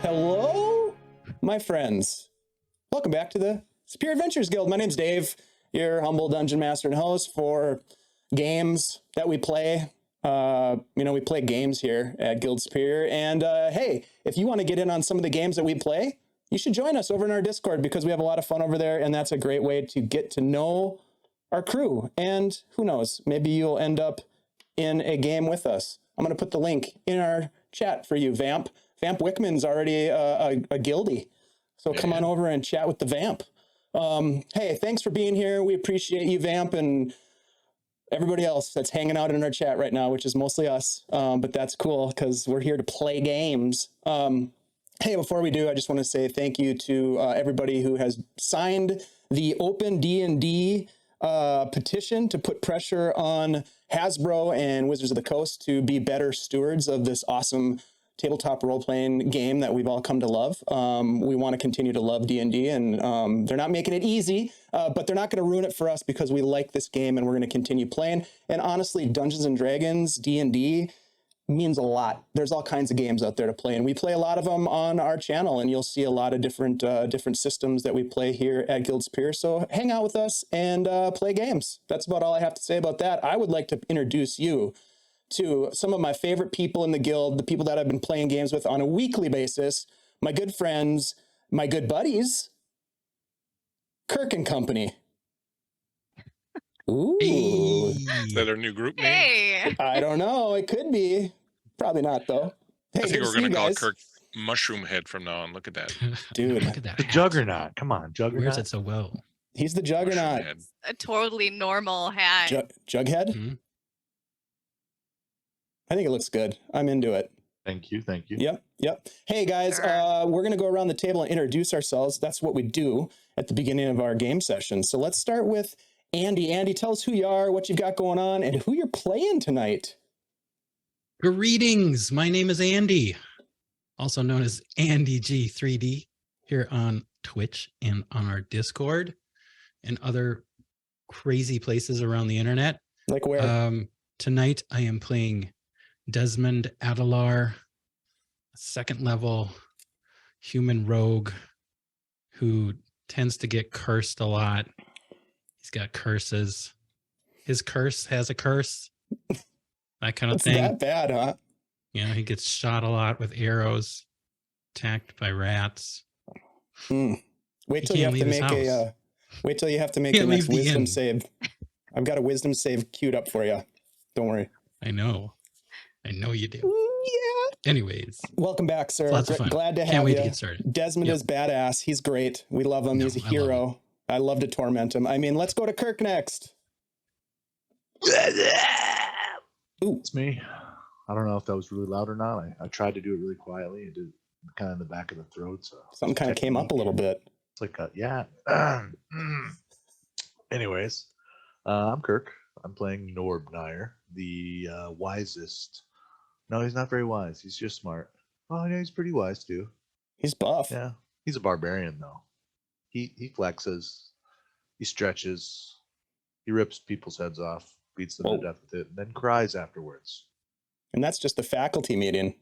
Hello, my friends. Welcome back to the Superior Adventures Guild. My name's Dave, your humble dungeon master and host for games that we play. We play games here at Guild Superior. And hey, if you want to get in on some of the games that we play, you should join us over in our Discord because we have a lot of fun over there. And that's a great way to get to know our crew. And who knows, maybe you'll end up in a game with us. I'm going to put the link in our chat for you, Vamp. Vamp Wickman's already a guildie. So come on over and chat with the Vamp. Hey, thanks for being here. We appreciate you, Vamp, and everybody else that's hanging out in our chat right now, which is mostly us. But that's cool because we're here to play games. Hey, before we do, I just want to say thank you to everybody who has signed the Open D&D petition to put pressure on Hasbro and Wizards of the Coast to be better stewards of this awesome tabletop role-playing game that we've all come to love. We want to continue to love D&D, and they're not making it easy, but they're not going to ruin it for us because we like this game and we're going to continue playing. And honestly, Dungeons & Dragons, D&D, means a lot. There's all kinds of games out there to play, and we play a lot of them on our channel, and you'll see a lot of different systems that we play here at Guild Superior. So hang out with us and play games. That's about all I have to say about that. I would like to introduce you to some of my favorite people in the guild, the people that I've been playing games with on a weekly basis, my good friends, my good buddies, Kirk and Company. Ooh. Hey. Is that our new group name? Hey. I don't know. It could be. Probably not, though. Hey, I think we're going to call Kirk Mushroom Head from now on. Look at that. Dude. Look at that. The Juggernaut. Come on, Juggernaut. Wears it so well. He's the Juggernaut. A totally normal hat. Jughead? Mm-hmm. I think it looks good. I'm into it. Thank you. Thank you. Yep. Hey, guys, Sure. we're going to go around the table and introduce ourselves. That's what we do at the beginning of our game session. So let's start with Andy. Andy, tell us who you are, what you've got going on, and who you're playing tonight. Greetings. My name is Andy, also known as Andy G3D, here on Twitch and on our Discord and other crazy places around the internet. Like where? Tonight, I am playing Desmond Adelar, second level human rogue who tends to get cursed a lot. He's got curses. His curse has a curse. That kind of It's thing. that bad, huh? You know, he gets shot a lot with arrows, attacked by rats. Wait till you have to make a wait till you have to make the next wisdom save. I've got a wisdom save queued up for you. Don't worry. I know you do. Yeah. Anyways, welcome back, sir. Lots of fun. Glad to have Can't wait you. to get started. Desmond is badass. He's great. We love him. He's a hero. I love to torment him. I mean, let's go to Kirk next. Ooh, it's me. I don't know if that was really loud or not. I tried to do it really quietly. I did it kind of in the back of the throat. So something kind of came up a little bit. It's like, Anyways, I'm Kirk. I'm playing Norb Nhyre, the wisest. No, he's not very wise. He's just smart. Oh, yeah, he's pretty wise too. He's buff. Yeah, he's a barbarian though. He flexes, he stretches, he rips people's heads off, beats them to death with it, and then cries afterwards. And that's just a faculty meeting.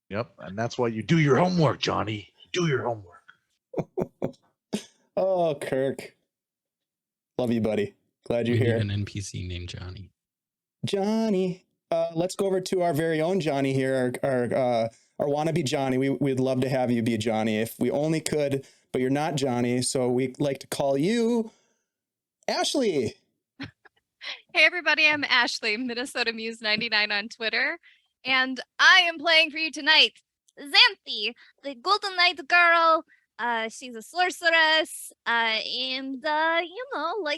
Yep, and that's why you do your homework, Johnny. Do your homework. Oh, Kirk. Love you, buddy. Glad you're we here. need an NPC named Johnny. Johnny. Let's go over to our very own Johnny here, our wannabe Johnny. We'd love to have you be Johnny if we only could, but you're not Johnny, so we like to call you Ashley. Hey everybody, I'm Ashley, Minnesota Muse 99 on Twitter, and I am playing for you tonight Xanthi, the Golden Knight girl. She's a sorceress, and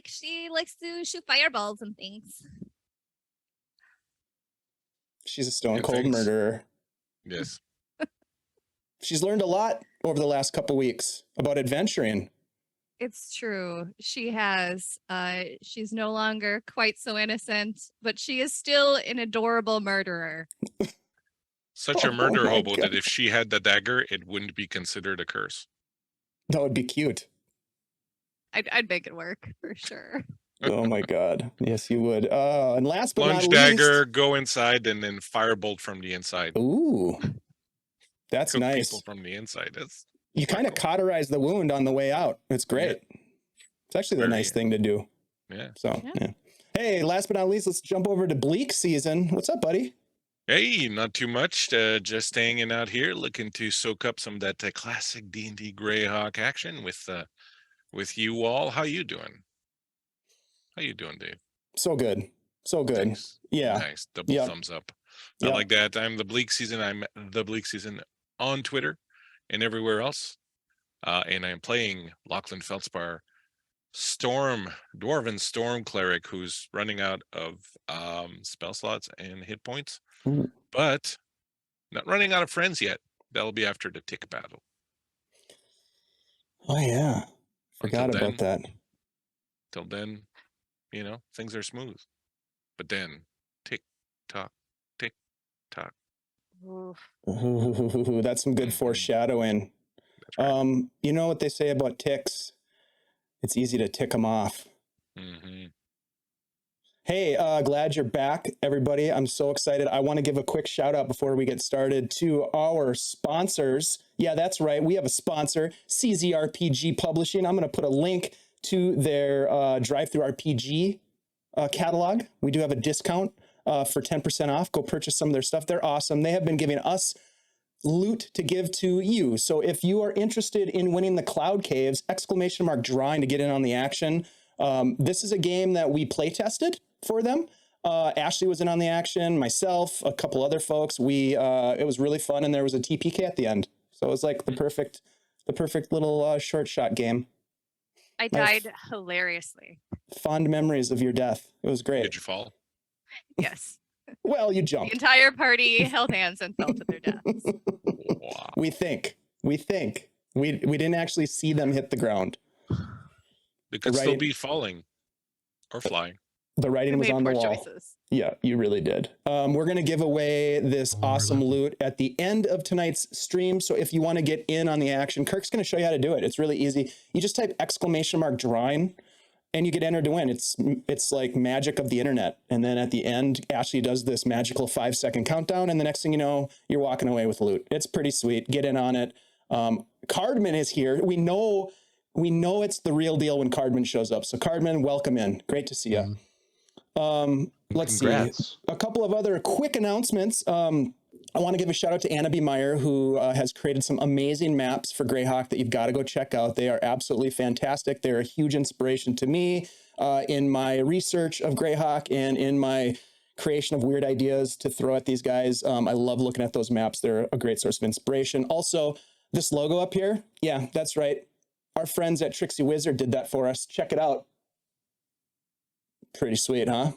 she likes to shoot fireballs and things. She's a stone cold murderer. Yes. She's learned a lot over the last couple weeks about adventuring. It's true. She has. She's no longer quite so innocent, but she is still an adorable murderer. Such a murder hobo that if she had the dagger, it wouldn't be considered a curse. That would be cute. I'd make it work for sure. Oh my God. Yes, you would. And last but Plunge not dagger, least, go inside, and then firebolt from the inside. ooh. That's cook nice. people from the inside. That's You kind of cauterize the wound on the way out. It's great. It's actually the nice thing to do. Yeah. So, yeah. Hey, last but not least, let's jump over to Bleak season. What's up, buddy? Hey, not too much. Just hanging out here, looking to soak up some of that classic D&D Greyhawk action with you all. How you doing? How you doing, Dave? So good. So good. Thanks. Yeah. Nice. Double thumbs up. I like that. I'm the Bleak season. I'm the Bleak season on Twitter and everywhere else. And I'm playing Lachlan Feldspar, Dwarven Storm Cleric, who's running out of spell slots and hit points, but not running out of friends yet. That'll be after the tick battle. Oh, yeah. Forgot about that. Till then, things are smooth. But then, tick, tock, tick, tock. Ooh, that's some good foreshadowing. Right. You know what they say about ticks? It's easy to tick them off. Mm-hmm. Hey, glad you're back, everybody. I'm so excited. I want to give a quick shout out before we get started to our sponsors. Yeah, that's right. We have a sponsor, CZRPG Publishing. I'm going to put a link to their Drive-Thru RPG catalog. We do have a discount for 10% off. Go purchase some of their stuff. They're awesome. They have been giving us loot to give to you. So if you are interested in winning the Cloud Caves, ! Drawing to get in on the action. This is a game that we play tested for them. Ashley was in on the action, myself, a couple other folks. It was really fun, and there was a TPK at the end. So it was like the perfect little short shot game. I died hilariously. Fond memories of your death. It was great. Did you fall? Yes. Well, you jumped. The entire party held hands and fell to their deaths. Wow. We think. We didn't actually see them hit the ground. They could still be falling or flying. The writing was on the wall. Choices. Yeah, you really did. We're going to give away this awesome loot at the end of tonight's stream. So if you want to get in on the action, Kirk's going to show you how to do it. It's really easy. You just type ! Drawing and you get entered to win. It's like magic of the internet. And then at the end, Ashley does this magical 5-second countdown. And the next thing you know, you're walking away with loot. It's pretty sweet. Get in on it. Cardman is here. We know it's the real deal when Cardman shows up. So Cardman, welcome in. Great to see you. Let's see. A couple of other quick announcements. I want to give a shout out to Anna B. Meyer, who has created some amazing maps for Greyhawk that you've got to go check out. They are absolutely fantastic. They're a huge inspiration to me in my research of Greyhawk and in my creation of weird ideas to throw at these guys. I love looking at those maps. They're a great source of inspiration. Also, this logo up here. Yeah, that's right. Our friends at Trixie Wizard did that for us. Check it out. Pretty sweet, huh?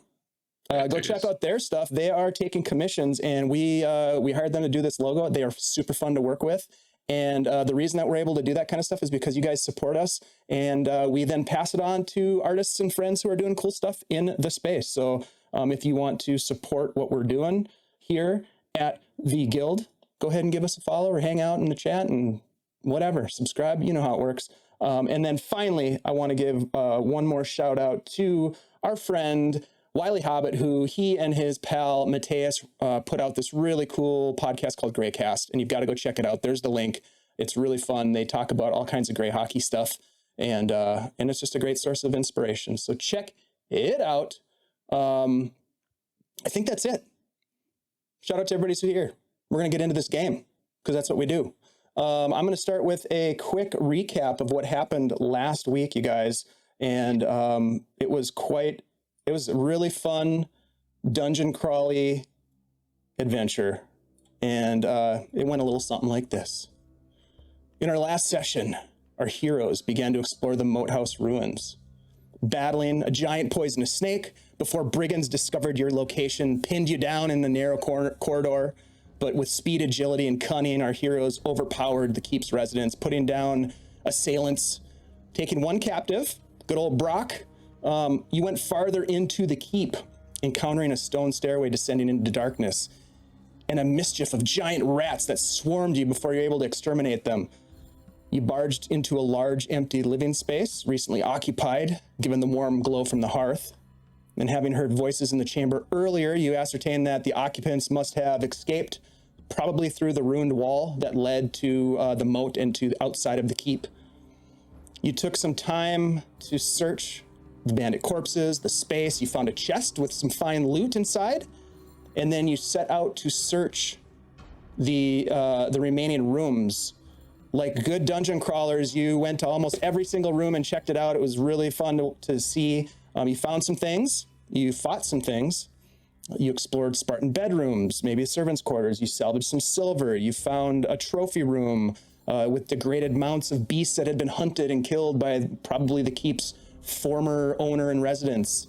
Go check out their stuff. They are taking commissions, and we hired them to do this logo. They are super fun to work with. And the reason that we're able to do that kind of stuff is because you guys support us, and we then pass it on to artists and friends who are doing cool stuff in the space. So if you want to support what we're doing here at the Guild, go ahead and give us a follow or hang out in the chat and whatever. Subscribe. You know how it works. And then finally, I want to give one more shout out to our friend Wiley Hobbit, who he and his pal Mateus put out this really cool podcast called Greycast, and you've got to go check it out. There's the link. It's really fun. They talk about all kinds of Grey hockey stuff, and it's just a great source of inspiration. So check it out. I think that's it. Shout out to everybody who's here. We're going to get into this game because that's what we do. I'm going to start with a quick recap of what happened last week, you guys. And it was a really fun dungeon crawly adventure. And it went a little something like this. In our last session, our heroes began to explore the Moathouse ruins, battling a giant poisonous snake before brigands discovered your location, pinned you down in the narrow corridor. But with speed, agility, and cunning, our heroes overpowered the keep's residents, putting down assailants, taking one captive, good old Brock. You went farther into the keep, encountering a stone stairway descending into darkness, and a mischief of giant rats that swarmed you before you're able to exterminate them. You barged into a large, empty living space, recently occupied, given the warm glow from the hearth. And having heard voices in the chamber earlier, you ascertained that the occupants must have escaped probably through the ruined wall that led to the moat and to the outside of the keep. You took some time to search the bandit corpses, the space. You found a chest with some fine loot inside, and then you set out to search the remaining rooms. Like good dungeon crawlers, you went to almost every single room and checked it out. It was really fun to see. You found some things. You fought some things. You explored Spartan bedrooms, maybe servants' quarters. You salvaged some silver. You found a trophy room with degraded mounts of beasts that had been hunted and killed by probably the keep's former owner and residents.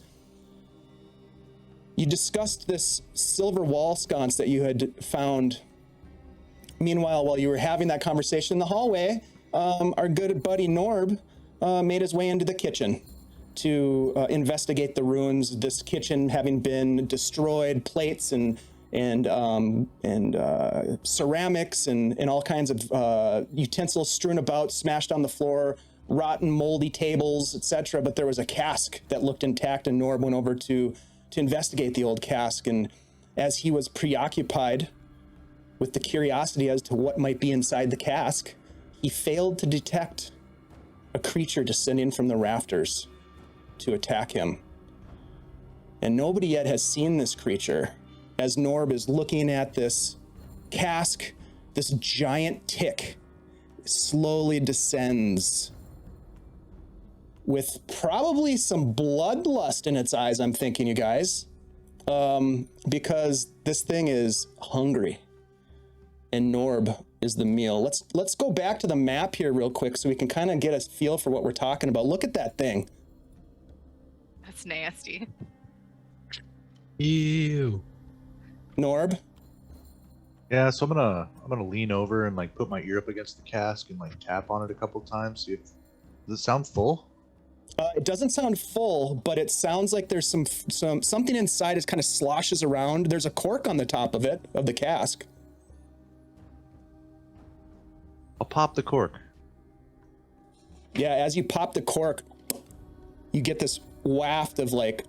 You discussed this silver wall sconce that you had found. Meanwhile, while you were having that conversation in the hallway, our good buddy Norb made his way into the kitchen to investigate the ruins. This kitchen having been destroyed, plates and ceramics and all kinds of utensils strewn about, smashed on the floor, rotten, moldy tables, etc. But there was a cask that looked intact, and Norb went over to investigate the old cask. And as he was preoccupied with the curiosity as to what might be inside the cask, he failed to detect a creature descending from the rafters to attack him. And nobody yet has seen this creature. As Norb is looking at this cask, this giant tick slowly descends with probably some bloodlust in its eyes, I'm thinking, you guys, because this thing is hungry. And Norb is the meal. Let's go back to the map here real quick so we can kind of get a feel for what we're talking about. Look at that thing. That's nasty. Ew. Norb? Yeah, so I'm gonna lean over and like put my ear up against the cask and like tap on it a couple times. See if does it sound full? It doesn't sound full, but it sounds like there's something inside. It kind of sloshes around. There's a cork on the top of it, of the cask. I'll pop the cork. Yeah, as you pop the cork, you get this waft of like,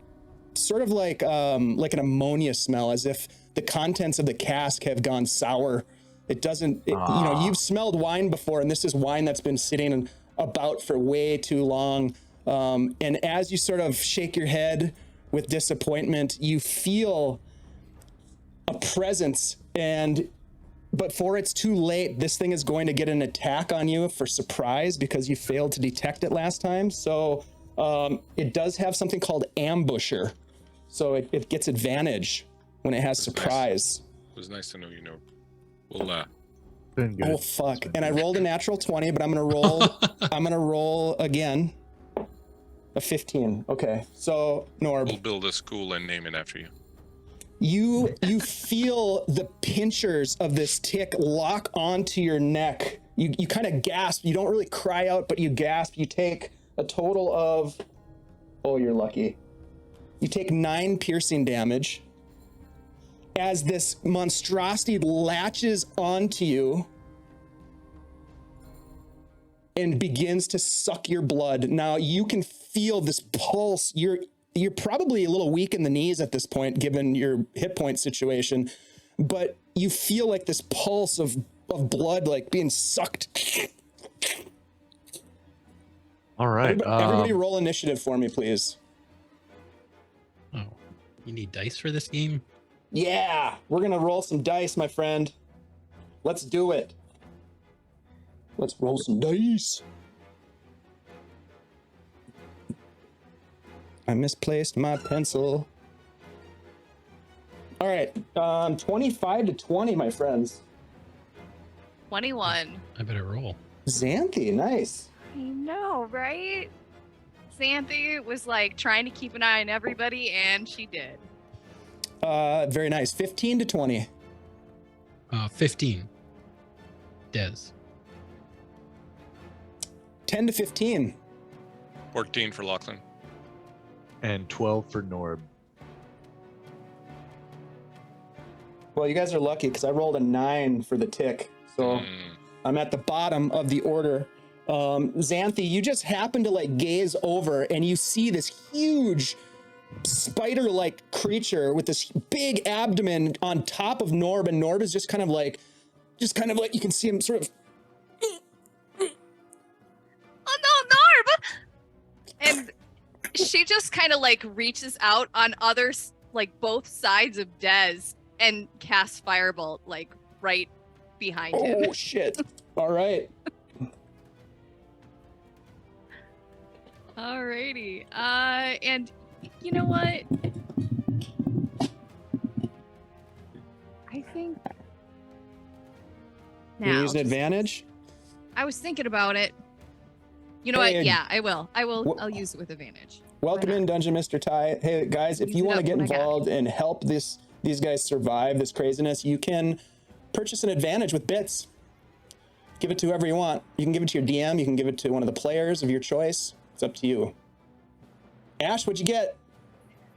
sort of like an ammonia smell, as if the contents of the cask have gone sour. It doesn't, you know, you've smelled wine before, and this is wine that's been sitting about for way too long. And as you sort of shake your head with disappointment, you feel a presence, but before it's too late, this thing is going to get an attack on you for surprise because you failed to detect it last time. So it does have something called ambusher. So it gets advantage when it has surprise. Nice. It was nice to know, you know. We'll Been good. Oh fuck. And I rolled a natural 20, but I'm gonna roll again. A 15. Okay. So we'll Norb, build a school and name it after you. you feel the pinchers of this tick lock onto your neck. You kind of gasp. You don't really cry out, but you gasp. You take a total of, oh, you're lucky. You take 9 piercing damage as this monstrosity latches onto you and begins to suck your blood. Now you can feel this pulse. You're probably a little weak in the knees at this point, given your hit point situation, but you feel like this pulse of blood, like being sucked. All right. Everybody roll initiative for me, please. Oh, you need dice for this game? Yeah, we're gonna roll some dice, my friend. Let's do it. Let's roll some dice. I misplaced my pencil. All right, 25 to 20, my friends. 21. I better roll. Xanthi, nice. I know, right? Xanthi was like trying to keep an eye on everybody, and she did. Very nice. 15 to 20. 15. Des. 10 to 15. 14 for Lachlan. And 12 for Norb. Well, you guys are lucky because I rolled a 9 for the tick. So I'm at the bottom of the order. Xanthi, you just happen to like gaze over and you see this huge spider-like creature with this big abdomen on top of Norb, and Norb is just kind of like you can see him sort of. Oh no, Norb! And she just kind of like reaches out on like both sides of Dez and casts Firebolt like right behind him. Oh shit! All right. Alrighty. And you know what? I think You use an advantage. I was thinking about it. You know Hey, what? Yeah, I will. wh- I'll use it with advantage. Welcome Why in, Dungeon Mr. Ty. Hey guys, if Use you it want to up get when I got it. involved and help these guys survive this craziness, you can purchase an advantage with bits. Give it to whoever you want. You can give it to your DM. You can give it to one of the players of your choice. It's up to you. Ash, what'd you get?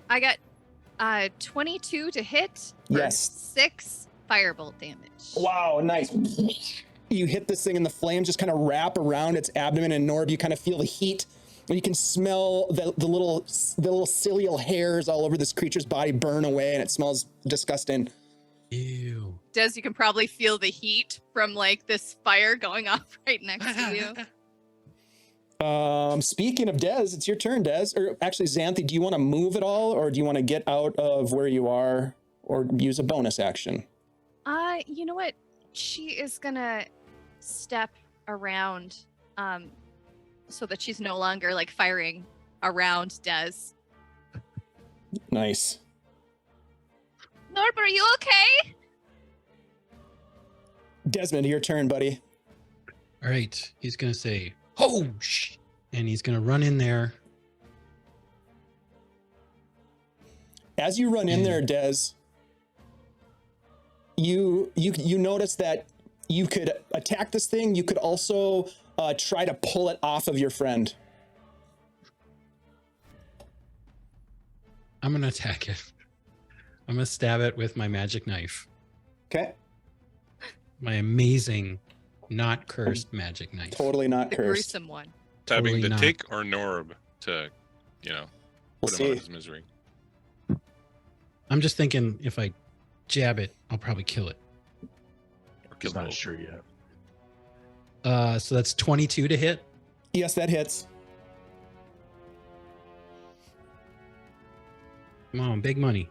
I got 22 to hit for Yes. 6 firebolt damage. Wow, nice. You hit this thing and the flames just kind of wrap around its abdomen, and Norb, you kind of feel the heat. You can smell the little cilial hairs all over this creature's body burn away, and it smells disgusting. Ew. Des, you can probably feel the heat from like this fire going off right next to you. Speaking of Des, it's your turn, Des. Or actually, Xanthi, do you want to move at all, or do you want to get out of where you are, or use a bonus action? You know what? She is gonna step around, so that she's no longer like firing around Des. Nice. Norb, are you okay? Desmond, your turn, buddy. All right. He's going to say, "Oh, sh!" And he's going to run in there. As you run in there, Des, you notice that you could attack this thing. You could also try to pull it off of your friend. I'm going to attack it. I'm going to stab it with my magic knife. Okay. My amazing, not cursed magic knife. Totally not The cursed. gruesome one. Tabbing Totally the not. tick or Norb to, We'll put him out see. of his misery. I'm just thinking if I jab it, I'll probably kill it. Or kill He's not both. sure yet. So that's 22 to hit. Yes, that hits. Come on, big money.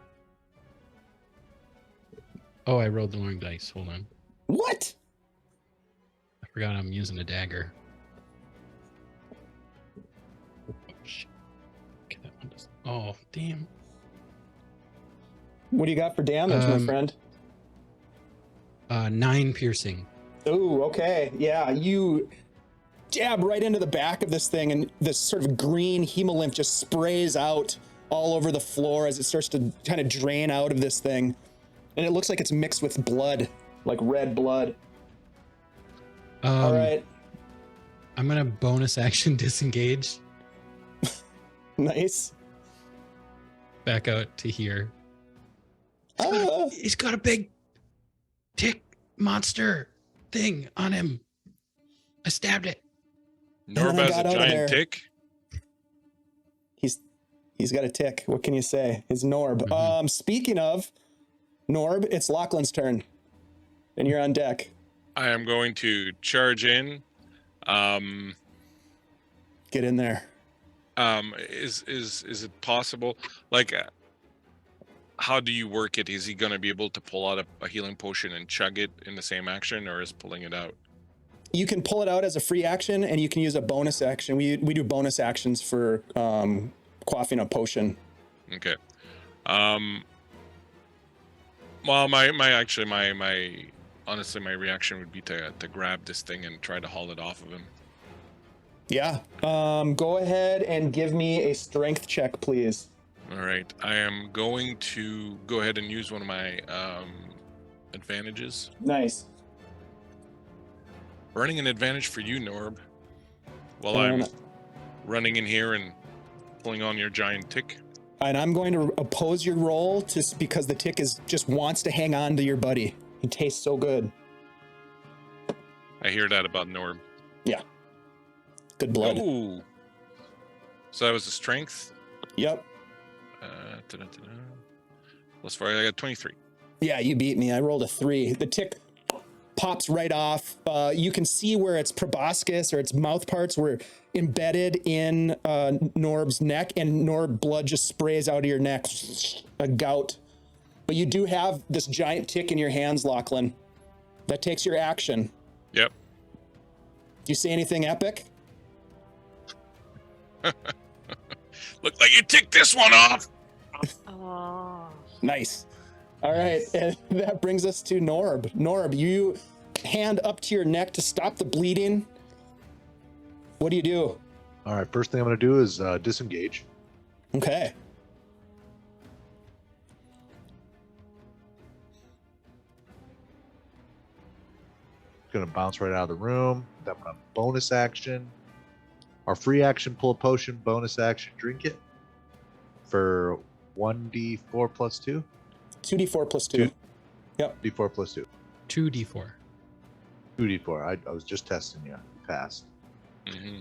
Oh, I rolled the wrong dice. Hold on. What? I forgot I'm using a dagger. Oh, shit. Okay, that one doesn't. Oh, damn. What do you got for damage, my friend? 9 piercing. Oh, okay. Yeah, you jab right into the back of this thing, and this sort of green hemolymph just sprays out all over the floor as it starts to kind of drain out of this thing. And it looks like it's mixed with blood, like red blood. All right. I'm going to bonus action disengage Nice. back out to here. Ah. He's got a big tick monster thing on him. I stabbed it. Norb I has got a out of there. giant tick. He's got a tick. What can you say? It's Norb. Mhm. Speaking of Norb, it's Lachlan's turn. And you're on deck. I am going to charge in. Get in there. Is it possible? Like, how do you work it? Is he going to be able to pull out a healing potion and chug it in the same action, or is pulling it out? You can pull it out as a free action, and you can use a bonus action. We do bonus actions for quaffing a potion. Okay. Well, my honestly, my reaction would be to grab this thing and try to haul it off of him. Yeah. Go ahead and give me a strength check, please. All right. I am going to go ahead and use one of my advantages. Nice. Burning an advantage for you, Norb. While And- I'm running in here and pulling on your giant tick. And I'm going to oppose your roll just because the tick just wants to hang on to your buddy. He tastes so good. I hear that about Norb. Good blood. Ooh. So that was a strength. Yep. Da-da-da-da. Plus 4, I got 23. Yeah, you beat me. I rolled a 3. The tick pops right off. You can see where its proboscis or its mouth parts were embedded in Norb's neck, and Norb blood just sprays out of your neck, a gout. But you do have this giant tick in your hands, Lachlan. That takes your action. Yep. Do you say anything epic? Look like you ticked this one off. Oh. Nice. All right, and that brings us to Norb. Norb, you hand up to your neck to stop the bleeding. What do you do? All right, first thing I'm going to do is disengage. Okay. Going to bounce right out of the room. Then I'm going to bonus action. Our free action, pull a potion. Bonus action, drink it. For 1d4 plus 2. 2d4 plus 2. Yep. D4 plus 2. 2d4. 2d4. I was just testing you. You passed. Mm-hmm.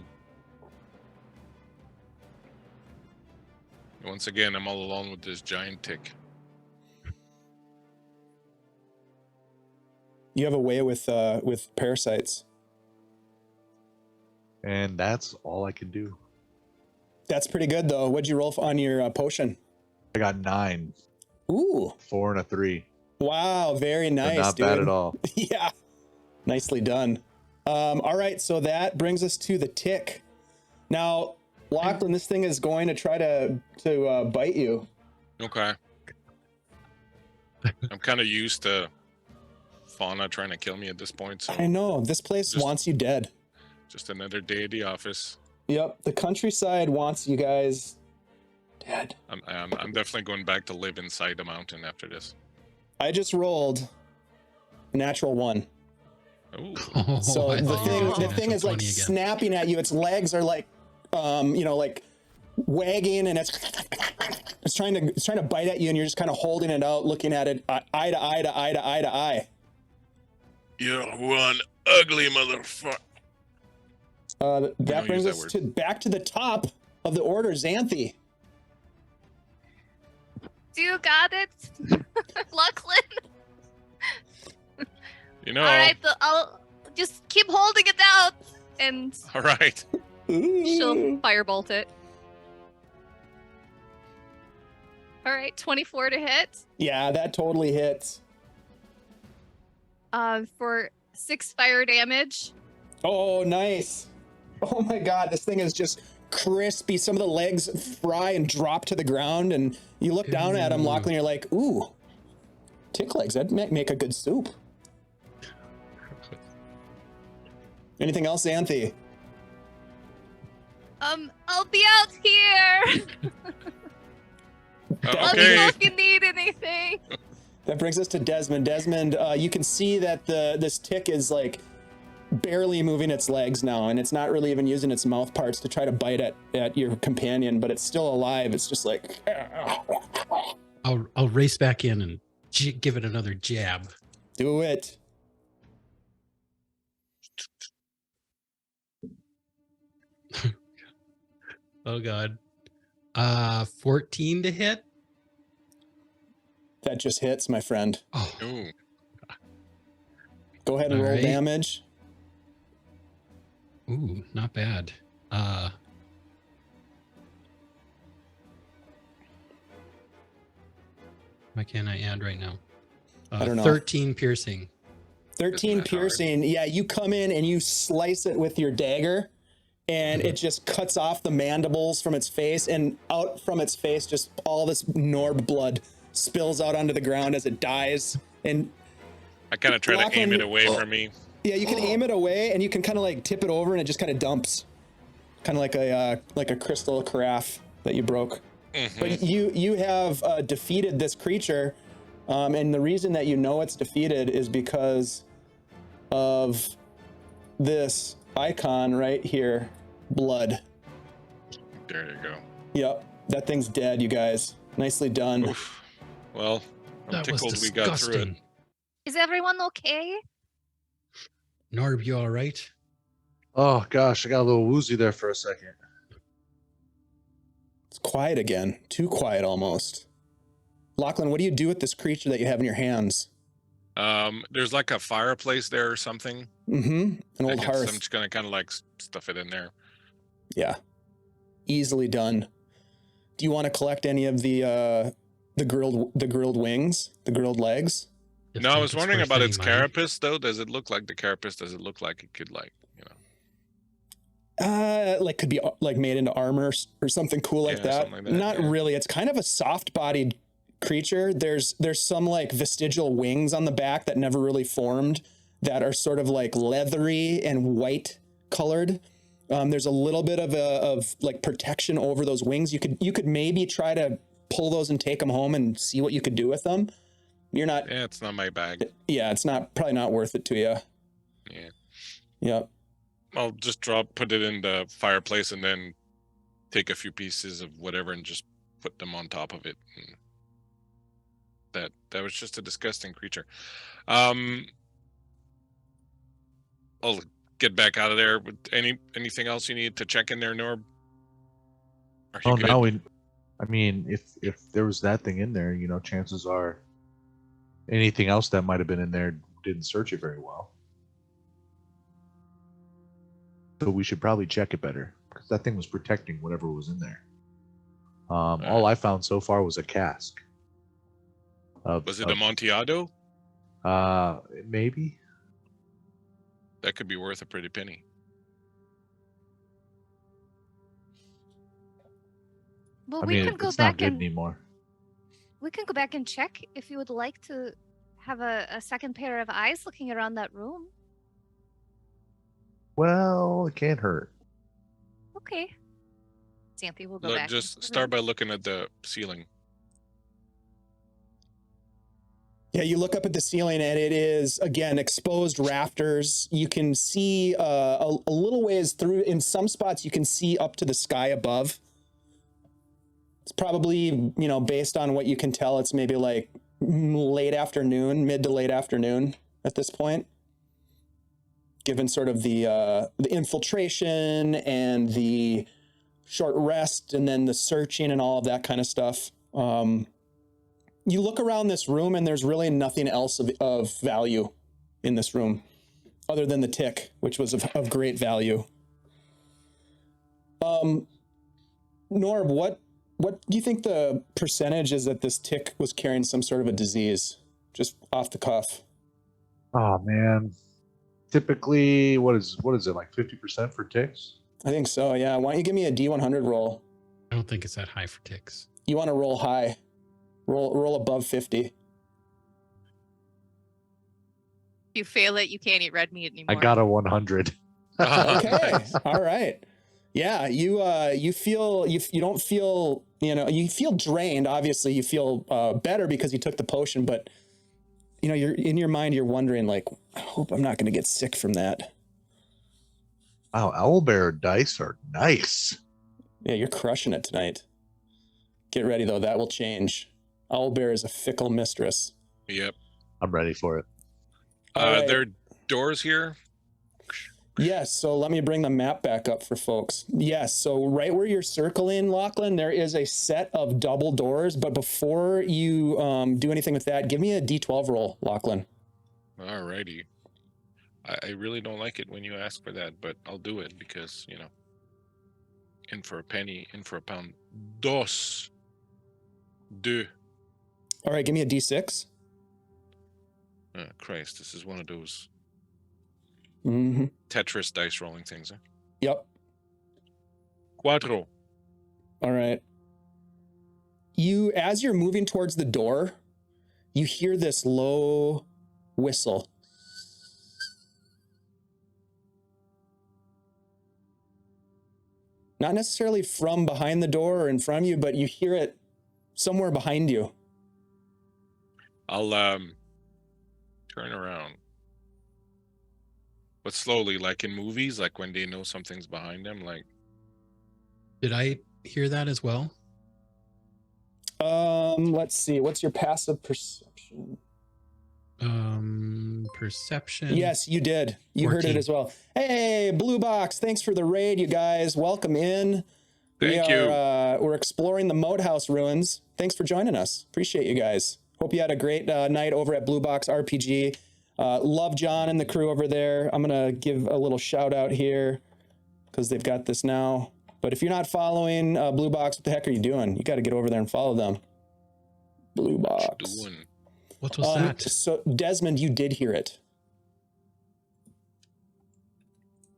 Once again, I'm all alone with this giant tick. You have a way with parasites. And that's all I can do. That's pretty good, though. What'd you roll on your potion? I got 9. Ooh. 4 and a 3. Wow, very So nice, not dude. bad at all. Yeah. Nicely done. All right, so that brings us to the tick. Now, Lachlan, this thing is going to try to bite you. Okay. I'm kind of used to fauna trying to kill me at this point, so I know. This place Just- wants you dead. just another day at the office. Yep. The countryside wants you guys dead. I'm definitely going back to live inside the mountain after this. I just rolled a natural 1. Ooh. So I the thought you thing, were the natural thing is like 20 again. snapping at you. Its legs are like, like wagging, and it's trying to bite at you, and you're just kind of holding it out, looking at it eye to eye to eye to eye to eye. You're one ugly motherfucker. That don't brings use that us to back to the top of the order, Xanthi. Do you got it, Lachlan? You know. All right, I'll just keep holding it out, and All right. she'll firebolt it. All right, 24 to hit. Yeah, that totally hits. For 6 fire damage. Oh, nice. Oh my God, this thing is just crispy. Some of the legs fry and drop to the ground, and you look down at them, Ooh. Lachlan, you're like, ooh, tick legs, that'd make a good soup. Anything else, Xanthi? I'll be out here. Let me know Okay. if you need anything. That brings us to Desmond. Desmond, you can see that this tick is like barely moving its legs now, and it's not really even using its mouth parts to try to bite at your companion, but it's still alive. It's just like, I'll race back in and give it another jab. do it. Oh God. 14 to hit. That just hits, my friend. Oh, Ooh. Go ahead and roll Alright. damage. ooh, not bad. Why can't I add right now? I don't know. 13 piercing. 13 Isn't that hard? piercing. Yeah, you come in and you slice it with your dagger, and Mm-hmm. it just cuts off the mandibles from its face, and out from its face, just all this Norb blood spills out onto the ground as it dies. And I kind of try to aim Lachlan- it away from me. yeah, you can aim it away, and you can kind of like tip it over, and it just kind of dumps, kind of like a crystal carafe that you broke. Mhm. But you have defeated this creature, and the reason that you know it's defeated is because of this icon right here, blood. There you go. Yep, that thing's dead, you guys. Nicely done. Oof. Well, I'm That was tickled we got through it. disgusting. Is everyone okay? Norb, you all right? Oh gosh, I got a little woozy there for a second. It's quiet again. Too quiet almost. Lachlan, what do you do with this creature that you have in your hands? There's like a fireplace there or something. Mm-hmm. An old I'm hearth. just gonna kind of like stuff it in there. Yeah. Easily done. Do you want to collect any of the grilled wings, the grilled legs? No, I was wondering about its carapace though. Does it look like the carapace? Does it look like it could Like could be like made into armor or something cool like that. Something like that. Not really. It's kind of a soft-bodied creature. There's some like vestigial wings on the back that never really formed that are sort of like leathery and white colored. There's a little bit of like protection over those wings. You could maybe try to pull those and take them home and see what you could do with them. You're not. Yeah, it's not my bag. Yeah, it's probably not worth it to you. Yeah. Yep. I'll just put it in the fireplace and then take a few pieces of whatever and just put them on top of it. And that was just a disgusting creature. I'll get back out of there. Anything else you need to check in there, Norb? Oh no, I mean, if there was that thing in there, chances are anything else that might have been in there didn't search it very well. So we should probably check it better because that thing was protecting whatever was in there. All I found so far was a cask. Was it Amontillado? Maybe. That could be worth a pretty penny. Well, I mean, can go it's back not good and anymore. we can go back and check if you would like to have a second pair of eyes looking around that room. Well, it can't hurt. Okay. Xanthi will go back. Just start by looking at the ceiling. Yeah, you look up at the ceiling and it is, again, exposed rafters. You can see a little ways through. In some spots, you can see up to the sky above. It's probably, based on what you can tell, it's maybe like late afternoon, mid to late afternoon at this point. Given sort of the infiltration and the short rest and then the searching and all of that kind of stuff. You look around this room and there's really nothing else of value in this room other than the tick, which was of great value. Norb, what do you think the percentage is that this tick was carrying some sort of a disease? Just off the cuff. Oh man. Typically, what is it, like 50% for ticks? I think so, yeah. Why don't you give me a D100 roll? I don't think it's that high for ticks. You want to roll high. Roll above 50. You fail it, you can't eat red meat anymore. I got a 100. Okay. All right. Yeah, you feel you don't feel, you feel drained. Obviously, you feel better because you took the potion, but you're in your mind, you're wondering like, I hope I'm not going to get sick from that. Wow, owlbear dice are nice. Yeah, you're crushing it tonight. Get ready though, that will change. Owlbear is a fickle mistress. Yep. I'm ready for it. Right. There are doors here. Yes, so let me bring the map back up for folks. Yes, so right where you're circling, Lachlan, there is a set of double doors, but before you do anything with that, give me a D12 roll, Lachlan. Alrighty. I really don't like it when you ask for that, but I'll do it because, in for a penny, in for a pound. Deux. All right, give me a D6. Oh, Christ, this is one of those Mm-hmm. Tetris dice rolling things, huh? Yep. Cuatro. All right. As you're moving towards the door, you hear this low whistle. Not necessarily from behind the door or in front of you, but you hear it somewhere behind you. I'll turn around. But slowly, like in movies, like when they know something's behind them, like. Did I hear that as well? Let's see. What's your passive perception? Perception. Yes, you did. You 14. heard it as well. Hey, Blue Box, thanks for the raid, you guys. Welcome in. Thank you. We're exploring the Moathouse ruins. Thanks for joining us. Appreciate you guys. Hope you had a great night over at Blue Box RPG. Love John and the crew over there. I'm gonna give a little shout out here because they've got this now. But if you're not following Blue Box, what the heck are you doing? You got to get over there and follow them. Blue Box. What was that? So Desmond, you did hear it.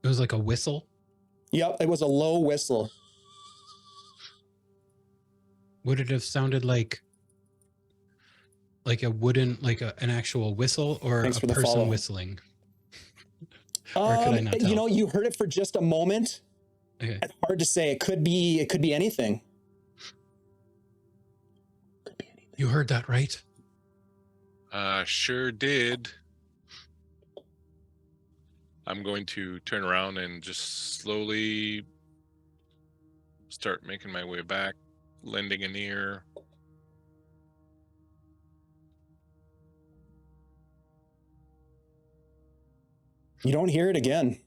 It was like a whistle. Yep, it was a low whistle. Would it have sounded like a wooden, like an actual whistle, or Thanks a for the person follow. whistling? Or could I not tell? You know, you heard it for just a moment. Okay. It's hard to say. It could be anything. You heard that, right? Sure did. I'm going to turn around and just slowly start making my way back, lending an ear. You don't hear it again.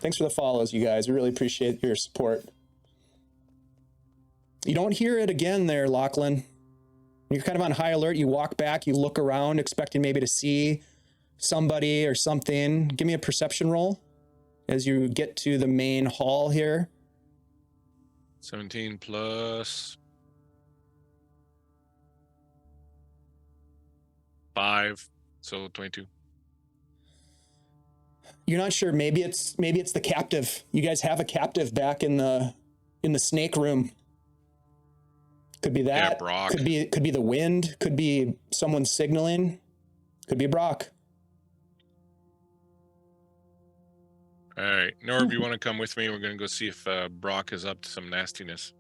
Thanks for the follows, you guys. We really appreciate your support. You don't hear it again there, Lachlan. You're kind of on high alert. You walk back, you look around, expecting maybe to see somebody or something. Give me a perception roll as you get to the main hall here. 17 plus 5, so 22. You're not sure. Maybe it's the captive. You guys have a captive back in the snake room. Could be that. Yeah, Brock. Could be the wind. Could be someone signaling. Could be Brock. All right, Norb, you want to come with me? We're going to go see if Brock is up to some nastiness.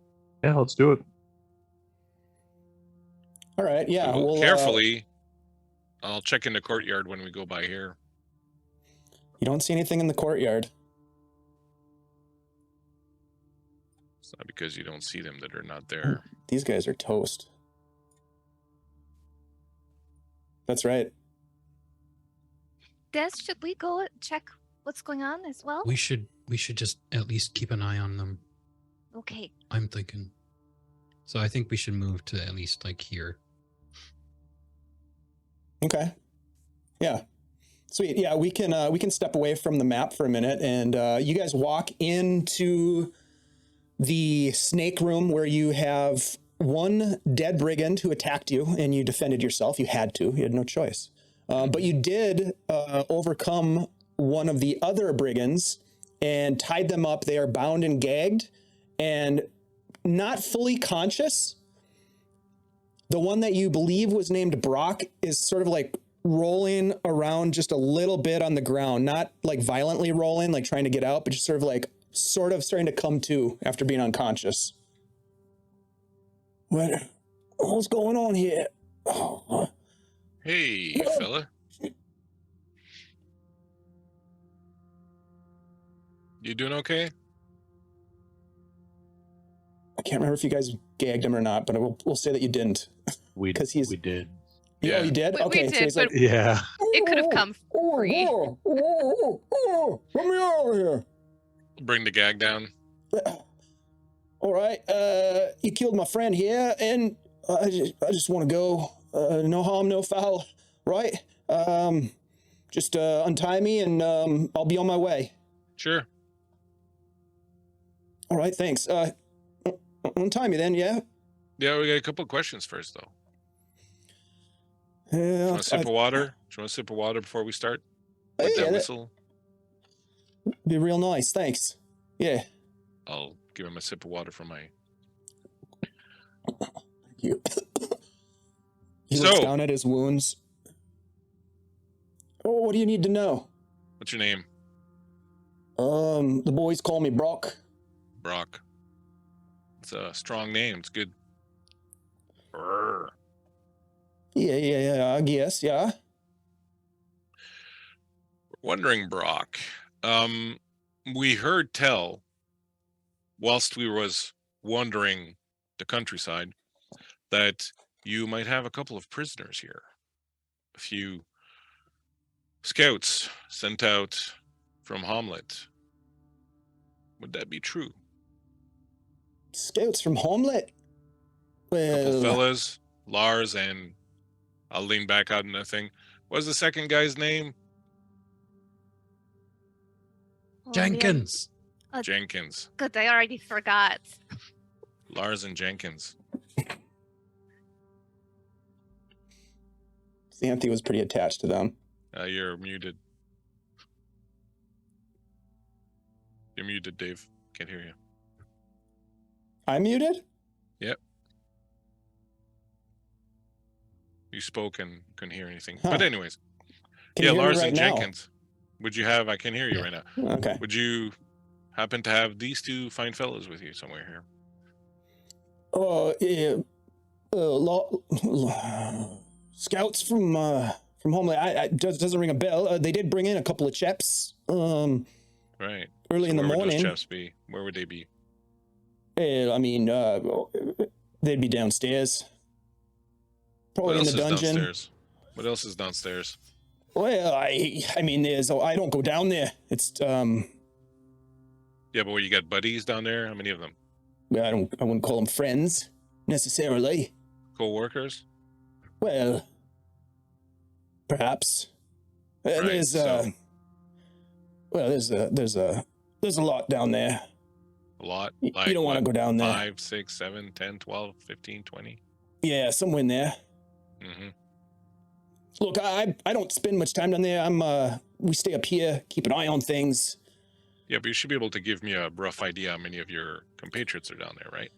Yeah, let's do it. All right. Yeah. So We'll carefully. I'll check in the courtyard when we go by here. You don't see anything in the courtyard. It's not because you don't see them that are not there. These guys are toast. That's right. Des, should we go check what's going on as well? We should just at least keep an eye on them. Okay. I'm thinking. So I think we should move to at least like here. Okay. Yeah. Sweet. Yeah, we can step away from the map for a minute, and you guys walk into the snake room where you have one dead brigand who attacked you, and you defended yourself. You had to. You had no choice. But you did overcome one of the other brigands and tied them up. They are bound and gagged and not fully conscious. The one that you believe was named Brock is sort of like rolling around just a little bit on the ground, not like violently rolling, like trying to get out, but just sort of starting to come to after being unconscious. What's going on here? Hey, fella. You doing okay? I can't remember if you guys gagged him or not, but we'll say that you didn't. We 'Cause he's- we did. Yeah. Oh, you did? We Okay. did, So he's but like, Yeah. it could have come free. Let me out of here. Bring the gag down. All right. You killed my friend here, and I just want to go. No harm, no foul. Right? Just untie me, and I'll be on my way. Sure. All right. Thanks. Untie me then. Yeah. Yeah, we got a couple of questions first, though. Do you Yeah. want a sip of water? Do you want a sip of water before we start? With Yeah, that that- whistle? Be real nice. Thanks. Yeah. I'll give him a sip of water from my... You. He looks So- down at his wounds. Oh, what do you need to know? What's your name? The boys call me Brock. Brock. It's a strong name. It's good. Brr. Yeah, I guess, yeah. Wondering, Brock. We heard tell, whilst we was wandering the countryside, that you might have a couple of prisoners here. A few scouts sent out from Hamlet. Would that be true? Scouts from Homelet. Couple Well, fellas, Lars, and I'll lean back out in the thing. What's the second guy's name? Oh, man. Jenkins. Jenkins. Good, I already forgot. Lars and Jenkins. Xanthi was pretty attached to them. You're muted. You're muted, Dave. Can't hear you. I'm muted? Yep. You spoke and couldn't hear anything. Huh. But anyways. Can Yeah, you hear me Lars right and now? Jenkins. Would you have, I can hear you right now. Okay. Would you happen to have these two fine fellows with you somewhere here? Oh, yeah. Scouts from Homeland. Doesn't ring a bell. They did bring in a couple of chaps. Right. Early in the Where would morning. those chaps be? Where would they be? I mean, they'd be downstairs. Probably What in else the is dungeon. downstairs? What else is downstairs? Well, I mean, I don't go down there. It's Yeah, but what, you got buddies down there? How many of them? I wouldn't call them friends necessarily. Co-workers? Well, perhaps. Right, There's so- there's a lot down there. A lot? You don't want to go down there. 5, 6, 7, 10, 12, 15, 20? Yeah, somewhere in there. Mm-hmm. Look, I don't spend much time down there. We stay up here, keep an eye on things. Yeah, but you should be able to give me a rough idea how many of your compatriots are down there, right?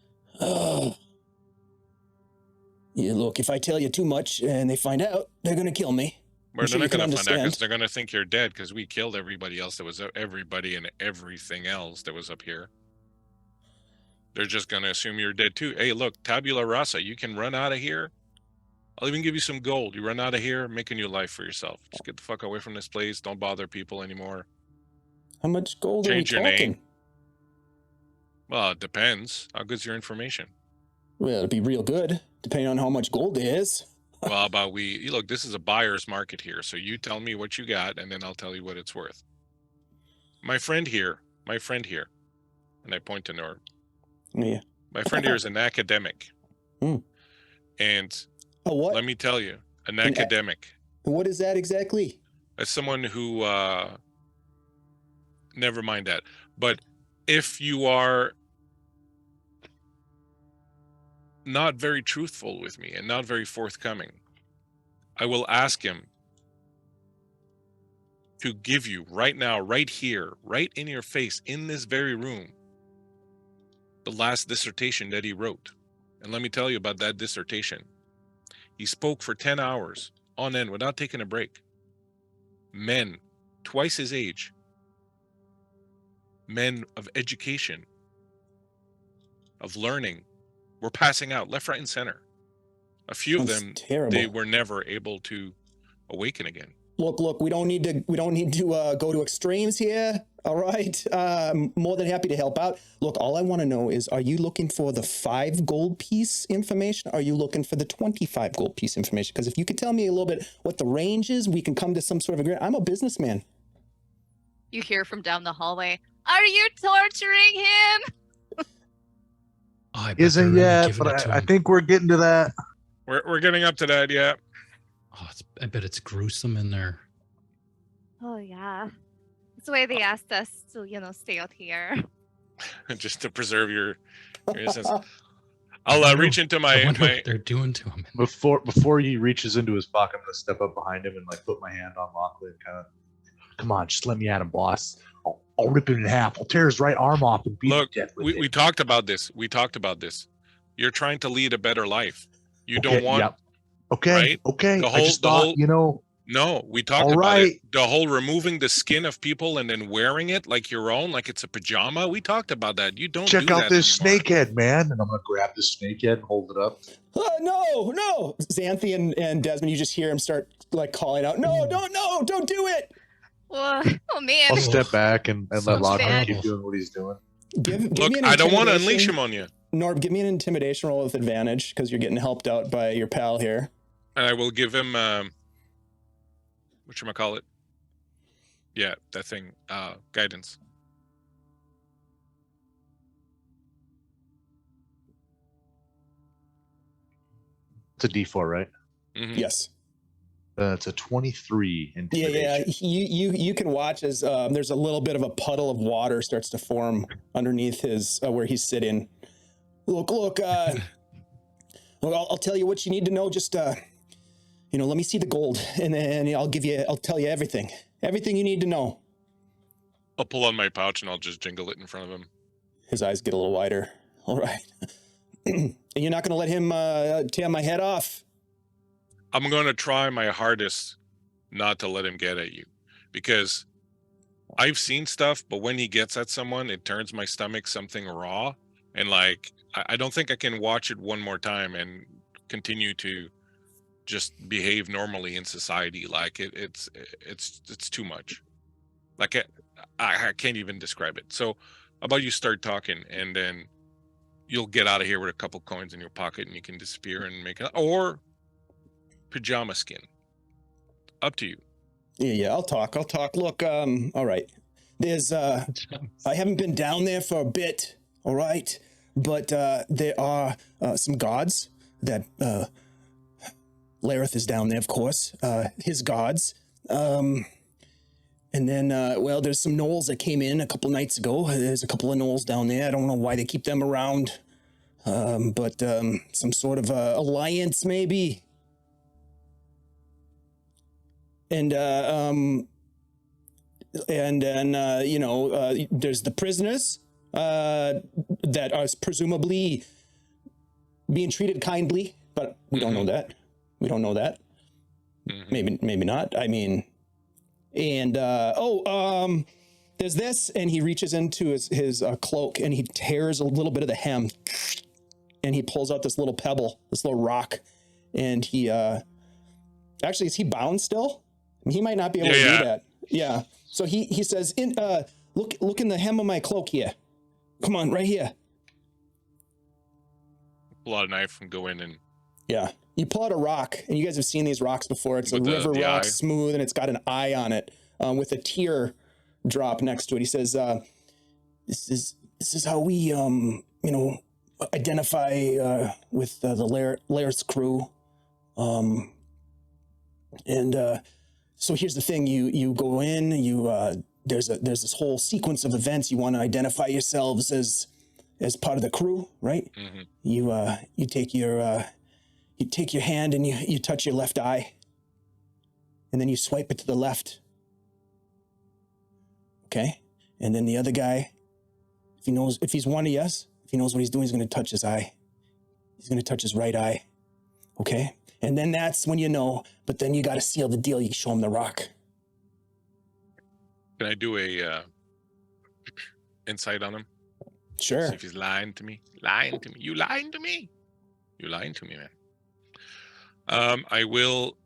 Yeah, look, if I tell you too much and they find out, they're gonna kill me. Well, sure they're you not can going to find out because understand. they're going to think you're dead because we killed everybody else that was everybody and everything else that was up here. They're just going to assume you're dead too. Hey, look, tabula rasa, you can run out of here. I'll even give you some gold. You run out of here, make a new life for yourself. Just get the fuck away from this place. Don't bother people anymore. How much gold Change are your we name. talking? Well, it depends. How good's your information? Well, it'd be real good, depending on how much gold there is. Well, how about look, this is a buyer's market here. So you tell me what you got and then I'll tell you what it's worth. My friend here, and I point to Norb. Yeah. My friend here is an academic. Hmm. And A what? let me tell you, an An a- academic. What is that exactly? As someone who, never mind that. But if you are not very truthful with me and not very forthcoming, I will ask him to give you right now, right here, right in your face, in this very room, the last dissertation that he wrote. And let me tell you about that dissertation. He spoke for 10 hours on end without taking a break. Men, twice his age, men of education, of learning, were passing out left, right, and center. A few of Sounds them, terrible. they were never able to awaken again. Look, we don't need to go to extremes here. All right. More than happy to help out. Look, all I want to know is, are you looking for the 5 gold piece information? Are you looking for the 25 gold piece information? Because if you could tell me a little bit what the range is, we can come to some sort of agreement. I'm a businessman. You hear from down the hallway, "Are you torturing him?" Oh, I bet Isn't they're really yet, giving it but to I him. think we're getting to that. We're getting up to that, yeah. Oh, I bet it's gruesome in there. Oh yeah, that's why they asked us to, stay out here. Just to preserve your innocence. I'll reach into I my wonder what they're doing to him. Before he reaches into his pocket, I'm gonna step up behind him and put my hand on Lockley and kind of, come on, just let me at him, boss. I'll rip him in half. I'll tear his right arm off and beat Look, him to death with we it. talked about this. You're trying to lead a better life. You Okay, don't want yep. Okay, right? okay. The I just thought, No, we talked All about right. it. The whole removing the skin of people and then wearing it like your own, like it's a pajama. We talked about that. You don't check do out that this anymore. snakehead, man. And I'm gonna grab this snakehead and hold it up. No. Xanthi and Desmond, you just hear him start calling out, no, don't do it. Oh man. I'll step back and let Sounds Lockley bad. keep doing what he's doing. Give Look, me an I don't want to intimidation- unleash him on you. Norb, give me an intimidation roll with advantage because you're getting helped out by your pal here. And I will give him whatchamacallit? Yeah, that thing. Guidance. It's a D4, right? Mhm. Yes. It's a 23 Yeah, intimidation. yeah. You can watch as there's a little bit of a puddle of water starts to form underneath his where he's sitting. Look. Look, I'll tell you what you need to know. Just let me see the gold, and then I'll tell you everything you need to know. I'll pull on my pouch and I'll just jingle it in front of him. His eyes get a little wider. All right. And you're not going to let him tear my head off. I'm going to try my hardest not to let him get at you, because I've seen stuff, but when he gets at someone, it turns my stomach something raw. And like, I don't think I can watch it one more time and continue to just behave normally in society. Like it's too much. Like I can't even describe it. So how about you start talking, and then you'll get out of here with a couple coins in your pocket and you can disappear and make it, or pajama skin. Up to you. Yeah, I'll talk. Look, all right. There's I haven't been down there for a bit, all right? But there are some gods that Lareth is down there, of course. His gods. And then there's some gnolls that came in a couple nights ago. There's a couple of gnolls down there. I don't know why they keep them around. But some sort of alliance maybe. And then there's the prisoners that are presumably being treated kindly, but we don't know that. We don't know that. Mhm. Maybe not. I mean, and there's this, and he reaches into his cloak and he tears a little bit of the hem, and he pulls out this little pebble, this little rock, and he actually, is he bound still? I mean, he might not be able to do that. Yeah. So he says, look in the hem of my cloak here. Come on, right here. Pull out a knife and go in and. Yeah. You pull out a rock, and you guys have seen these rocks before. It's a With the river rock, eye. smooth, and it's got an eye on it with a tear drop next to it. He says, "This is how we identify with the Laird's crew." So here's the thing: you go in, there's this whole sequence of events. You want to identify yourselves as part of the crew, right? Mm-hmm. You take your hand and you touch your left eye, and then you swipe it to the left. Okay, and then the other guy, if he's one of us, if he knows what he's doing, he's going to touch his eye. He's going to touch his right eye. Okay. And then that's when you know, but then you got to seal the deal. You show him the rock. Can I do a insight on him? Sure. See if he's lying to me. Lying to me. You lying to me. You're lying to me, man. I will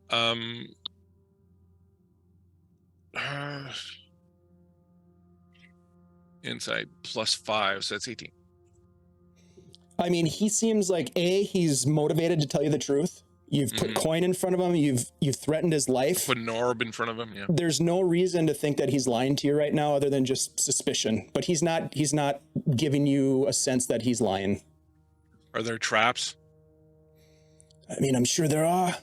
insight +5, so that's 18. I mean, he seems like he's motivated to tell you the truth. You've put coin in front of him. You've threatened his life. Put Norb in front of him. Yeah. There's no reason to think that he's lying to you right now, other than just suspicion. But he's not giving you a sense that he's lying. Are there traps? I mean, I'm sure there are.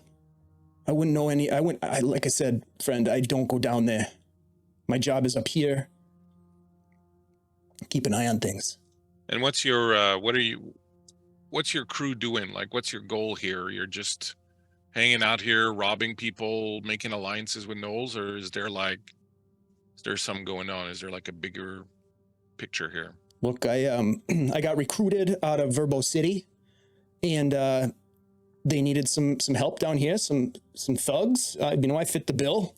I wouldn't know any. Like I said, friend, I don't go down there. My job is up here. Keep an eye on things. And what's your what's your crew doing? Like, what's your goal here? You're just hanging out here, robbing people, making alliances with gnolls, or is there something going on? Is there like a bigger picture here? Look, I got recruited out of Verbo City, and they needed some help down here, some thugs. I fit the bill,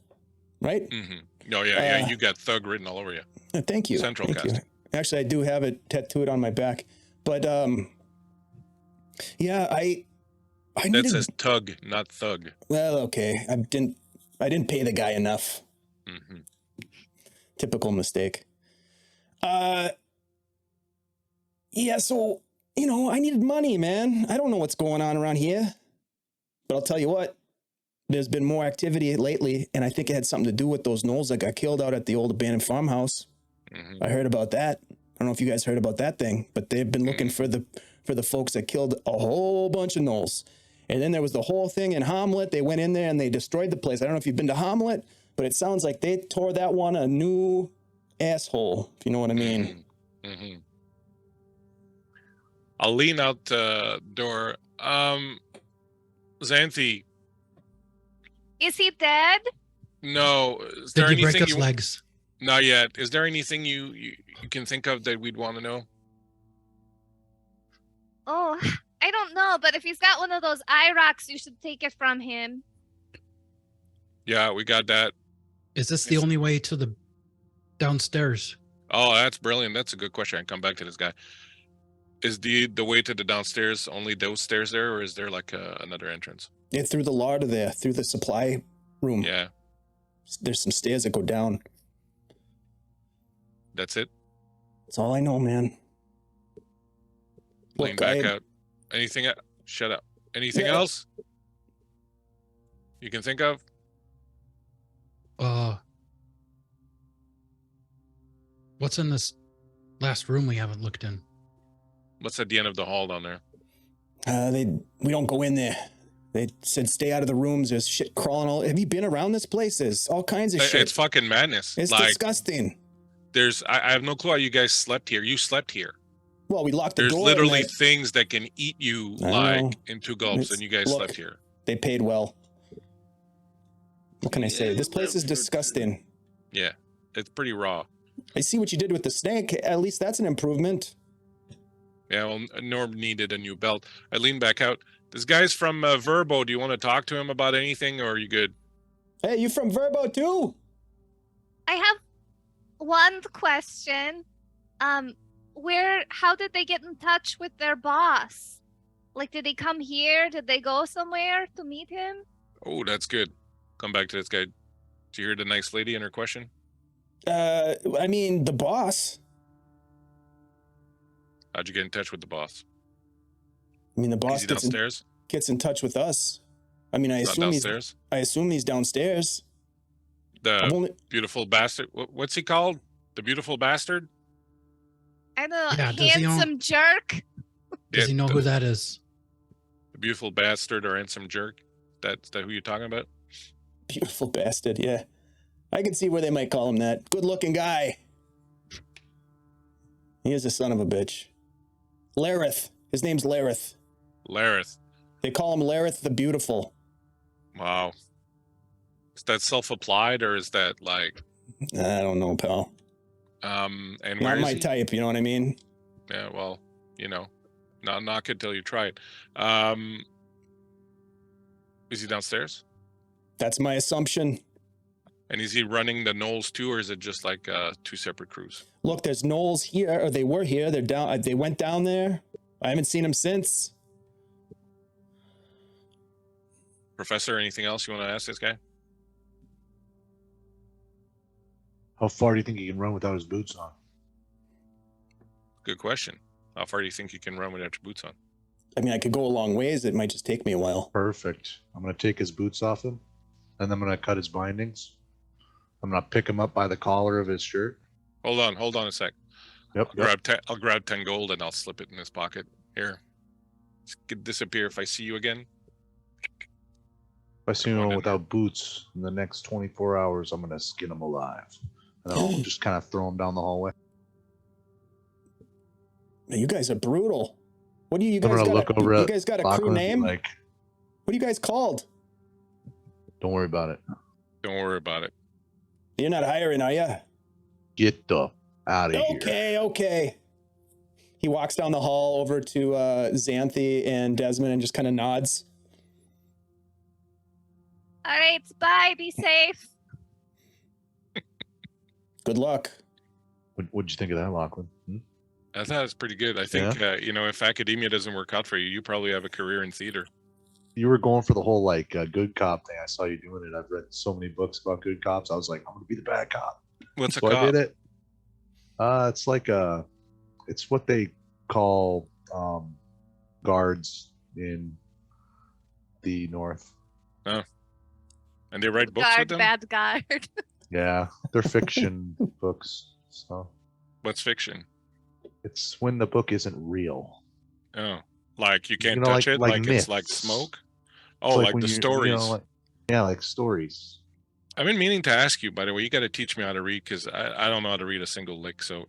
right? Mm-hmm. Oh yeah, you got thug written all over you. Thank you. Central Thank cast. you. Actually, I do have it tattooed on my back, but yeah, I That needed. says tug, not thug. Well, okay, I didn't pay the guy enough. Mm-hmm. Typical mistake. Yeah, so, I needed money, man. I don't know what's going on around here. But I'll tell you what, there's been more activity lately, and I think it had something to do with those gnolls that got killed out at the old abandoned farmhouse. Mm-hmm. I heard about that. I don't know if you guys heard about that thing, but they've been looking for the folks that killed a whole bunch of gnolls. And then there was the whole thing in Hamlet. They went in there and they destroyed the place. I don't know if you've been to Hamlet, but it sounds like they tore that one a new asshole, if you know what I mean. Mm-hmm. I'll lean out the door. Xanthi, Is he dead? no. Is there Did you break anything his legs? Not yet. Is there anything you can think of that we'd want to know? Oh, I don't know, but if he's got one of those eye rocks, you should take it from him. Yeah, we got that. Is this the only way to the downstairs? Oh, that's brilliant. That's a good question. I can come back to this guy. Is the way to the downstairs only those stairs there, or is there like another entrance? Yeah, through the larder there, through the supply room. Yeah, There's some stairs that go down. that's it. That's all I know, man. Lean Look, back out. Anything? Shut up. Anything else you can think of? What's in this last room we haven't looked in? What's at the end of the hall down there? We don't go in there. They said stay out of the rooms. There's shit crawling all. Have you been around this place? There's all kinds of shit. It's fucking madness. It's like, disgusting. I have no clue how you guys slept here. You slept here. Well, we locked the There's door. literally things that can eat you I like know. in two gulps, and you guys Look, slept here. They paid well. What can I say? This place is disgusting. Yeah, it's pretty raw. I see what you did with the snake. At least that's an improvement. Yeah, well, Norb needed a new belt. I lean back out. This guy's from Verbo. Do you want to talk to him about anything, or are you good? Hey, you from Verbo too? I have one question. How did they get in touch with their boss? Like, did they come here? Did they go somewhere to meet him? Oh, that's good. Come back to this guy. Did you hear the nice lady and her question? I mean, the boss. How'd you get in touch with the boss? I mean, the boss Is he downstairs? gets in touch with us. I mean, I Not assume downstairs? I assume he's downstairs. I've The only- beautiful bastard. What's he called? The beautiful bastard? I don't know, Yeah, does he handsome jerk. Does Yeah, he know who that is? The beautiful bastard or handsome jerk? Is that who you're talking about? Beautiful bastard, yeah. I can see where they might call him that. Good-looking guy. He is a son of a bitch. Lareth. His name's Lareth. Lareth. They call him Lareth the Beautiful. Wow. Is that self-applied, or is that like I don't know, pal. and where Not is my he? type, you know what I mean? Yeah, well, not knock it till you try it. Is he downstairs? That's my assumption. And is he running the Knolls too, or is it just like two separate crews? Look, there's Knolls here, or they were here. They're down. They went down there. I haven't seen them since. Professor, anything else you want to ask this guy? How far do you think he can run without his boots on? Good question. How far do you think you can run without your boots on? I mean, I could go a long ways. It might just take me a while. Perfect. I'm going to take his boots off him, and I'm going to cut his bindings. I'm going to pick him up by the collar of his shirt. Hold on a sec. Yep. I'll grab 10 gold and I'll slip it in his pocket. Here. Disappear if I see you again. If I see him without boots in the next 24 hours, I'm going to skin him alive. And then I'll just kind of throw him down the hallway. Man, you guys are brutal. What do you I'm guys going to got? look over You at guys got a crew Lachlan and be name? like, What are you guys called? don't worry about it. Don't worry about it. You're not hiring, are you? Get the out of here. Okay. He walks down the hall over to Xanthi and Desmond and just kind of nods. All right, bye. Be safe. Good luck. What'd you think of that, Lachlan? I thought it was pretty good. I think, if academia doesn't work out for you, you probably have a career in theater. You were going for the whole good cop thing. I saw you doing it. I've read so many books about good cops. I was like, I'm going to be the bad cop. What's So a I cop? did it. It's what they call guards in the North. Oh. And they write books with Guard, them? bad guard. Yeah, they're fiction books. So What's fiction? it's when the book isn't real. Oh. Like you can't know, touch like it? Like it's like myths. smoke? Oh, like when the you stories. like, yeah, like stories. I've been meaning to ask you, by the way. You got to teach me how to read because I don't know how to read a single lick. So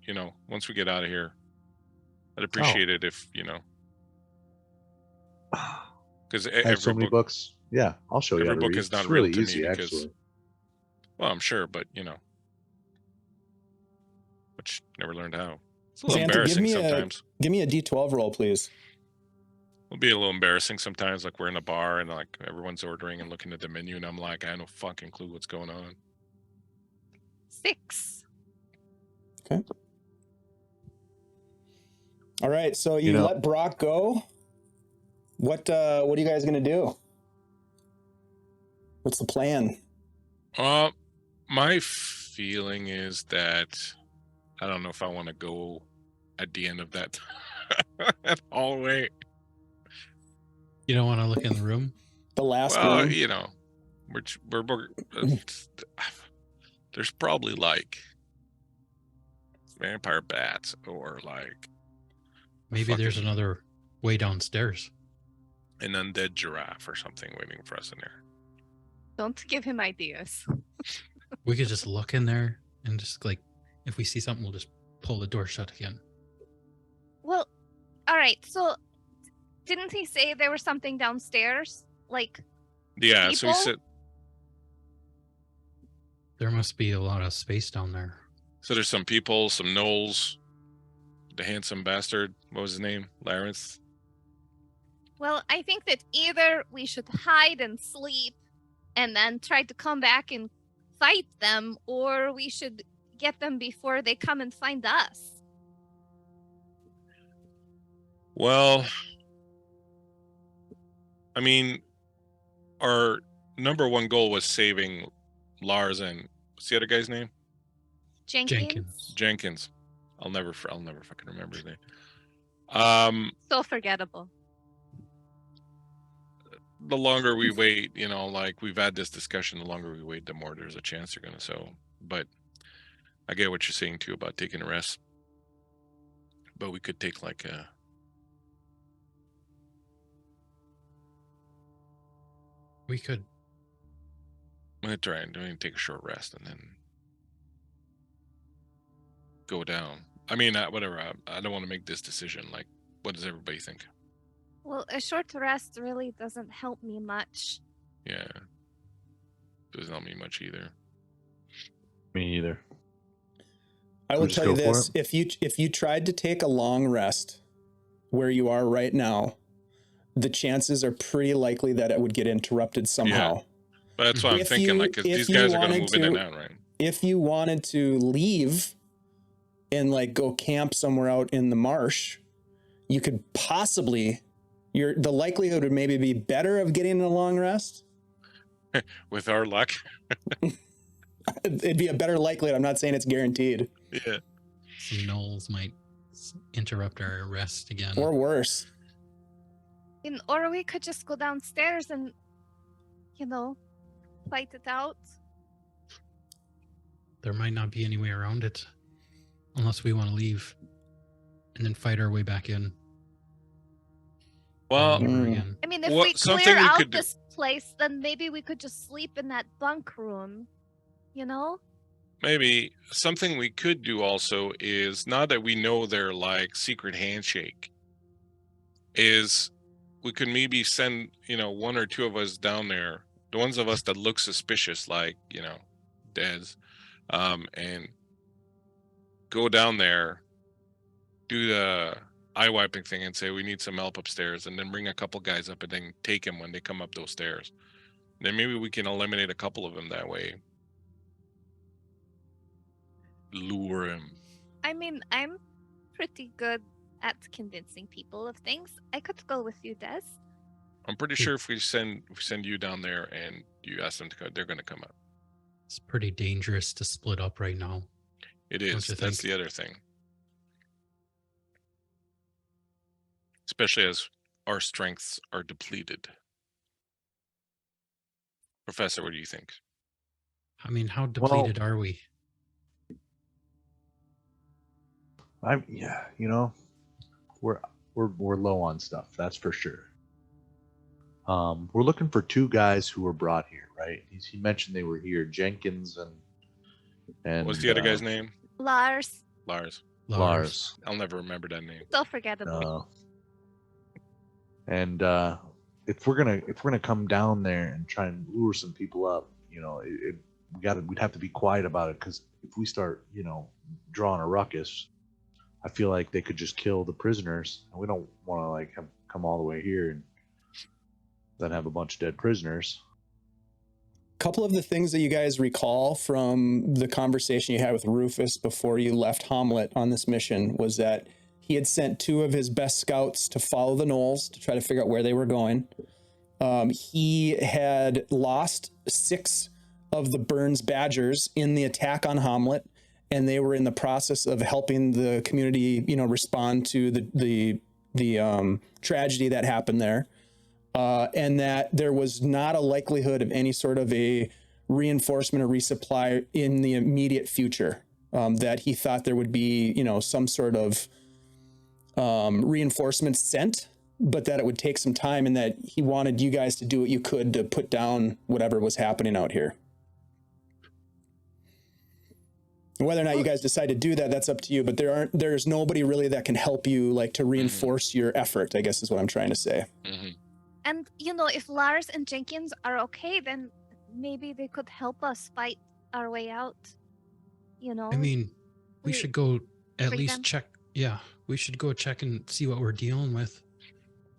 once we get out of here, I'd appreciate it if because I have every so many book, books. Yeah, I'll show you how every to book read. is not It's real really to me easy, because, actually. well, I'm sure, but which never learned how. It's a little Xantha, embarrassing sometimes. give me a D12 roll, please. It'll be a little embarrassing sometimes. Like we're in a bar and like everyone's ordering and looking at the menu, and I'm like, I have no fucking clue what's going on. 6. Okay. All right, so you let Brock go. What are you guys gonna do? What's the plan? My feeling is that I don't know if I want to go at the end of that hallway. You don't want to look in the room? The last Well, room? we're there's probably like vampire bats or like Maybe there's fucking- another way downstairs. an undead giraffe or something waiting for us in there. Don't give him ideas. We could just look in there and just like, if we see something, we'll just pull the door shut again. Well, all right. So, didn't he say there was something downstairs? Like, Yeah, so he people? said. There must be a lot of space down there. So there's some people, some gnolls, the handsome bastard. What was his name? Lawrence. Well, I think that either we should hide and sleep and then try to come back and fight them, or we should get them before they come and find us. Well, I mean, our number one goal was saving Lars and what's the other guy's name? Jenkins. I'll never fucking remember his name. So forgettable. The longer we wait, like we've had this discussion, the longer we wait, the more there's a chance they're gonna so. But I get what you're saying too about taking a rest. But we could take like a. We could. I'm gonna try and take a short rest and then go down. I mean, whatever. I don't want to make this decision. Like, what does everybody think? Well, a short rest really doesn't help me much. Yeah, doesn't help me much either. Me either. I Should will we just tell you go for this: if you tried to take a long rest where you are right now, the chances are pretty likely that it would get interrupted somehow. But that's what I'm If thinking. you- Like, 'cause if these you guys are gonna wanted move in and to- out, right? If you wanted to leave and like go camp somewhere out in the marsh, you could possibly. The likelihood would maybe be better of getting a long rest. With our luck. It'd be a better likelihood. I'm not saying it's guaranteed. Yeah. Some gnolls might interrupt our rest again. Or worse. Or we could just go downstairs and, fight it out. There might not be any way around it. Unless we want to leave. And then fight our way back in. Well, all over Mm. again. I mean, if What- we something clear we out could do- this place, then maybe we could just sleep in that bunk room. maybe something we could do also is now that we know their like secret handshake, is we could maybe send one or two of us down there, the ones of us that look suspicious, like Dez, and go down there, do the eye wiping thing, and say we need some help upstairs, and then bring a couple guys up, and then take them when they come up those stairs. Then maybe we can eliminate a couple of them that way. Lure him. I mean, I'm pretty good at convincing people of things. I could go with you, Des. I'm pretty sure if we send you down there and you ask them to go, they're going to come up. It's pretty dangerous to split up right now. It Don't is. you That's think? the other thing. Especially as our strengths are depleted. Professor, what do you think? I mean, how depleted are we? We're low on stuff, that's for sure. We're looking for 2 guys who were brought here, right? He mentioned they were here, Jenkins and What's the other guy's name? Lars, Lars. Lars. I'll never remember that name. so forgettable. And if we're gonna come down there and try and lure some people up, you know, we'd have to be quiet about it, because if we start, you know, drawing a ruckus, I feel like they could just kill the prisoners, and we don't want to like come all the way here and then have a bunch of dead prisoners. Couple of the things that you guys recall from the conversation you had with Rufus before you left Hamlet on this mission was that he had sent 2 of his best scouts to follow the gnolls to try to figure out where they were going. He had lost 6 of the Burns Badgers in the attack on Hamlet, and they were in the process of helping the community, you know, respond to the tragedy that happened there. And that there was not a likelihood of any sort of a reinforcement or resupply in the immediate future. That he thought there would be, you know, some sort of reinforcements sent, but that it would take some time, and that he wanted you guys to do what you could to put down whatever was happening out here. Whether or not you guys decide to do that, that's up to you, but there's nobody really that can help you, like, to reinforce your effort, I guess is what I'm trying to say. Mm-hmm. And, you know, if Lars and Jenkins are okay, then maybe they could help us fight our way out. You know? I mean, we should go at free least them? check. Yeah, we should go check and see what we're dealing with.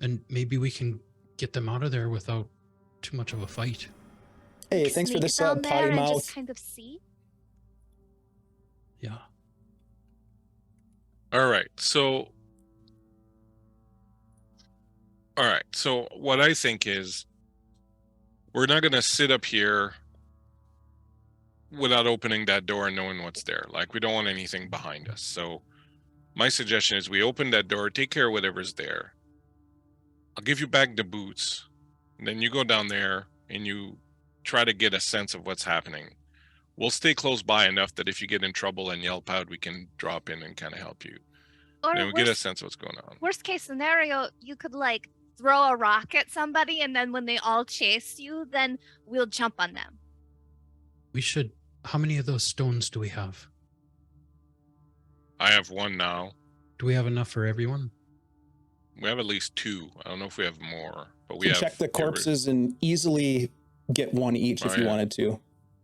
And maybe we can get them out of there without too much of a fight. Hey, Like, thanks for sneak this down there potty and mouth. just kind of see. Yeah. All right. So what I think is we're not going to sit up here without opening that door and knowing what's there. Like, we don't want anything behind us. So my suggestion is we open that door, take care of whatever's there. I'll give you back the boots. And then you go down there and you try to get a sense of what's happening. We'll stay close by enough that if you get in trouble and yelp out, we can drop in and kind of help you. Or And then we get a worst, sense of what's going on. worst case scenario, you could like throw a rock at somebody, and then when they all chase you, then we'll jump on them. We should. How many of those stones do we have? I have 1 now. Do we have enough for everyone? We have at least 2. I don't know if we have more, but we You can have. check the corpses and easily get 1 each if you yeah. wanted to.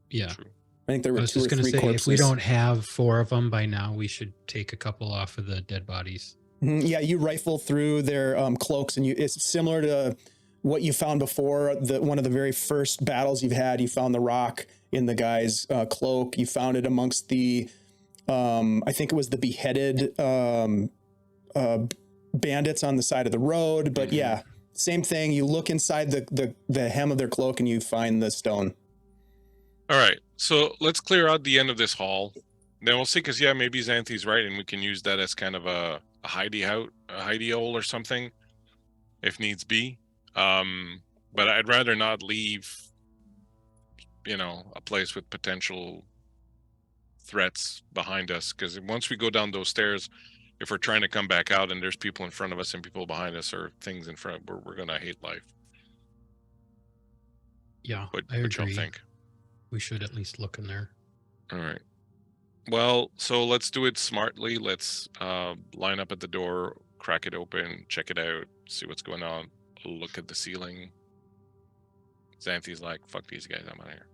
Yeah. True. I think there I were was 2 or just going 3 to say, corpses. if we don't have 4 of them by now, we should take a couple off of the dead bodies. Yeah, you rifle through their cloaks, and it's similar to what you found before. One of the very first battles you've had, you found the rock in the guy's cloak. You found it amongst the, I think it was the beheaded bandits on the side of the road. But yeah, same thing. You look inside the hem of their cloak, and you find the stone. All right, so let's clear out the end of this hall. Then we'll see, because yeah, maybe Xanthi's right, and we can use that as kind of a hidey hole or something, if needs be. But I'd rather not leave, you know, a place with potential threats behind us, because once we go down those stairs, if we're trying to come back out and there's people in front of us and people behind us or things in front, we're gonna hate life. Yeah, What I y'all agree. think? We should at least look in there. All right. Well, so let's do it smartly. Let's line up at the door, crack it open, check it out, see what's going on, look at the ceiling. Xanthi's like, fuck these guys, I'm out of here.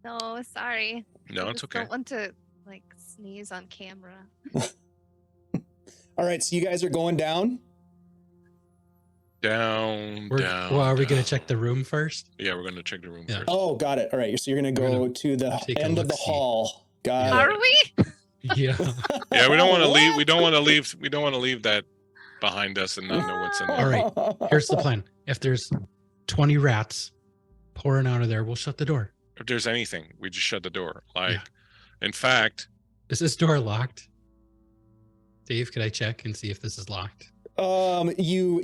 No, sorry. No, I it's just okay. don't want to like sneeze on camera. All right, so you guys are going down. Down. Well, are we going to check the room first? Yeah, we're gonna check the room Yeah. first. Oh, got it. All right, so you're going to We're go gonna to the take a end of the look-see. hall. Got Yeah. it. Are we? Yeah. Yeah, we don't want to leave. What? We don't want to leave. We don't want to leave that behind us and not know what's in there. All right, here's the plan. If there's 20 rats pouring out of there, we'll shut the door. If there's anything, we just shut the door. Like, Yeah. in fact, Is this door locked? Dave, could I check and see if this is locked? You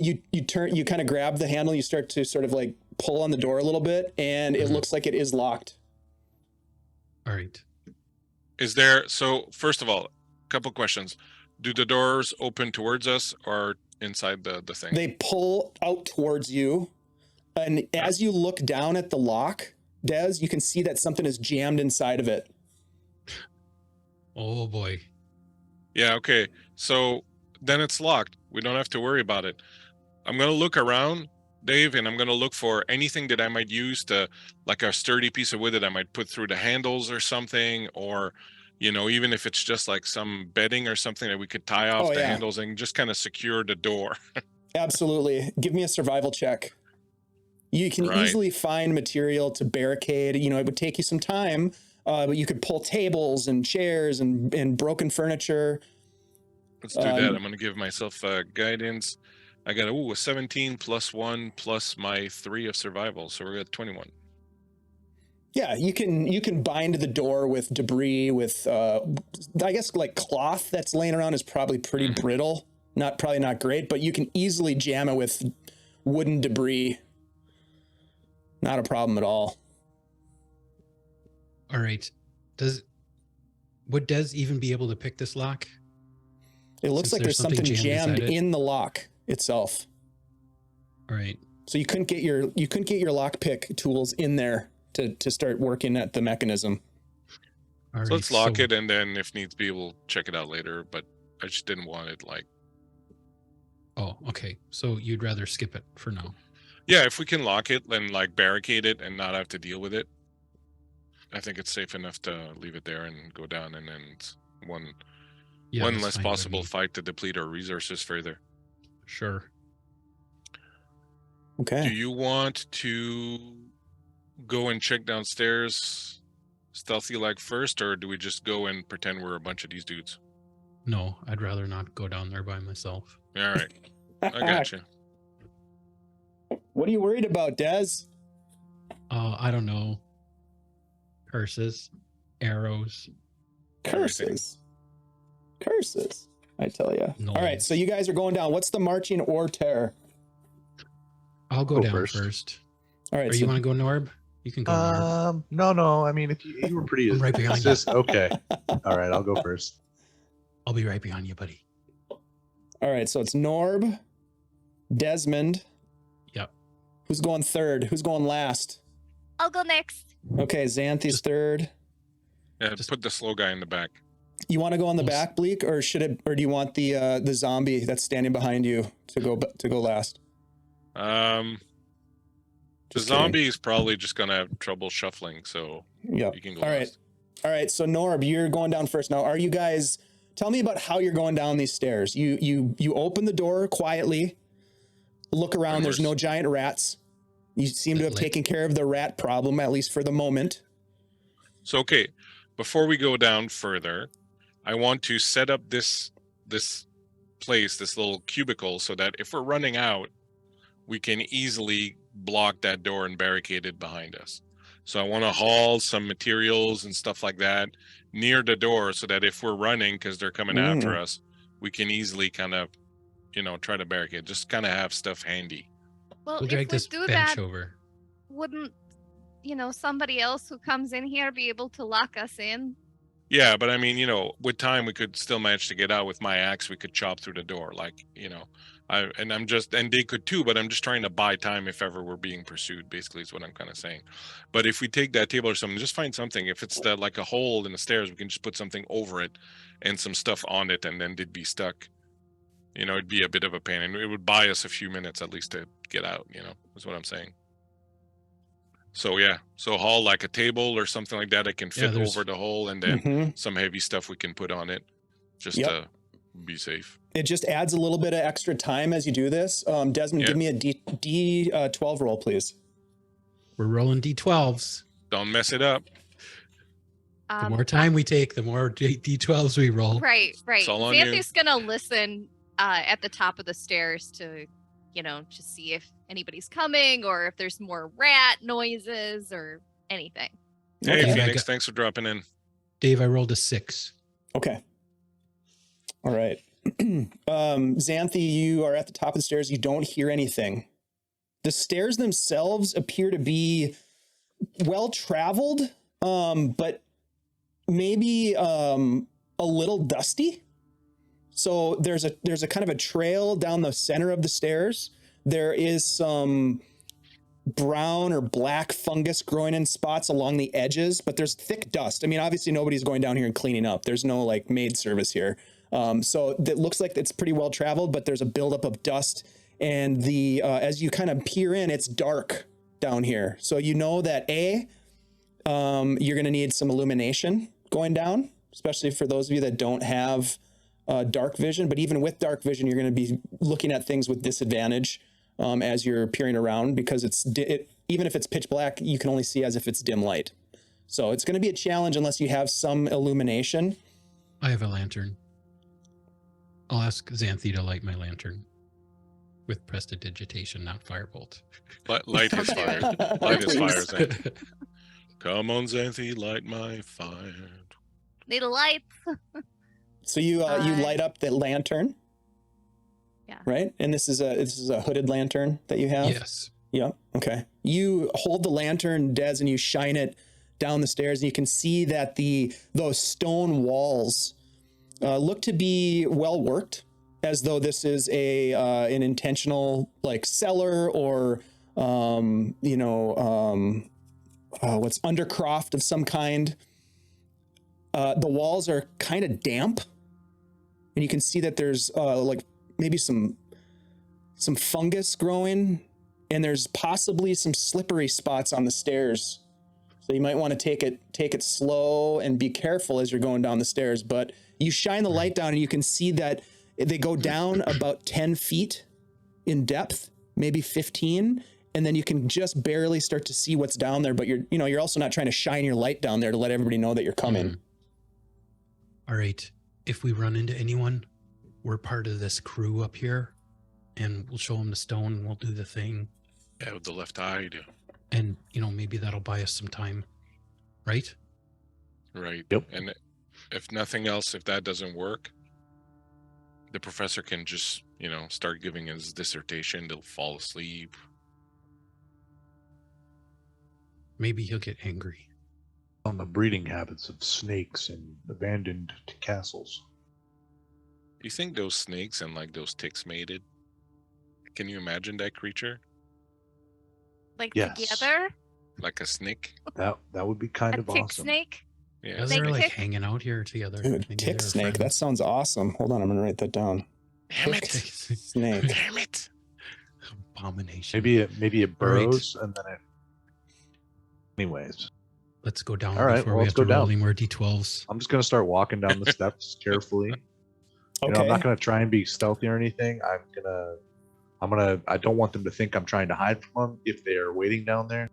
kind of grab the handle, you start to sort of like pull on the door a little bit, and it Mhm. looks like it is locked. All right. is there? So first of all, a couple questions. Do the doors open towards us or inside the thing? They pull out towards you. And as you look down at the lock, Des, you can see that something is jammed inside of it. Oh boy. Yeah, okay. So then it's locked. We don't have to worry about it. I'm going to look around, Dave, and I'm going to look for anything that I might use to, like a sturdy piece of wood that I might put through the handles or something, or, even if it's just like some bedding or something that we could tie off the handles and just kind of secure the door. Absolutely. Give me a survival check. You can easily find material to barricade. It would take you some time, but you could pull tables and chairs and broken furniture. Let's do that. I'm going to give myself guidance. I got a 17 plus 1 plus my 3 of survival, so we're at 21. Yeah, you can bind the door with debris, with I guess like cloth that's laying around is probably pretty brittle, probably not great, but you can easily jam it with wooden debris. Not a problem at all. All right. Would Des even be able to pick this lock? It looks like there's something jammed in the lock itself. All right. So you couldn't get your lockpick tools in there to start working at the mechanism. All right, so let's lock it, and then if needs be, we'll check it out later. But I just didn't want it like. Oh, okay. So you'd rather skip it for now. Yeah, if we can lock it and like barricade it and not have to deal with it, I think it's safe enough to leave it there and go down, and then it's one less possible fight to deplete our resources further. Sure. Okay. Do you want to go and check downstairs stealthy like first, or do we just go and pretend we're a bunch of these dudes? No, I'd rather not go down there by myself. All right. I got you. What are you worried about, Des? I don't know. Curses, arrows. Curses, I tell you. All right, so you guys are going down. What's the marching order? I'll go down first. All right. Or you want to go, Norb? You can go, Norb. No. I mean, if you were pretty... I'm right behind you. Okay. All right, I'll go first. I'll be right behind you, buddy. All right, so it's Norb, Desmond. Yep. Who's going third? Who's going last? I'll go next. Okay, Xanthi's third. Yeah, just put the slow guy in the back. You want to go on the back, Bleak, or do you want the zombie that's standing behind you to go last? The zombie is probably just gonna have trouble shuffling, so you can go last. All right. So Norb, you're going down first. Now, are you guys? Tell me about how you're going down these stairs. You open the door quietly. Look around. There's no giant rats. You seem to have taken care of the rat problem, at least for the moment. So, okay, before we go down further, I want to set up this place, this little cubicle, so that if we're running out, we can easily block that door and barricade it behind us. So I want to haul some materials and stuff like that near the door so that if we're running, because they're coming after us, we can easily kind of, try to barricade, just kind of have stuff handy. Well, We'll if drag we this do bench that, over. wouldn't, somebody else who comes in here be able to lock us in? Yeah, but I mean, with time, we could still manage to get out. With my axe, we could chop through the door, and they could too, but I'm just trying to buy time if ever we're being pursued, basically is what I'm kind of saying. But if we take that table or something, just find something. If it's like a hole in the stairs, we can just put something over it and some stuff on it, and then they'd be stuck. It'd be a bit of a pain, and it would buy us a few minutes at least to get out, is what I'm saying. So yeah, haul like a table or something like that. It can fit over the hole, and then some heavy stuff we can put on it just to be safe. It just adds a little bit of extra time as you do this. Desmond, give me a D12 roll, please. We're rolling D12s. Don't mess it up. The more time we take, the more D12s we roll. Right. It's all on you. Xanthi's gonna listen at the top of the stairs to, to see if anybody's coming or if there's more rat noises or anything. Hey, Okay. Phoenix, thanks for dropping in. Dave, I rolled a 6. Okay. All right. Xanthi, you are at the top of the stairs. You don't hear anything. The stairs themselves appear to be well traveled, but maybe a little dusty. So there's a kind of a trail down the center of the stairs. There is some brown or black fungus growing in spots along the edges, but there's thick dust. I mean, obviously nobody's going down here and cleaning up. There's no like maid service here. So it looks like it's pretty well traveled, but there's a buildup of dust. And the as you kind of peer in, it's dark down here. So you know that you're going to need some illumination going down, especially for those of you that don't have dark vision. But even with dark vision, you're going to be looking at things with disadvantage as you're peering around, because even if it's pitch black, you can only see as if it's dim light. So it's going to be a challenge unless you have some illumination. I have a lantern. I'll ask Xanthi to light my lantern with prestidigitation, not firebolt. Light his fire. Light his fire, Xanthi. Come on, Xanthi, light my fire. Need a light. So you light up the lantern. Yeah. Right? And this is a hooded lantern that you have? Yes. Yeah. Okay. You hold the lantern, Des, and you shine it down the stairs, and you can see that those stone walls look to be well worked, as though this is an intentional like cellar or what's undercroft of some kind. The walls are kind of damp, and you can see that there's like maybe some fungus growing, and there's possibly some slippery spots on the stairs. So you might want to take it slow and be careful as you're going down the stairs. But you shine the light down, and you can see that they go down about 10 feet in depth, maybe 15, and then you can just barely start to see what's down there. But you're also not trying to shine your light down there to let everybody know that you're coming. Mm. All right. If we run into anyone, we're part of this crew up here, and we'll show them the stone, and we'll do the thing. Yeah, with the left eye, you do. And, maybe that'll buy us some time, right? Right. Yep. And if nothing else, if that doesn't work, the professor can just, start giving his dissertation. They'll fall asleep. Maybe he'll get angry. On the breeding habits of snakes in abandoned castles. You think those snakes and like those ticks mated? Can you imagine that creature? Like Yes. together? Like a snake? That would be kind A of tick awesome. snake? Yeah. Yeah, Snake they're like tick? hanging out here together. Dude, Maybe tick they're snake. That friends. sounds awesome. Hold on, I'm gonna write that down. Damn Tick it. snake. Damn it. Abomination. Maybe it All right. burrows and then it. Anyways, Let's go down All right, before well, we let's have to go roll down. any more d12s. I'm just gonna start walking down the steps carefully. Okay. I'm not gonna try and be stealthy or anything. I don't want them to think I'm trying to hide from them if they're waiting down there.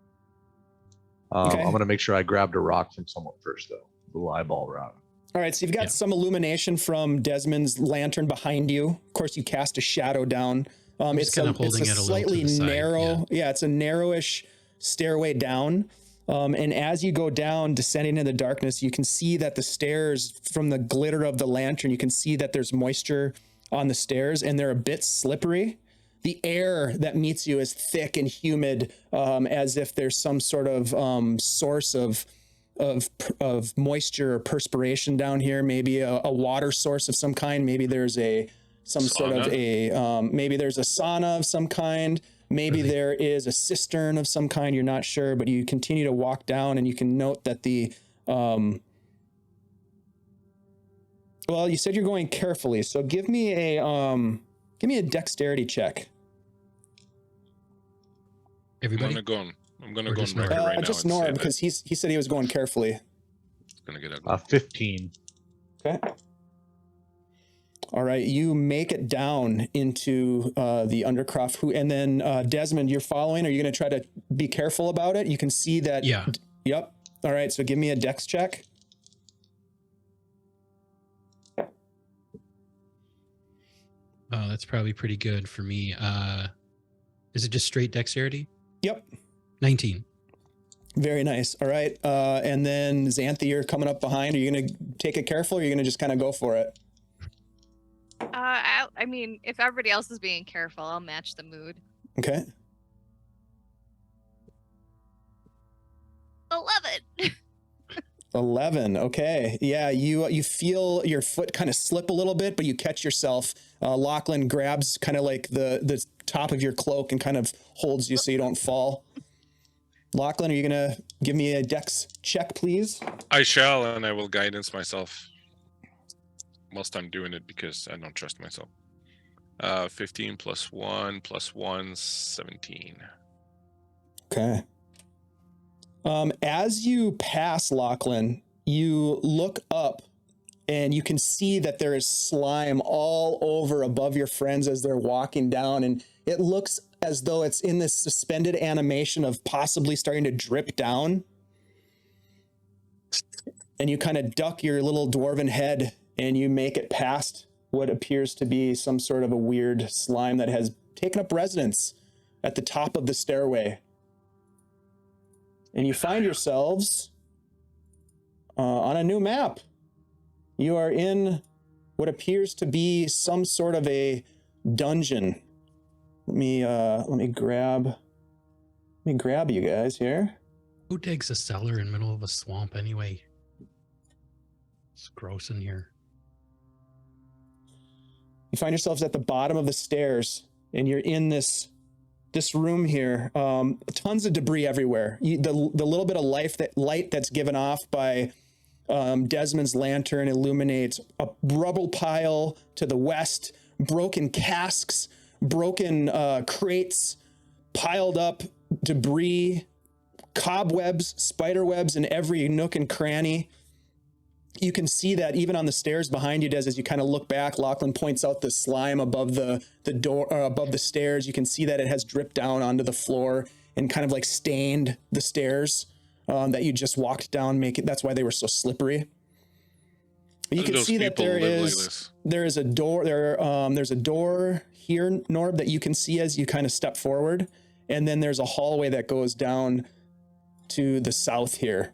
Okay. I'm gonna make sure I grabbed a rock from someone first, though. A little eyeball rock. All right, so you've got Yeah. some illumination from Desmond's lantern behind you. Of course, you cast a shadow down. just It's kinda a holding it a little to slightly the side, narrow, it's a narrowish stairway down. And as you go down, descending in the darkness, you can see that the stairs, from the glitter of the lantern, you can see that there's moisture on the stairs, and they're a bit slippery. The air that meets you is thick and humid, as if there's some sort of source of moisture or perspiration down here. Maybe a water source of some kind. Maybe there's maybe there's a sauna of some kind. Maybe there is a cistern of some kind. You're not sure, but you continue to walk down, and you can note that well, you said you're going carefully, so give me a dexterity check. Everybody? I'm gonna Or go just on record Norb? right now. Just and say Norb, that because he said he was going carefully. it's gonna get ugly. 15. Okay. All right, you make it down into the undercroft. And then Desmond, you're following. Are you going to try to be careful about it? You can see that. Yeah. Yep. All right, so give me a dex check. Oh, that's probably pretty good for me. Is it just straight dexterity? Yep. 19. Very nice. All right. And then Xanthi, you're coming up behind. Are you going to take it careful, or are you going to just kind of go for it? I mean, if everybody else is being careful, I'll match the mood. Okay. 11. 11. Okay. Yeah, you feel your foot kind of slip a little bit, but you catch yourself. Lachlan grabs kind of like the top of your cloak and kind of holds you so you don't fall. Lachlan, are you going to give me a dex check, please? I shall, and I will guidance myself whilst I'm doing it because I don't trust myself. 15 plus 1 plus 1, 17. Okay. As you pass Lachlan, you look up and you can see that there is slime all over above your friends as they're walking down. And it looks as though it's in this suspended animation of possibly starting to drip down. And you kind of duck your little dwarven head and you make it past what appears to be some sort of a weird slime that has taken up residence at the top of the stairway. And you find yourselves on a new map. You are in what appears to be some sort of a dungeon. Let me grab you guys here. Who digs a cellar in the middle of a swamp anyway? It's gross in here. You find yourselves at the bottom of the stairs, and you're in this room here. Tons of debris everywhere. The little bit of light that's given off by Desmond's lantern illuminates a rubble pile to the west, broken casks, broken crates, piled up debris, cobwebs, spider webs in every nook and cranny. You can see that even on the stairs behind you, Des, as you kind of look back, Lachlan points out the slime above the door, above the stairs. You can see that it has dripped down onto the floor and kind of like stained the stairs that you just walked down. That's why they were so slippery. But you can see that there is a door. There's a door here, Norb, that you can see as you kind of step forward, and then there's a hallway that goes down to the south here.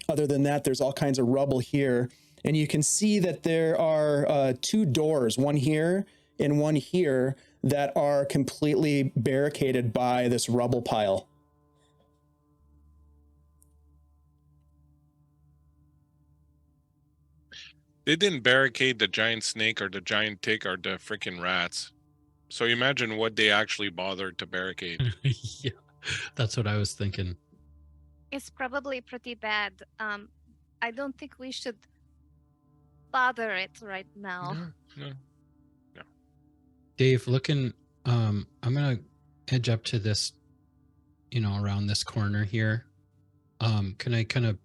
Other than that, there's all kinds of rubble here. And you can see that there are two doors, one here and one here, that are completely barricaded by this rubble pile. They didn't barricade the giant snake or the giant tick or the freaking rats. So imagine what they actually bothered to barricade. Yeah, that's what I was thinking. It's probably pretty bad. I don't think we should bother it right now. No. Dave, looking, I'm gonna edge up to this, around this corner here. Can I kind of,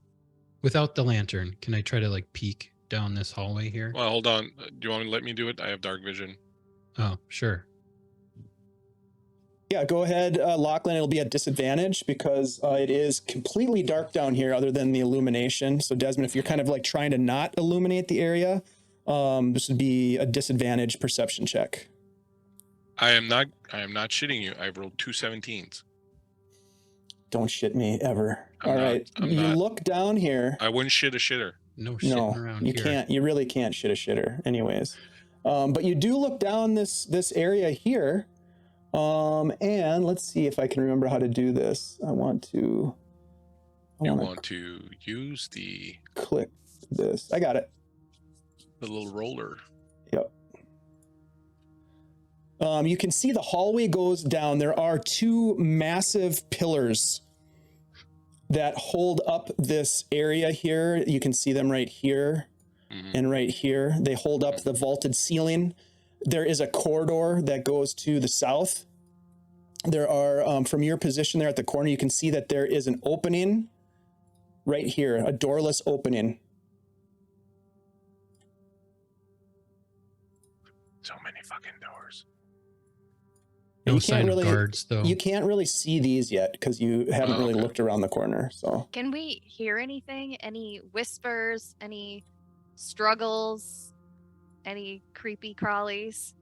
without the lantern, can I try to like peek down this hallway here? Well, hold on. Do you want me to let me do it? I have dark vision. Oh, sure. Yeah, go ahead, Lachlan. It'll be at disadvantage because it is completely dark down here other than the illumination. So Desmond, if you're kind of like trying to not illuminate the area, this would be a disadvantage perception check. I am not shitting you. I've rolled 2 17s. Don't shit me ever. All right. You look down here. I wouldn't shit a shitter. No shitting around you here. Can't. You really can't shit a shitter anyways. But you do look down this area here. And let's see if I can remember how to do this. I want to use the click this. I got it. The little roller. Yep. You can see the hallway goes down. There are two massive pillars that hold up this area here. You can see them right here and right here. They hold up the vaulted ceiling. There is a corridor that goes to the south. There are, from your position there at the corner, you can see that there is an opening right here, a doorless opening. So many fucking doors. No sign of guards, though. You can't really see these yet because you haven't really looked around the corner. So Can we hear anything? Any whispers? Any struggles? Any creepy crawlies?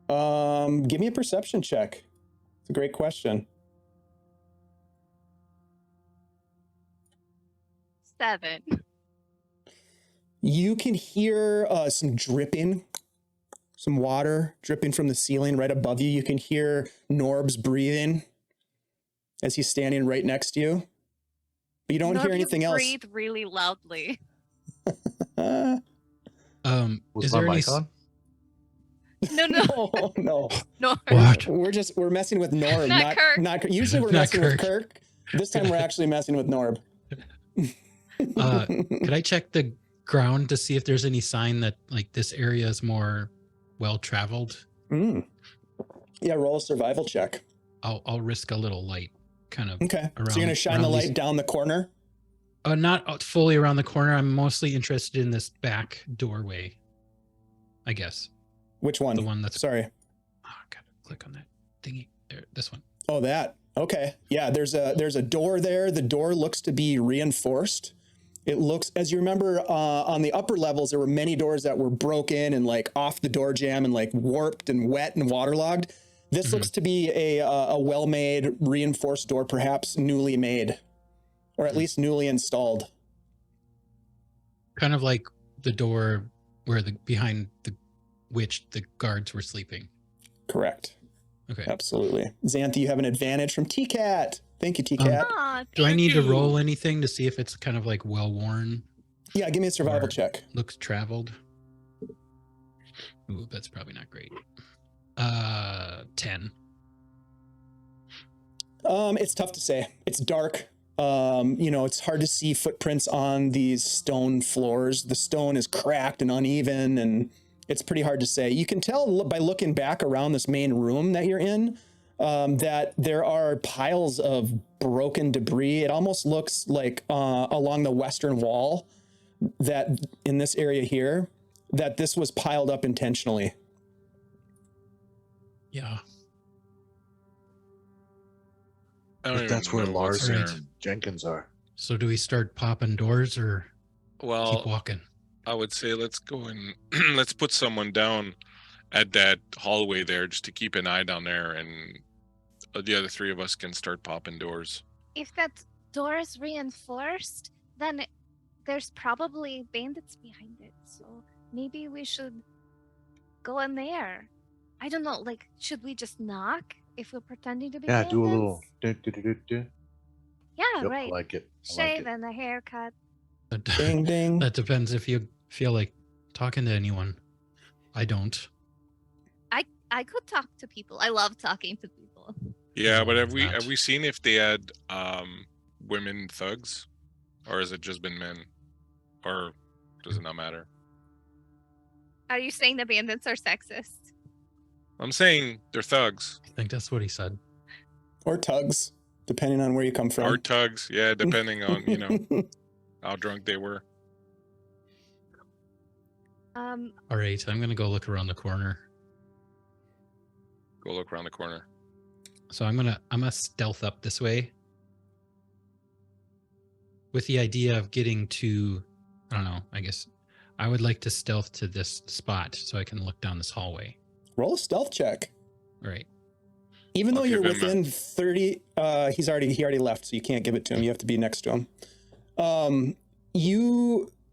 Give me a perception check. It's a great question. 7. You can hear some dripping, some water dripping from the ceiling right above you. You can hear Norb's breathing as he's standing right next to you. but you don't Norb, hear you anything else. breathe really loudly. Was Is my there any mic on? No, no, Oh no. no. What? We're messing with Norb, Not Kirk. Usually we're Not messing with Kirk. Kirk. This time we're actually messing with Norb. Could I check the ground to see if there's any sign that like this area is more well traveled? Yeah, roll a survival check. I'll risk a little light, kind of. Okay. Around, So you're gonna shine the around light these- down the corner. Not fully around the corner. I'm mostly interested in this back doorway. I guess Which one? the one that's. Sorry. Oh, I gotta click on that thingy. There, this one. Oh, that. Okay. Yeah, there's a door there. The door looks to be reinforced. It looks, as you remember, on the upper levels, there were many doors that were broken and like off the door jamb and like warped and wet and waterlogged. This looks to be a well-made, reinforced door, perhaps newly made, or at least newly installed. Kind of like the door where behind which the guards were sleeping. Correct. Okay. Absolutely. Xanthe, you have an advantage from T-Cat. Thank you, T-Cat. Aw, Do I thank need to you. roll anything to see if it's kind of like well worn, Yeah, give me a survival Or- check. looks traveled? Ooh, that's probably not great. 10. It's tough to say. It's dark. It's hard to see footprints on these stone floors. The stone is cracked and uneven, and it's pretty hard to say. You can tell by looking back around this main room that you're in that there are piles of broken debris. It almost looks like along the western wall that in this area here, that this was piled up intentionally. Yeah. I don't If even that's where know what's Lars there. and Jenkins are. So do we start popping doors or keep Well, walking? I would say let's go and let's put someone down at that hallway there just to keep an eye down there, and the other three of us can start popping doors. If that door is reinforced, then there's probably bandits behind it. So maybe we should go in there. I don't know. Like, should we just knock if we're pretending to be Yeah, bandits? do a little. Do. Yeah, Yep, right. I like it. I Shave like it. and a haircut. Ding, ding. That depends if you feel like talking to anyone. I don't. I could talk to people. I love talking to people. Yeah, but No, have not. we seen if they had women thugs, or has it just been men, or does it not matter? Are you saying the bandits are sexist? I'm saying they're thugs I think that's what he said. Or tugs, depending on where you come from. or tugs. Yeah, depending on how drunk they were. All right, I'm gonna go look around the corner. Go look around the corner. So I'm gonna stealth up this way with the idea of getting to, I don't know, I guess I would like to stealth to this spot so I can look down this hallway. Roll a stealth check. All right. Even though I'll you're give him a- within 30, he already left, so you can't give it to him. You have to be next to him.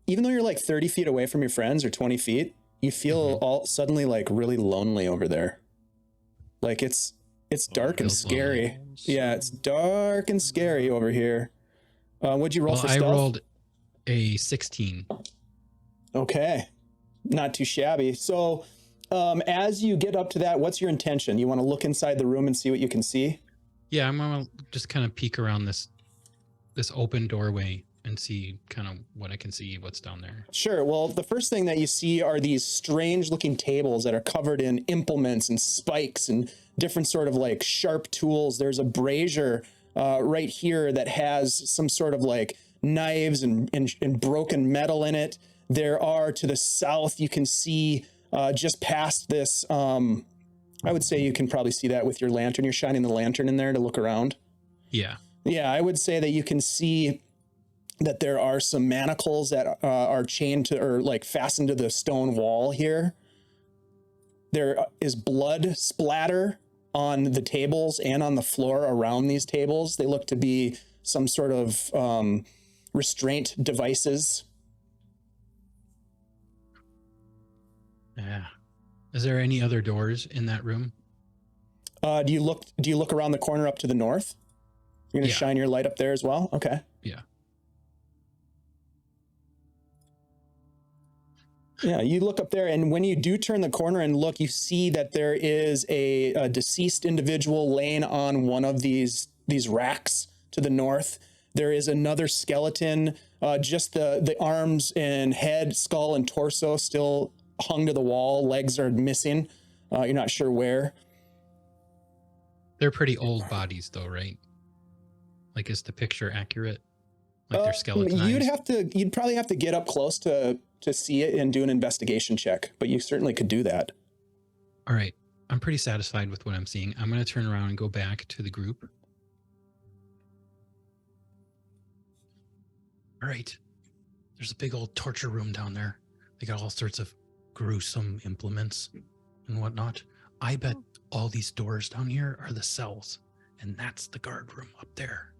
Even though you're like 30 feet away from your friends or 20 feet, you feel all suddenly like really lonely over there. Like it's dark and feels scary. lonely. Yeah, it's dark and scary over here. What'd you roll Well, for I stealth? rolled a 16. Okay, not too shabby. So as you get up to that, what's your intention? You want to look inside the room and see what you can see? Yeah, I'm gonna just kind of peek around this open doorway and see kind of what I can see, what's down there. Sure. Well, the first thing that you see are these strange looking tables that are covered in implements and spikes and different sort of like sharp tools. There's a brazier right here that has some sort of like knives and broken metal in it. There are to the south, you can see just past this, I would say you can probably see that with your lantern. You're shining the lantern in there to look around. Yeah. Yeah, I would say that you can see that there are some manacles that are chained to or like fastened to the stone wall here. There is blood splatter on the tables and on the floor around these tables. They look to be some sort of restraint devices. Yeah. Is there any other doors in that room? Do you look around the corner up to the north? You're gonna Yeah. shine your light up there as well? Okay. Yeah. Yeah, you look up there, and when you do turn the corner and look, you see that there is a deceased individual laying on one of these racks to the north. There is another skeleton, just the arms and head, skull, and torso still hung to the wall. Legs are missing. You're not sure where. They're pretty old bodies, though, right? Like, is the picture accurate? Like they're skeletonized? You'd probably have to get up close to see it and do an investigation check, but you certainly could do that. All right. I'm pretty satisfied with what I'm seeing. I'm going to turn around and go back to the group. All right. There's a big old torture room down there. They got all sorts of gruesome implements and whatnot. I bet all these doors down here are the cells, and that's the guard room up there.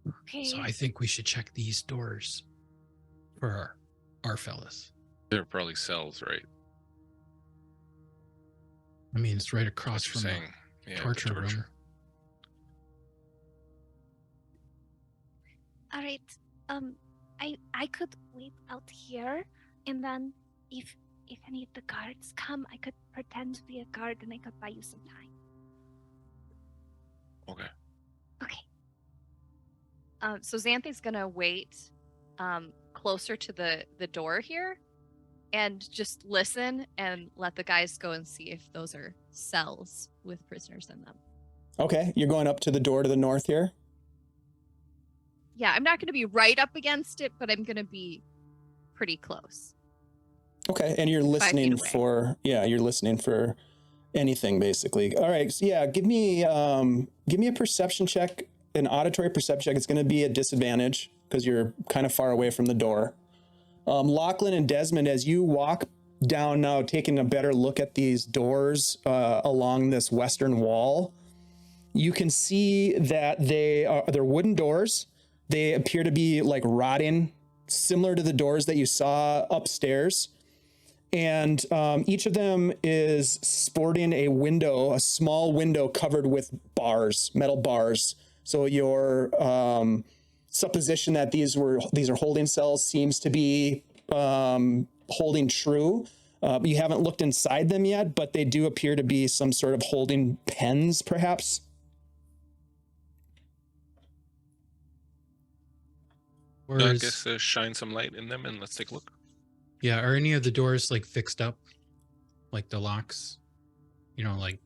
Okay. So I think we should check these doors for our fellas. They're probably cells, right? I mean, it's right across from the torture room. All right. I could wait out here, and then if any of the guards come, I could pretend to be a guard, and I could buy you some time. Okay. Okay. So Xanthi's gonna wait closer to the door here and just listen and let the guys go and see if those are cells with prisoners in them. Okay, you're going up to the door to the north here? Yeah, I'm not gonna be right up against it, but I'm gonna be pretty close. Okay, and you're listening you're listening for anything basically. All right, so yeah, give me a perception check, an auditory perception check. It's going to be a disadvantage because you're kind of far away from the door. Lachlan and Desmond, as you walk down now, taking a better look at these doors along this western wall, you can see that they're wooden doors. They appear to be like rotting, similar to the doors that you saw upstairs. And each of them is sporting a small window covered with bars, metal bars. So your supposition that these are holding cells seems to be holding true. You haven't looked inside them yet, but they do appear to be some sort of holding pens, perhaps. I guess shine some light in them and let's take a look. Yeah, are any of the doors like fixed up? Like the locks? You know, like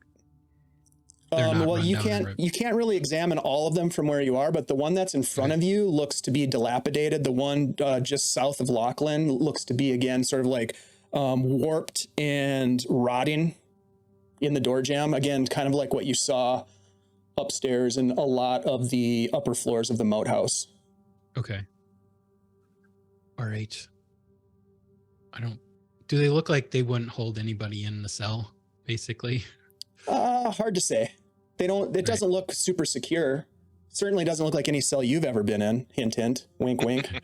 well, you can't really examine all of them from where you are, but the one that's in front of you looks to be dilapidated. The one just south of Lachlan looks to be, again, sort of like warped and rotting in the door jamb. Again, kind of like what you saw upstairs in a lot of the upper floors of the Moathouse. Okay. All right. Do they look like they wouldn't hold anybody in the cell, basically? Hard to say. It doesn't look super secure. Certainly doesn't look like any cell you've ever been in. Hint, hint. Wink, wink.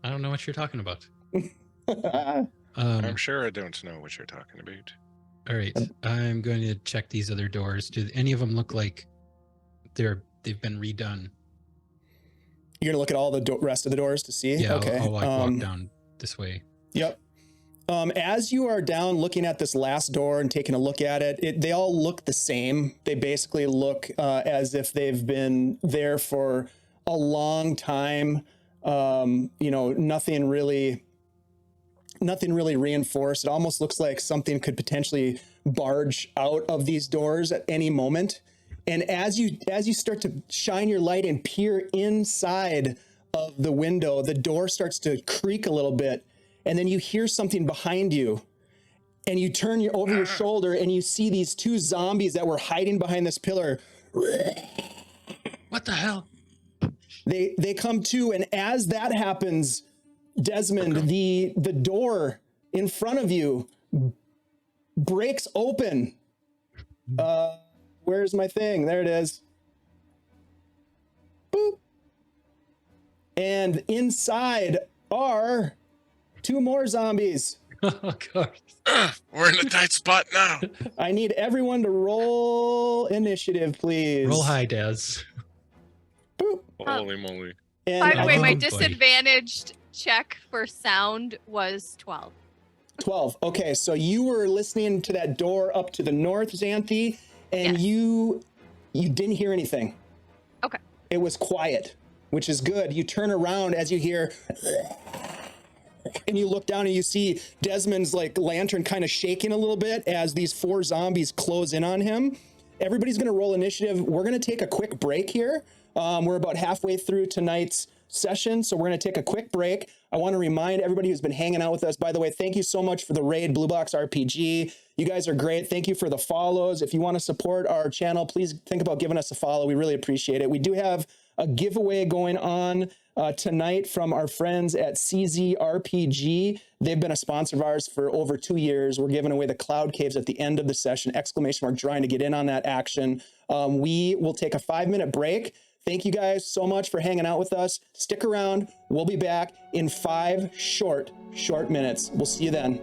I don't know what you're talking about. I'm sure I don't know what you're talking about. All right. I'm going to check these other doors. Do any of them look like they've been redone? You're gonna look at all the rest of the doors to see? Yeah, okay. I'll walk down this way. Yep. As you are down looking at this last door and taking a look at it, they all look the same. They basically look as if they've been there for a long time. Nothing really reinforced. It almost looks like something could potentially barge out of these doors at any moment. And as you start to shine your light and peer inside of the window, the door starts to creak a little bit. And then you hear something behind you, and you turn over your shoulder, and you see these two zombies that were hiding behind this pillar. What the hell? They come to, and as that happens, Desmond, the door in front of you breaks open. Where's my thing? There it is. Boop. And inside are 2 more zombies. Oh, God. We're in a tight spot now. I need everyone to roll initiative, please. Roll high, Des. Boop. Holy moly. And By the way, my Oh, boy. disadvantaged check for sound was 12. 12. Okay, so you were listening to that door up to the north, Xanthi, and Yes. you didn't hear anything. Okay. It was quiet, which is good. You turn around as you hear, and you look down and you see Desmond's like lantern kind of shaking a little bit as these 4 zombies close in on him. Everybody's going to roll initiative. We're going to take a quick break here. We're about halfway through tonight's session, so we're going to take a quick break. I want to remind everybody who's been hanging out with us, by the way, thank you so much for the raid, Blue Box RPG. You guys are great. Thank you for the follows. If you want to support our channel, please think about giving us a follow. We really appreciate it. We do have a giveaway going on tonight from our friends at CZ RPG. They've been a sponsor of ours for over 2 years. We're giving away the Cloud Caves at the end of the session, ! Trying to get in on that action. We will take a 5-minute break. Thank you guys so much for hanging out with us. Stick around. We'll be back in 5 short minutes. We'll see you then.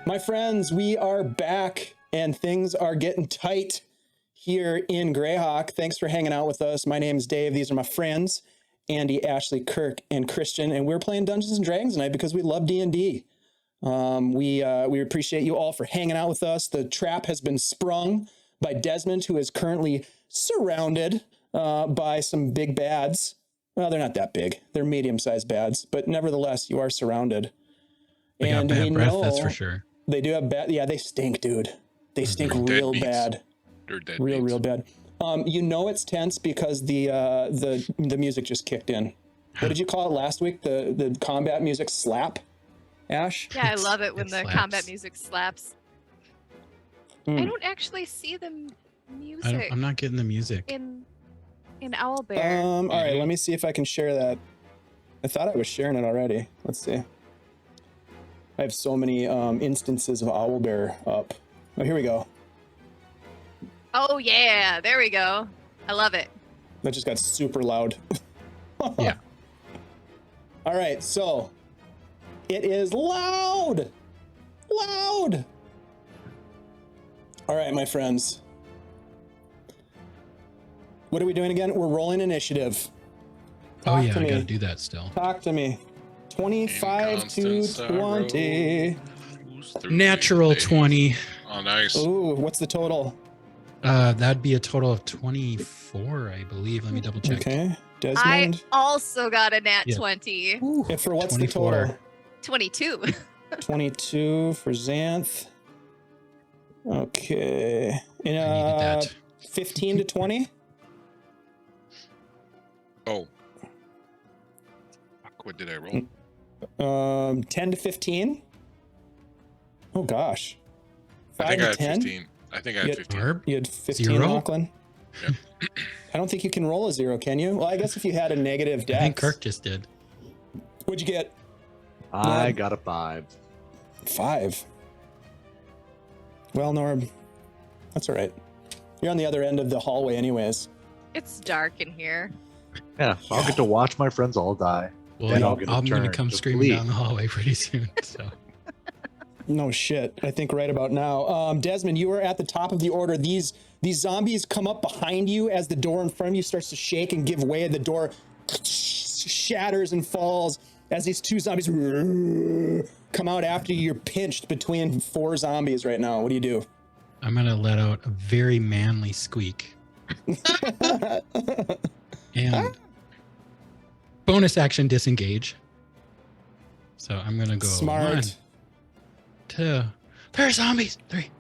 My friends, we are back and things are getting tight here in Greyhawk. Thanks for hanging out with us. My name is Dave. These are my friends, Andy, Ashley, Kirk, and Christian, and we're playing Dungeons and Dragons tonight because we love D&D. We appreciate you all for hanging out with us. The trap has been sprung by Desmond, who is currently surrounded by some big bads. Well, they're not that big. They're medium-sized bads, but nevertheless, you are surrounded. They got bad breath, that's for sure. They do have bad. Yeah, they stink, dude. They stink real bad. They're dead. Real bad. You know it's tense because the music just kicked in. What did you call it last week? The combat music slap, Ash? Yeah, I love it when It the slaps. combat music slaps. I Mm. don't actually see the music I'm not getting the music. in Owlbear. All right, let me see if I can share that. I thought I was sharing it already. Let's see. I have so many instances of Owlbear up. Oh, here we go. Oh yeah, there we go. I love it. That just got super loud. Yeah. All right, so it is loud. Loud. All right, my friends. What are we doing again? We're rolling initiative. Oh Talk yeah, to I me. gotta do that still. Talk to me. 25 to Inconstant 20. sorrow. Natural 20. Oh, nice. Ooh, what's the total? That'd be a total of 24, I believe. Let me double check. Okay, I Desmond. also got a nat Yeah. 20. And for what's 24. the total? 22. 22 for Xanth. Okay. And, I needed that. 15 to 20? Oh. Fuck, what did I roll? 10 to 15? Oh gosh. I think 5 I to had 10? 15. I think I had Yeah. 15. Barb? You had 15, Zero? Lachlan? Yep. I don't think you can roll a 0, can you? Well, I guess if you had a negative I dex. think Kirk just did. What'd you get? I Norb? got a 5. 5. Well, Norb, that's all right. You're on the other end of the hallway anyways. It's dark in here. Yeah, I'll get to watch my friends all die. Well, Then yeah, I'll get a I'm gonna turn come to screaming flee. down the hallway pretty soon. So No shit. I think right about now. Desmond, you are at the top of the order. These zombies come up behind you as the door in front of you starts to shake and give way. The door shatters and falls as these 2 zombies come out after you. You're pinched between 4 zombies right now. What do you do? I'm gonna let out a very manly squeak. And bonus action disengage. So I'm gonna go Smart. 1, 2. There are zombies. 3,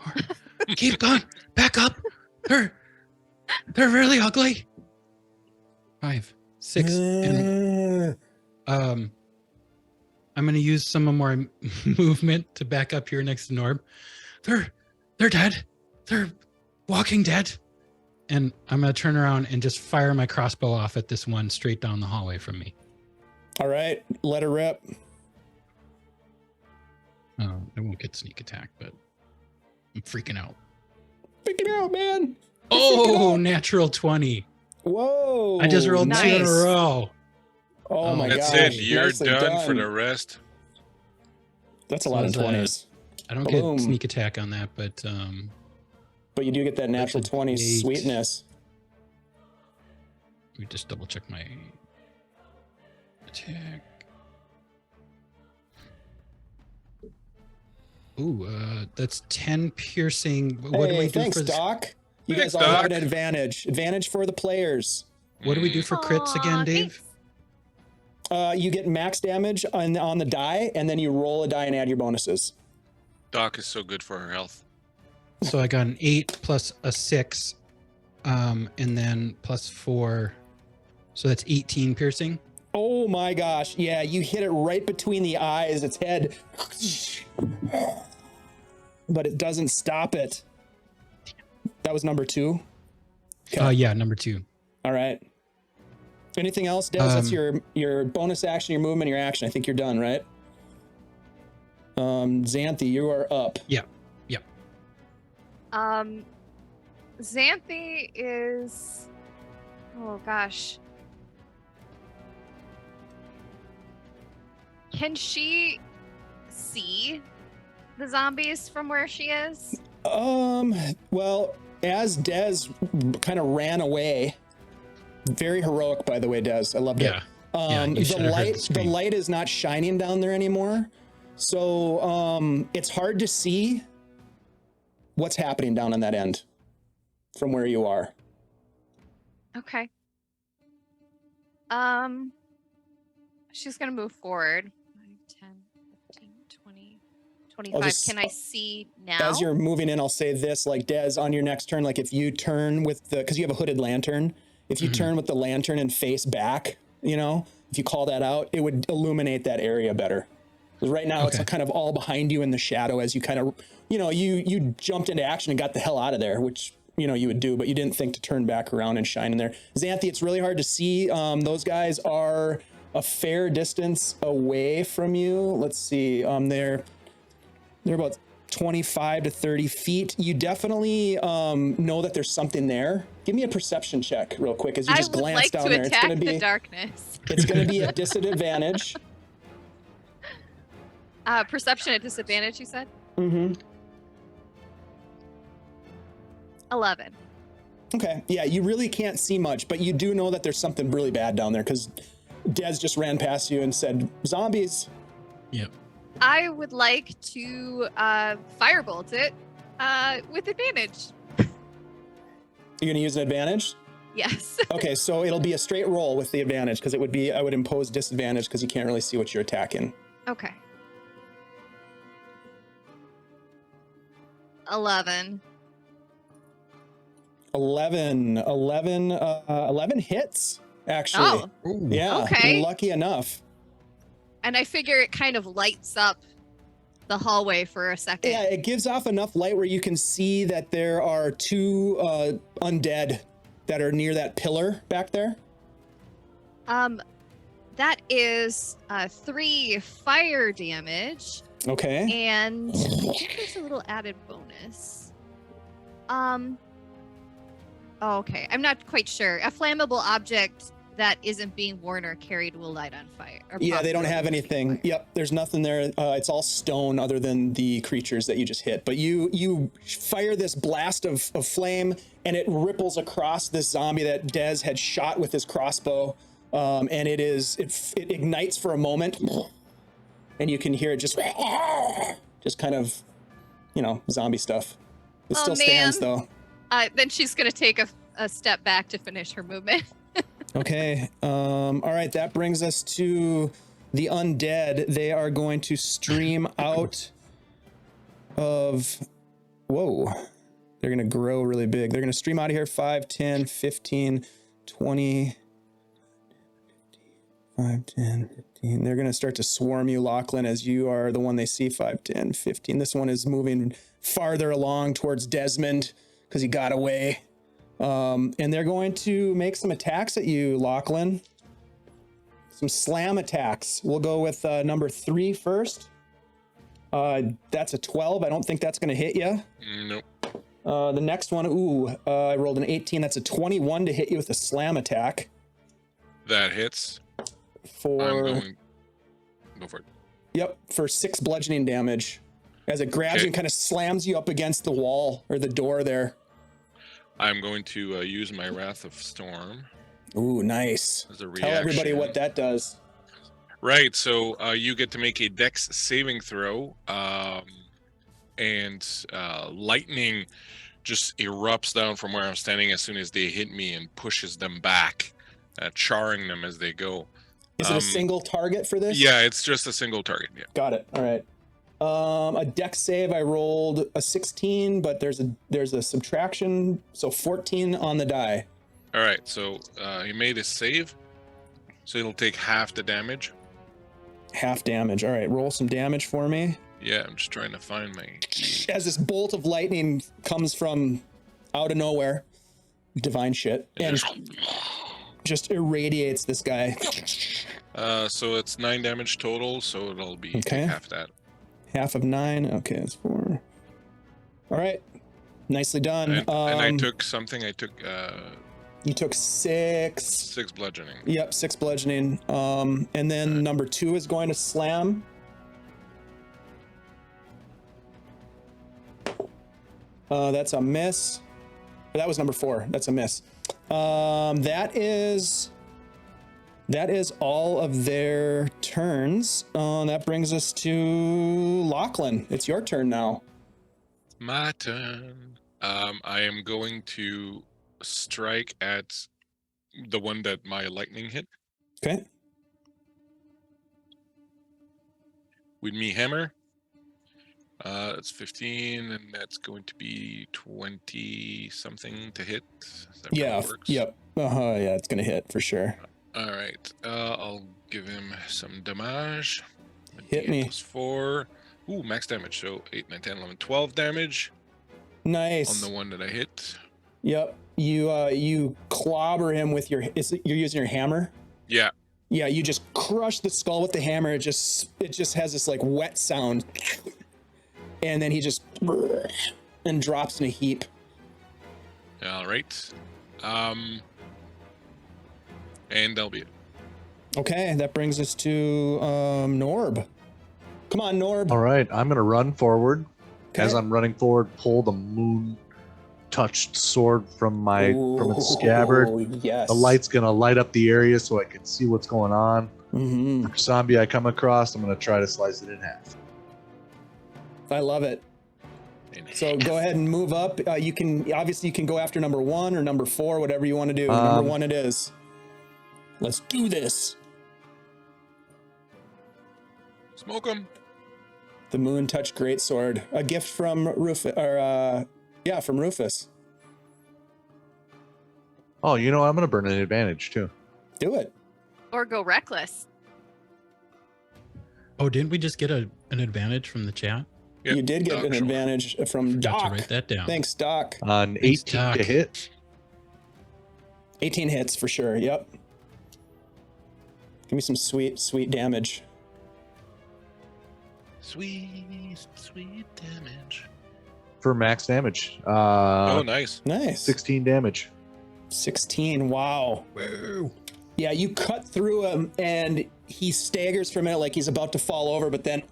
4. Keep going. Back up. They're really ugly. 5, 6, and I'm gonna use some of my movement to back up here next to Norb. They're dead. They're walking dead. And I'm gonna turn around and just fire my crossbow off at this one straight down the hallway from me. All right, let her rip. I won't get sneak attack, but I'm freaking out. Freaking out, man. Oh, natural 20. Whoa. I just rolled 2 in a nice. row. Oh my That's gosh. it. You're nicely done for the rest. That's a So lot of is that- 20s. I don't Boom. get sneak attack on that, but But you do get that natural That's a 20 8. sweetness. let me just double check my attack. Ooh, that's 10 piercing. What do we Hey, do thanks, for this? Doc. You Thanks, guys all have an Doc. advantage. Advantage for the players. What do we do for crits Aw, again, Dave? thanks. You get max damage on the die, and then you roll a die and add your bonuses. Doc is so good for her health. So I got an 8 plus a 6, and then plus 4. So that's 18 piercing. Oh my gosh. Yeah, you hit it right between the eyes, its head. But it doesn't stop it. That was number 2. Okay. Yeah, number 2. All right. Anything else, Des? That's your bonus action, your movement, your action. I think you're done, right? Xanthi, you are up. Yeah. Xanthi is. Oh gosh. Can she see the zombies from where she is? Well, as Des kind of ran away, very heroic, by the way, Des. I loved Yeah. it. Yeah, you The should have heard the the scream. light is not shining down there anymore, so it's hard to see what's happening down on that end from where you are. Okay. She's gonna move forward. 5, 10, 15, 20, 25. just- Can I see now? As you're moving in, I'll say this, like Des, on your next turn, like if you turn with because you have a hooded lantern, if you Mhm. turn with the lantern and face back, if you call that out, it would illuminate that area better. 'Cause right now it's Okay. kind of all behind you in the shadow as you kind of, you jumped into action and got the hell out of there, which, you would do, but you didn't think to turn back around and shine in there. Xanthi, it's really hard to see. Those guys are a fair distance away from you. Let's see. They're about 25 to 30 feet. You definitely know that there's something there. Give me a perception check real quick as you I just would glance like down to there. It's attack gonna the be darkness. it's gonna be a disadvantage. Perception at disadvantage, you said? Mm-hmm. 11. Okay. Yeah, you really can't see much, but you do know that there's something really bad down there because Des just ran past you and said, "Zombies." Yep. I would like to firebolt it with advantage. You're gonna use an advantage? Yes. Okay, so it'll be a straight roll with the advantage because I would impose disadvantage because you can't really see what you're attacking. Okay. 11. 11 hits, actually. Oh, Ooh. Yeah, okay. lucky enough. and I figure it kind of lights up the hallway for a second. Yeah, it gives off enough light where you can see that there are 2 undead that are near that pillar back there. That is 3 fire damage, Okay. and I think there's a little added bonus. Oh, okay, I'm not quite sure. A flammable object that isn't being worn or carried will light on fire. or Yeah, they don't possibly have light on anything. fire. Yep, there's nothing there. It's all stone other than the creatures that you just hit. But you fire this blast of flame, and it ripples across this zombie that Des had shot with his crossbow. And it ignites for a moment, and you can hear it just kind of, zombie stuff. It Oh, still stands man. though. Then she's gonna take a a step back to finish her movement. Okay. All right. That brings us to the undead. They are going to stream out of. Whoa. They're going to grow really big. They're going to stream out of here 5, 10, 15, 20. 5, 10, 15. They're going to start to swarm you, Lachlan, as you are the one they see. 5, 10, 15. This one is moving farther along towards Desmond because he got away. And they're going to make some attacks at you, Lachlan. Some slam attacks. We'll go with number 3 first. That's a 12. I don't think that's going to hit you. Nope. The next one, I rolled an 18. That's a 21 to hit you with a slam attack. That hits. Go for it. Yep, for 6 bludgeoning damage. As it grabs you and kind of slams you up against the wall or the door there. I'm going to use my Wrath of Storm. Ooh, nice. As a reaction. Tell everybody what that does. Right, so you get to make a Dex saving throw, and lightning just erupts down from where I'm standing as soon as they hit me and pushes them back, charring them as they go. Is it a single target for this? Yeah, it's just a single target. Yeah. Got it. All right. A Dex save, I rolled a 16, but there's a subtraction, so 14 on the die. All right, so he made a save, so it'll take half the damage. Half damage. All right, roll some damage for me. Yeah, I'm just trying to find my key. As this bolt of lightning comes from out of nowhere, divine shit, and just irradiates this guy. So it's 9 damage total, so it'll be half that. Half of 9. Okay, that's 4. All right, nicely done. And I took something. You took 6. 6 bludgeoning. Yep, 6 bludgeoning. And then number 2 is going to slam. That's a miss. That was number 4. That's a miss. That is all of their turns. That brings us to Lachlan. It's your turn now. My turn. I am going to strike at the one that my lightning hit. Okay. With me hammer. That's 15, and that's going to be 20 something to hit. Yeah. Yep. Yeah, it's gonna hit for sure. All right. I'll give him some damage. Hit me. Plus 4. Ooh, max damage. So 8, 9, 10, 11, 12 damage. Nice. On the one that I hit. Yep. You clobber him with you're using your hammer? Yeah. Yeah, you just crush the skull with the hammer. It just has this like wet sound. And then he just and drops in a heap. All right. And that'll be it. Okay, that brings us to Norb. Come on, Norb. All right, I'm going to run forward. Okay. As I'm running forward, pull the moon-touched sword from its scabbard. Yes. The light's going to light up the area so I can see what's going on. Mm-hmm. Every zombie I come across, I'm going to try to slice it in half. I love it. So go ahead and move up. You can go after number 1 or number 4, whatever you want to do. Number 1 it is. Let's do this. Smoke him. The Moon Touch Greatsword, a gift from Rufus. From Rufus. Oh, I'm going to burn an advantage too. Do it. Or go reckless. Oh, didn't we just get an advantage from the chat? Yep, You did get an advantage from Forgot Doc. to write that down. Thanks, Doc. An Thanks, 18 Doc. to hit. 18 hits for sure. Yep. Give me some sweet damage. Sweet damage. For max damage. Oh, nice. Nice. 16 damage. 16. Wow. Whoa. Yeah, you cut through him and he staggers for a minute like he's about to fall over, but then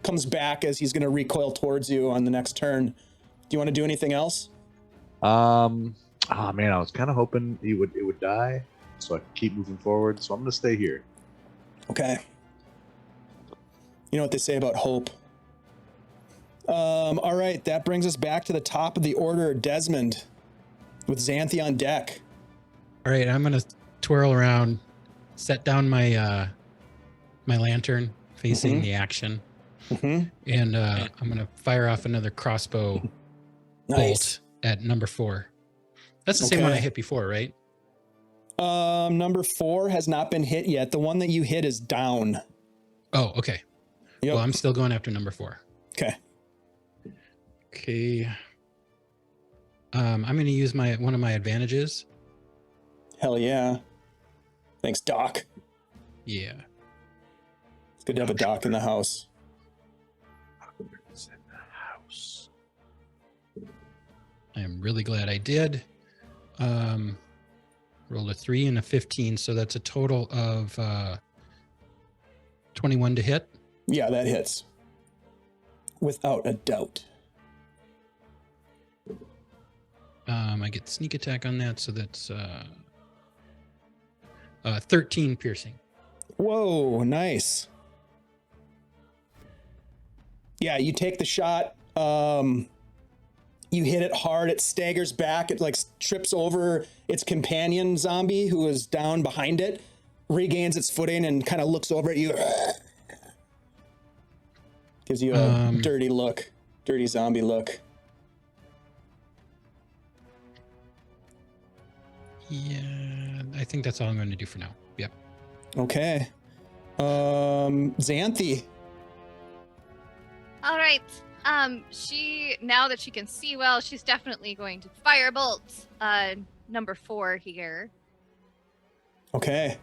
comes back as he's going to recoil towards you on the next turn. Do you want to do anything else? Man, I was kind of hoping it would die so I could keep moving forward. So I'm going to stay here. Okay. You know what they say about hope. All right, that brings us back to the top of the order. Desmond, with Xanthi on deck. All right, I'm gonna twirl around, set down my my lantern facing Mhm. the action, Mm-hmm. and I'm gonna fire off another crossbow Nice. bolt at number 4. That's the same one I Okay. hit before, right? Number 4 has not been hit yet. The one that you hit is down. Oh, okay. Yep. Well, I'm still going after number 4. Okay. Okay. I'm going to use one of my advantages. Hell yeah. Thanks, Doc. Yeah. It's good to have a Doc in the house. It's in the house. I am really glad I did. Rolled a 3 and a 15, so that's a total of 21 to hit. Yeah, that hits. Without a doubt. I get sneak attack on that, so that's 13 piercing. Whoa, nice. Yeah, you take the shot. You hit it hard. It staggers back. It like trips over its companion zombie who is down behind it, regains its footing, and kind of looks over at you. Gives you a dirty look, dirty zombie look. Yeah, I think that's all I'm going to do for now. Yep. Okay. Xanthi. All right. She, now that she can see well, she's definitely going to firebolt number 4 here. Okay.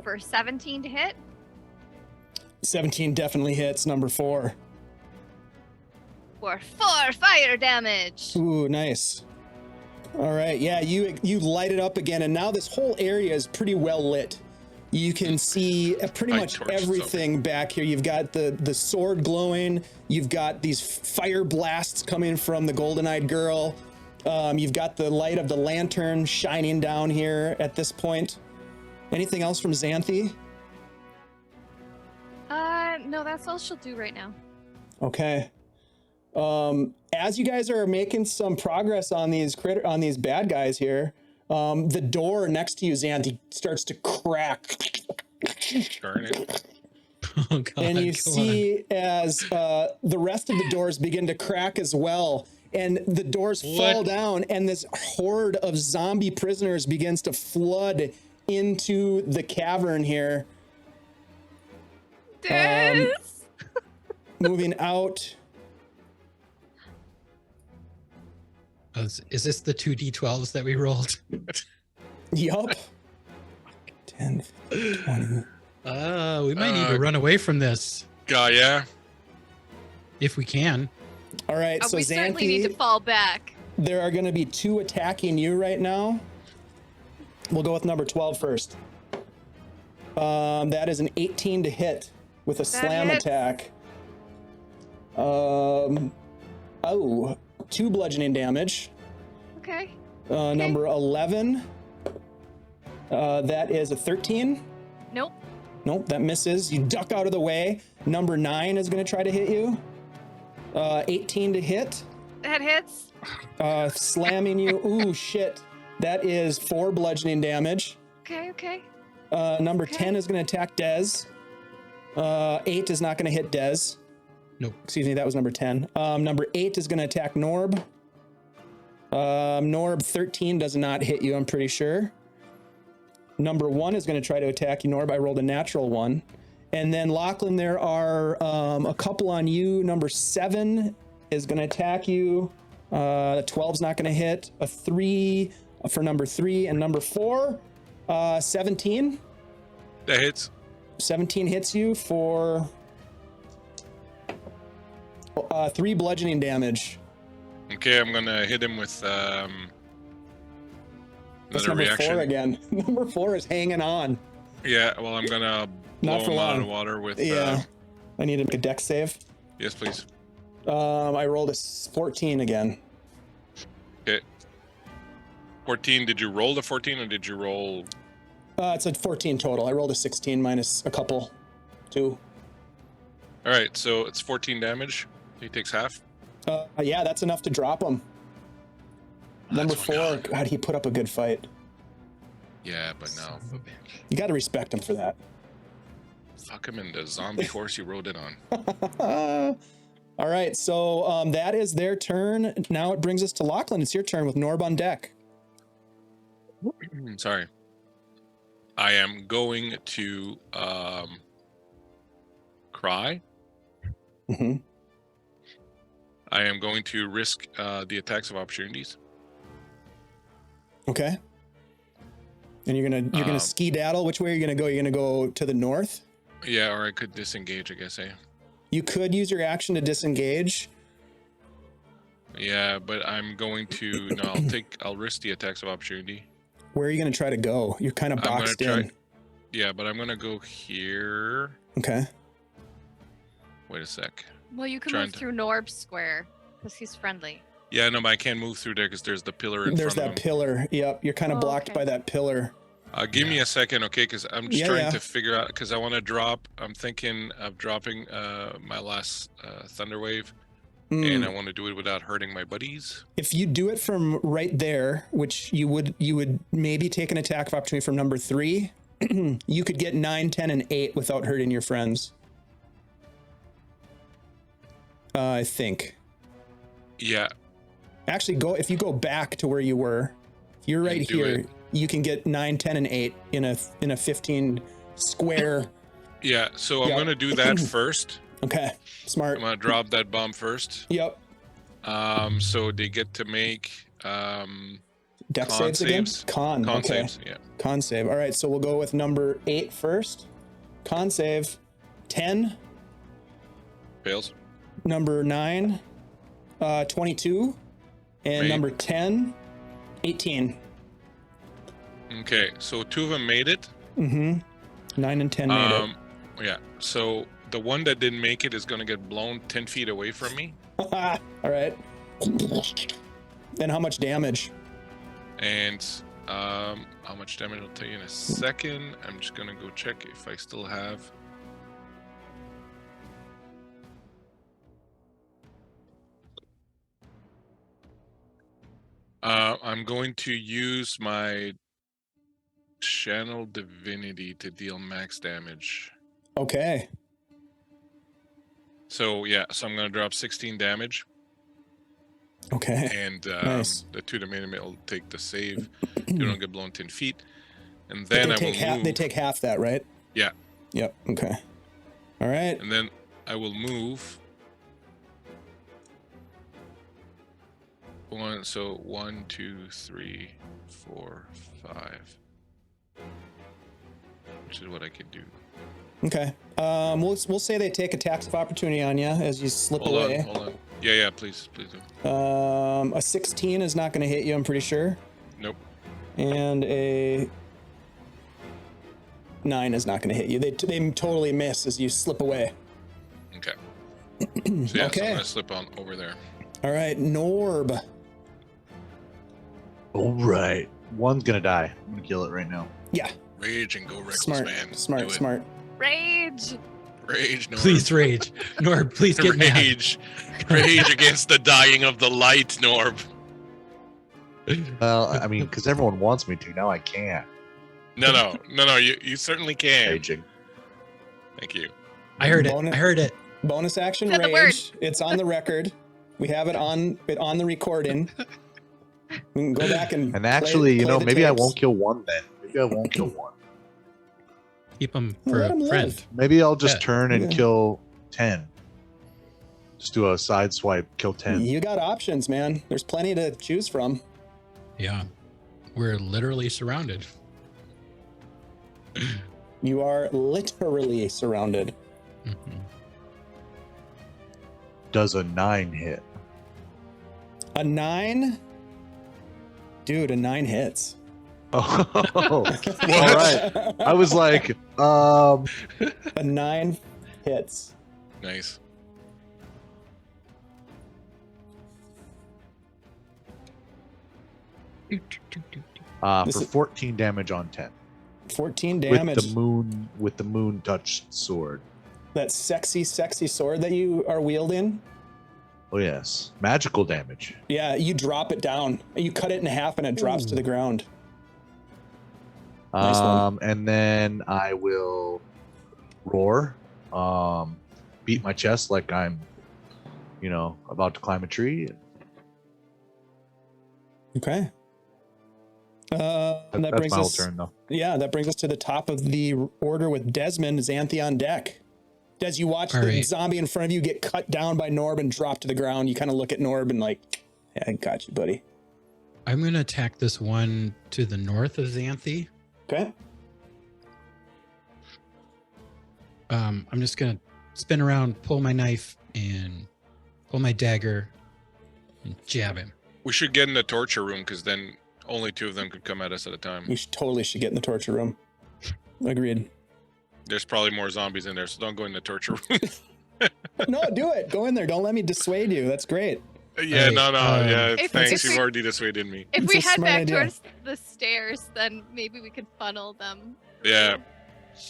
For 17 to hit. 17 definitely hits. Number 4. For 4 fire damage. Ooh, nice. All right, yeah, you light it up again, and now this whole area is pretty well lit. You can see pretty Light much torches everything back here. You've got the sword glowing. You've got these fire blasts coming from the golden-eyed girl. You've got the light of the lantern shining down here at this point. Anything else from Xanthi? No, that's all she'll do right now. Okay. As you guys are making some progress on these bad guys here, the door next to you, Xanthi, starts to crack. Darn it. Oh, God. And you go see as the rest of the doors begin to crack as well, and the doors fall What? down, and this horde of zombie prisoners begins to flood into the cavern here. This. Moving out. on. Is this the 2d12s that we rolled? Yup. 10, 20. We might need to run away from this Yeah. if we can. All right, so We certainly need to Xanthi, fall back. there are going to be 2 attacking you right now. We'll go with number 12 first. That is an 18 to hit with a slam hits. attack. 2 bludgeoning damage. Okay. Number 11. That is a 13. Nope. Nope, that misses. You duck out of the way. Number 9 is going to try to hit you. 18 to hit. That hits. Slamming you. Ooh, shit. That is 4 bludgeoning damage. Okay. Number Okay. 10 is going to attack Dez. 8 is not going to hit Dez. Nope. Excuse me, that was number 10. Number 8 is going to attack Norb. Norb 13 does not hit you, I'm pretty sure. Number 1 is going to try to attack you, Norb. I rolled a natural 1. And then Lachlan, there are a couple on you. Number 7 is going to attack you. 12's not going to hit. A 3 for number 3 and number 4. 17. That hits. 17 hits you for 3 bludgeoning damage. Okay, I'm gonna hit him with That's another number reaction. 4 again. Number 4 is hanging on. Yeah, well, I'm gonna blow Not for him out of long. the water with. Yeah. I need to make a dex save. Yes, please. I rolled a 14 again. Okay. 14. Did you roll the 14 or did you roll? It's a 14 total. I rolled a 16 minus a couple. 2. All right, so it's 14 damage. He takes half. Yeah, that's enough to drop him. Number That's one 4, God, he put up a good fight. Yeah, but no. You got to respect him for that. Fuck him in the zombie horse he rode it on. All right, so that is their turn. Now it brings us to Lachlan. It's your turn with Norb on deck. Sorry. I am going to cry. Mm-hmm. I am going to risk the attacks of opportunities. Okay. And you're gonna ski-daddle. Which way are you gonna go? You're gonna go to the north? Yeah, or I could disengage, I guess. You could use your action to disengage. Yeah, but I'm going to. No, I'll risk the attacks of opportunity. Where are you gonna try to go? You're kind of boxed in. Yeah, but I'm gonna go here. Okay. Wait a sec. Well, you can move through Norb's square because he's friendly. Yeah, no, but I can't move through there because there's the pillar in There's front that of him. pillar. Yep, you're kind of blocked okay. by that pillar. Give me a second, okay? Because I'm just Yeah, trying yeah. to figure out, because I want to drop. I'm thinking of dropping my last Thunder Wave, and I want to do it without hurting my buddies. If you do it from right there, which you would maybe take an attack of opportunity from number 3, you could get 9, 10, and 8 without hurting your friends. I think. Yeah. Actually, if you go back to where you were, if you're right do here, it. you can get 9, 10, and 8 in a 15 square. Yeah, so I'm Yep. going to do that first. Okay, smart. I'm going to drop that bomb first. Yep. So they get to make Dex con saves again? saves. Con okay. Saves, yeah. Con save. All right, so we'll go with number 8 first. Con save, 10. Fails. Number 9, 22. And Made. number 10, 18. Okay, so 2 of them made it. Mm-hmm. 9 and 10 made it. Yeah, so the one that didn't make it is going to get blown 10 feet away from me. All right. And how much damage? And how much damage I'll tell you in a second. I'm just going to go check if I still have. I'm going to use my Channel Divinity to deal max damage. Okay. So yeah, so I'm going to drop 16 damage. Okay. And Nice. the 2 that made it will take the save. You don't get blown 10 feet. And then I will move. They take half that, right? Yeah. Yep. Okay. All right. And then I will move. So 1, 2, 3, 4, 5. Which is what I can do. Okay. We'll say they take attacks of opportunity on you as you slip away. Hold on. Yeah, please do. A 16 is not going to hit you, I'm pretty sure. Nope. And a 9 is not going to hit you. They totally miss as you slip away. Okay. So yeah, so I'm Okay. gonna slip on over there. All right, Norb. All right. One's going to die. I'm going to kill it right now. Yeah. Rage and go reckless, Smart. man. Do Smart. it. Smart. Rage. Rage, Norb. Please rage. Norb, please get mad. Rage. Rage against the dying of the light, Norb. Well, I mean, because everyone wants me to. Now I can't. No. You certainly can. Raging. Thank you. I heard it. Bonus- I heard it. Bonus action Said the rage. It's on the record. We have it on the recording. We can go back and actually, play the maybe I tapes. won't kill one then. Maybe I won't kill one. Keep him Well, for let him a live. friend. Maybe I'll just Yeah. turn and Yeah. kill 10. Just do a side swipe, kill 10. You got options, man. There's plenty to choose from. Yeah. We're literally surrounded. You are literally surrounded. Mhm. Does a 9 hit? A 9? Dude, a 9 hits. Oh, all right. I was like, A 9 hits. Nice. for This is- 14 damage on 10. 14 damage. With the moon touch sword. That sexy sword that you are wielding. Oh yes, magical damage. Yeah, you drop it down. You cut it in half and it drops to the ground. Nice one. And then I will roar, beat my chest like I'm, about to climb a tree. Okay. And that That's brings my whole us. turn, though. Yeah, that brings us to the top of the order with Desmond, Xanthi on deck. As you watch the zombie in front of you get cut down by Norb and drop to the ground, you kind of look at Norb and like, yeah, I got you, buddy. I'm going to attack this one to the north of Xanthi. Okay. I'm just going to spin around, pull my knife, and pull my dagger, and jab him. We should get in the torture room because then only 2 of them could come at us at a time. You totally should get in the torture room. Agreed. There's probably more zombies in there, so don't go in the torture room. No, do it. Go in there. Don't let me dissuade you. That's great. Yeah, Right, yeah. If- Thanks, if you've we- already dissuaded me. If It's we a head smart back idea. towards the stairs, then maybe we could funnel them. Yeah,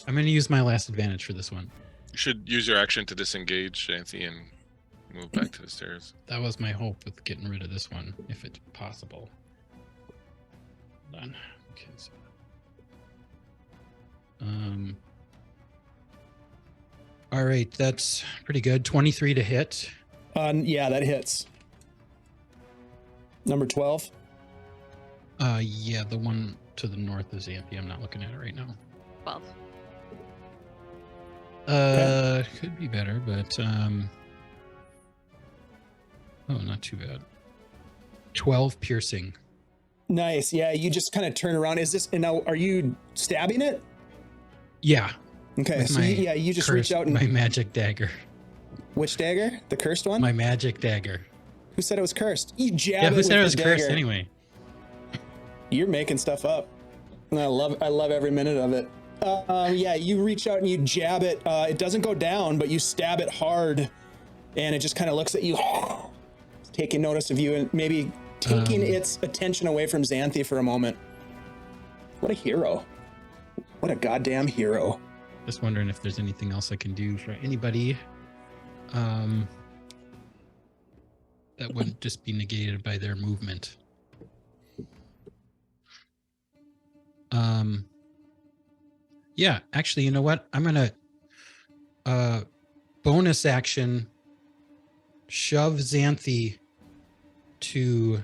I'm going to use my last advantage for this one. you should use your action to disengage, Shanty, and move back to the stairs. That was my hope with getting rid of this one, if it's possible. Hold on. Okay, so, all right, that's pretty good. 23 to hit. Yeah, that hits. Number 12. Yeah, the one to the north is Xanthi. I'm not looking at it right now. 12. Could be better, but oh, not too bad. 12 piercing. Nice. Yeah, you just kind of turn around. And now are you stabbing it? Yeah. Okay, with so my you just reach out and my magic dagger. which dagger? The cursed one? My magic dagger. Who said it was cursed? You jab Yeah, it who with said it the was cursed dagger. anyway? You're making stuff up. And I love every minute of it. Yeah, you reach out and you jab it. It doesn't go down, but you stab it hard, and it just kind of looks at you, taking notice of you, and maybe taking its attention away from Xanthi for a moment. What a hero! What a goddamn hero! Just wondering if there's anything else I can do for anybody. That wouldn't just be negated by their movement. Yeah, actually, you know what? I'm gonna bonus action shove Xanthi to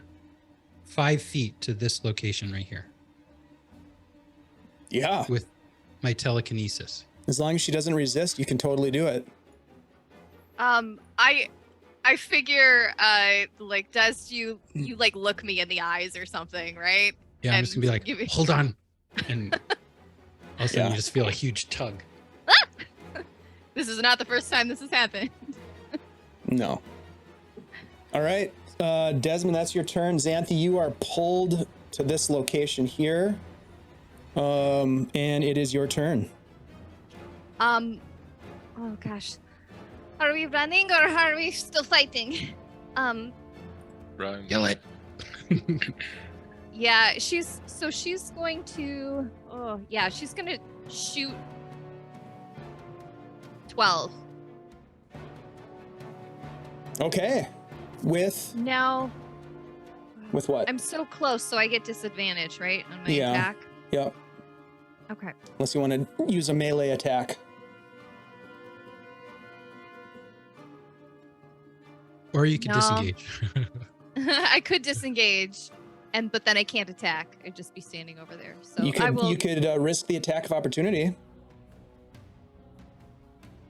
5 feet to this location right here Yeah, with my telekinesis. as long as she doesn't resist, you can totally do it. I figure, like, does you like look me in the eyes or something, right? Yeah, I'm And just gonna be like, give it- hold on. And all of a sudden Yeah. you just feel a huge tug. This is not the first time this has happened. No. All right, Desmond, that's your turn. Xanthi, you are pulled to this location here, and it is your turn. Oh gosh. Are we running or are we still fighting? Run. Kill it. Yeah, she's going to, she's going to shoot 12. Okay. With Now, what? I'm so close, so I get disadvantage, right, on my Yeah. attack? Yep. Okay. Unless you want to use a melee attack. Or you could No. disengage. I could disengage, but then I can't attack. I'd just be standing over there. So you could I will. you could risk the attack of opportunity.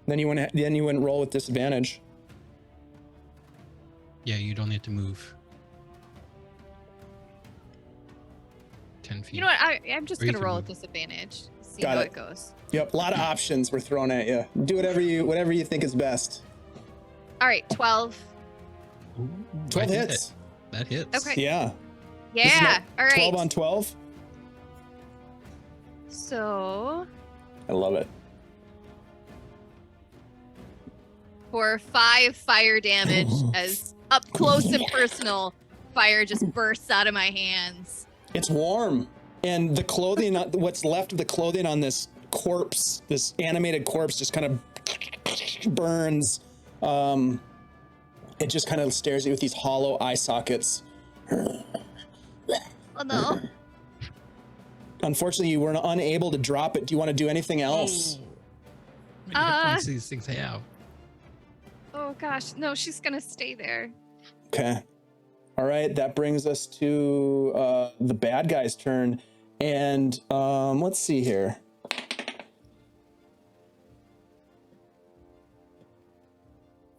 Then you wouldn't roll with disadvantage. Yeah, you'd only have to move 10 feet. You know what? I'm just Or you gonna can roll move. with disadvantage. See Got how it. it goes. Yep. A lot of options were thrown at you. Do whatever you think is best. All right, 12. Ooh, 12 I think hits. That hits. Okay. Yeah. Yeah. All right. 12 on 12. So I love it. for 5 fire damage, as up close and personal, fire just bursts out of my hands. It's warm, and the clothing, what's left of the clothing on this corpse, this animated corpse, just kind of burns. It just kind of stares at you with these hollow eye sockets. Oh no. Unfortunately, you were unable to drop it. Do you want to do anything else? How many hit points do these things have? Oh gosh, no, she's gonna stay there. Okay. All right, that brings us to the bad guy's turn. And let's see here.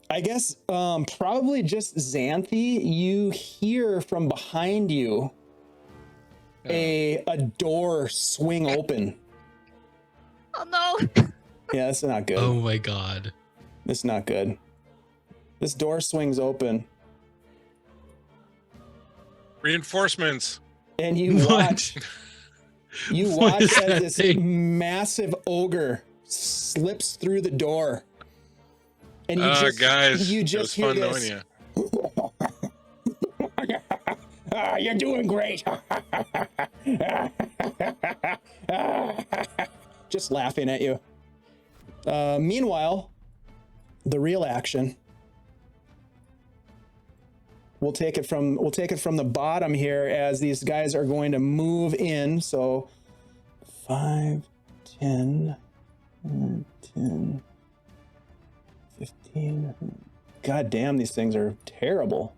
I guess probably just Xanthi. You hear from behind you a door swing open. Oh no. Yeah, this is not good. Oh my god. This is not good. This door swings open. Reinforcements. And you What? watch you What watch is as that this thing? massive ogre slips through the door. And Guys, you it just was hear fun this. knowing you. You're doing great. Just laughing at you. Meanwhile, the real action. We'll take it from the bottom here as these guys are going to move in. So 5, 10, 10, 15. God damn, these things are terrible.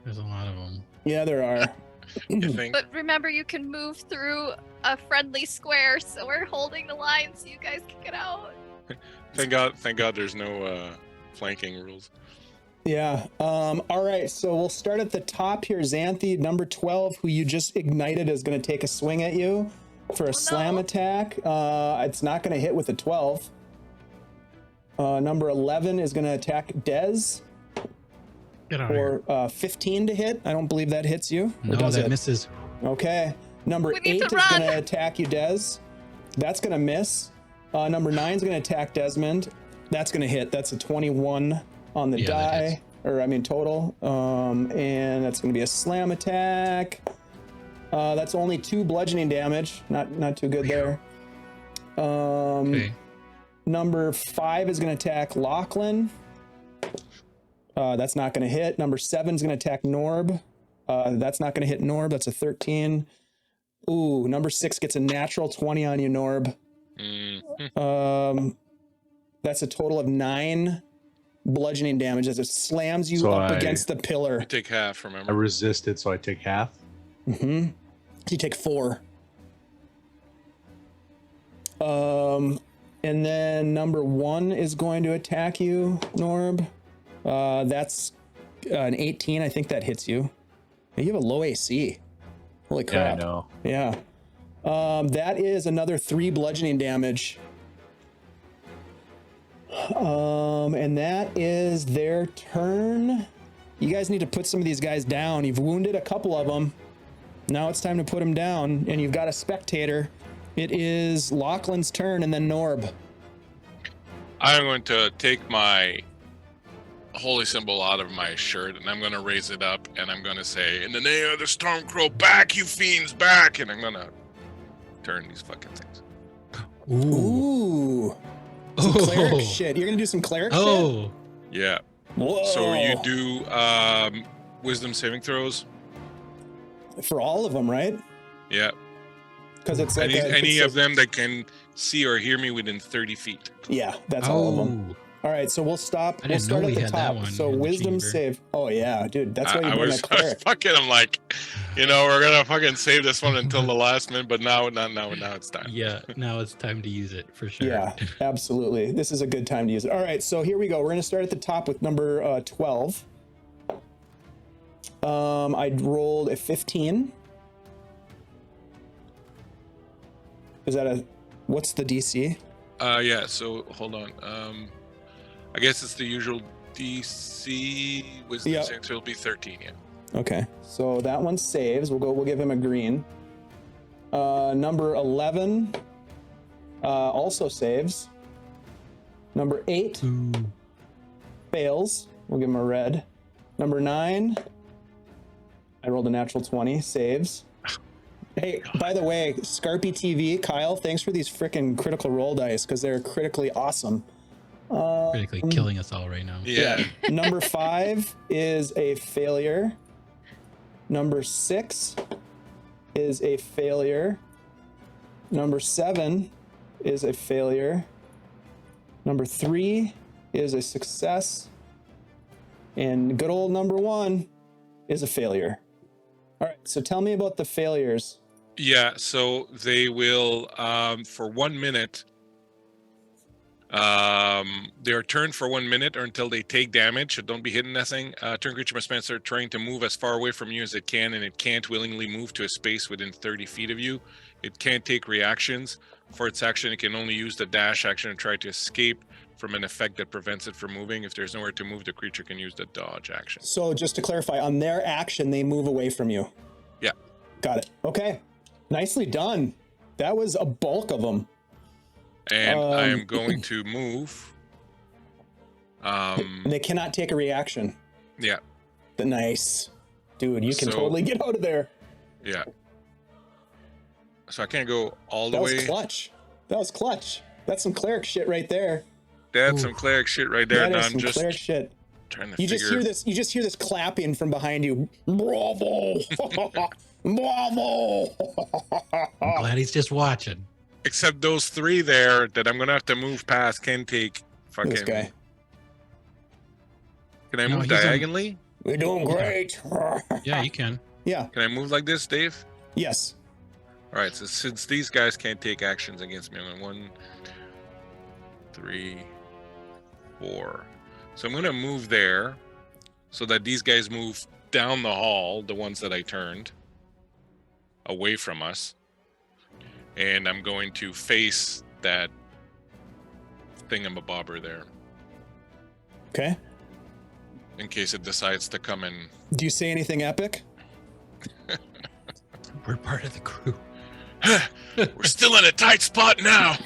There's a lot of them. Yeah, there are. You think? But remember, you can move through a friendly square, so we're holding the line so you guys can get out. Thank God there's no flanking rules. Yeah. All right. So we'll start at the top here. Xanthi, number 12, who you just ignited, is going to take a swing at you for a slam attack. It's not going to hit with a 12. Number 11 is going to attack Dez Get out of here. for 15 to hit. I don't believe that hits you. Or No, does that it? misses. Okay. Number We need 8 to is going run. to attack you, Dez. That's going to miss. Number 9 is going to attack Desmond. That's going to hit. That's a 21 on the Yeah, that die, hits. or I mean total. And that's going to be a slam attack. That's only 2 bludgeoning damage. Not too good there. Okay. Number 5 is going to attack Lachlan. That's not going to hit. Number 7 is going to attack Norb. That's not going to hit Norb. That's a 13. Ooh, number 6 gets a natural 20 on you, Norb. That's a total of 9 bludgeoning damage as it slams you So up I- against the pillar. You take half, I remember? resisted, so I take half. Mm-hmm. So you take 4. And then number 1 is going to attack you, Norb. That's an 18. I think that hits you. You have a low AC. Holy Yeah, I crap. know. Yeah. That is another 3 bludgeoning damage. And that is their turn. You guys need to put some of these guys down. You've wounded a couple of them. Now it's time to put them down, and you've got a spectator. It is Lachlan's turn, and then Norb. I'm going to take my holy symbol out of my shirt, and I'm going to raise it up, and I'm going to say, "In the name of the Stormcrow, back, you fiends, back!" And I'm going to turn these fucking things. Ooh. Some cleric shit. You're gonna do some cleric shit? Oh. Yeah. Whoa. So you do wisdom saving throws. For all of them, right? Yeah. Because it's like Any of them that can see or hear me within 30 feet. Yeah, that's all of them. Oh. All right, so we'll stop. I We'll didn't know start we at the had that top. one So in the wisdom chamber. save. Oh yeah, dude, that's why you I bring was a cleric. fucking. I'm like, we're gonna fucking save this one until the last minute, but now it's time. Yeah, now it's time to use it for sure. Yeah, absolutely. This is a good time to use it. All right, so here we go. We're gonna start at the top with number 12. I rolled a 15. Is that what's the DC? Yeah. So hold on. I guess it's the usual DC wisdom Yeah. saving throw will be 13. Yeah. Okay, so that one saves. We'll give him a green. Number 11 also saves. Number 8 Ooh. fails. We'll give him a red. Number 9, I rolled a natural 20, saves. Hey, by the way, Scarpy TV, Kyle, thanks for these freaking critical roll dice because they're critically awesome. Critically killing us all right now. Yeah. Number 5 is a failure. Number 6 is a failure. Number 7 is a failure. Number 3 is a success. And good old number 1 is a failure. All right, so tell me about the failures. Yeah, so they will, for 1 minute, they're turned for 1 minute or until they take damage. So don't be hitting nothing. Turn creature must start trying to move as far away from you as it can, and it can't willingly move to a space within 30 feet of you. It can't take reactions. For its action, it can only use the dash action and try to escape from an effect that prevents it from moving. If there's nowhere to move, the creature can use the dodge action. So just to clarify, on their action, they move away from you. Yeah. Got it. Okay. Nicely done. That was a bulk of them. And I am going to move. And they cannot take a reaction. Yeah. Nice. Dude, you can So- totally get out of there. Yeah. So I can't go all the That way. was clutch. That was clutch. That's some cleric shit right there. That's Ooh. some cleric shit right there. That Now is I'm some just cleric shit. trying to You figure. just hear this clapping from behind you. Bravo! Bravo! I'm glad he's just watching. Except those 3 there that I'm gonna have to move past can take fucking. This guy. Can I No, move he's on- diagonally? We're doing great. Yeah, you can. Yeah. Can I move like this, Dave? Yes. All right. So since these guys can't take actions against me, I'm going 1, 3, 4. So I'm gonna move there, so that these guys move down the hall, the ones that I turned away from us, and I'm going to face that thingamabobber there Okay. in case it decides to come in. Do you say anything epic? We're part of the crew. We're still in a tight spot now.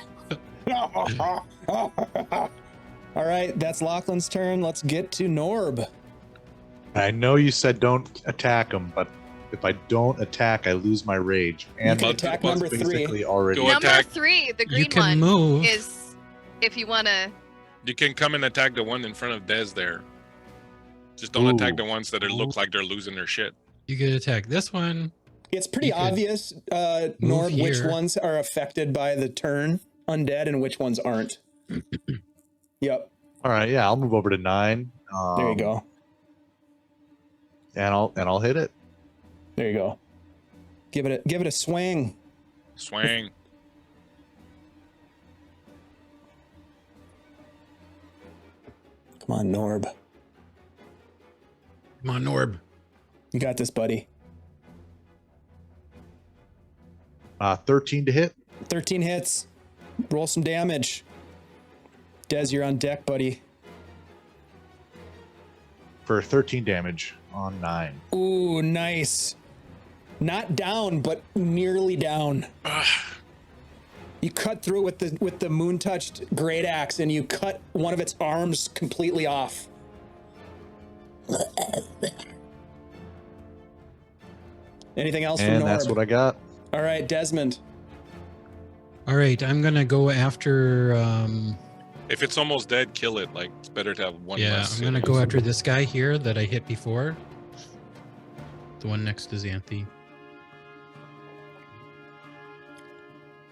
All right, that's Lachlan's turn. Let's get to Norb. I know you said don't attack him, but if I don't attack, I lose my rage. And can my attack book's number 3. basically already. Go Number attack. 3, the You green can one, move. is if you want to. You can come and attack the one in front of Dez there. Just don't attack the ones that look like they're losing their shit. You could attack this one. It's pretty You could obvious, Norb, which here. ones are affected by the turn undead and which ones aren't. Yep, All right, yeah, I'll move over to 9. there you go. And I'll hit it. There you go. Give it a swing. Swing. Come on, Norb. Come on, Norb. You got this, buddy. 13 to hit. 13 hits. Roll some damage. Dez, you're on deck, buddy. For 13 damage on 9. Ooh, nice. Not down, but nearly down. You cut through it with the moon touched great axe, and you cut one of its arms completely off. Anything else from And Norb? that's what I got. All right, Desmond. All right, I'm gonna go after. If it's almost dead, kill it. Like, it's better to have one Yeah, less. I'm gonna go after this guy here that I hit before. The one next to Xanthi.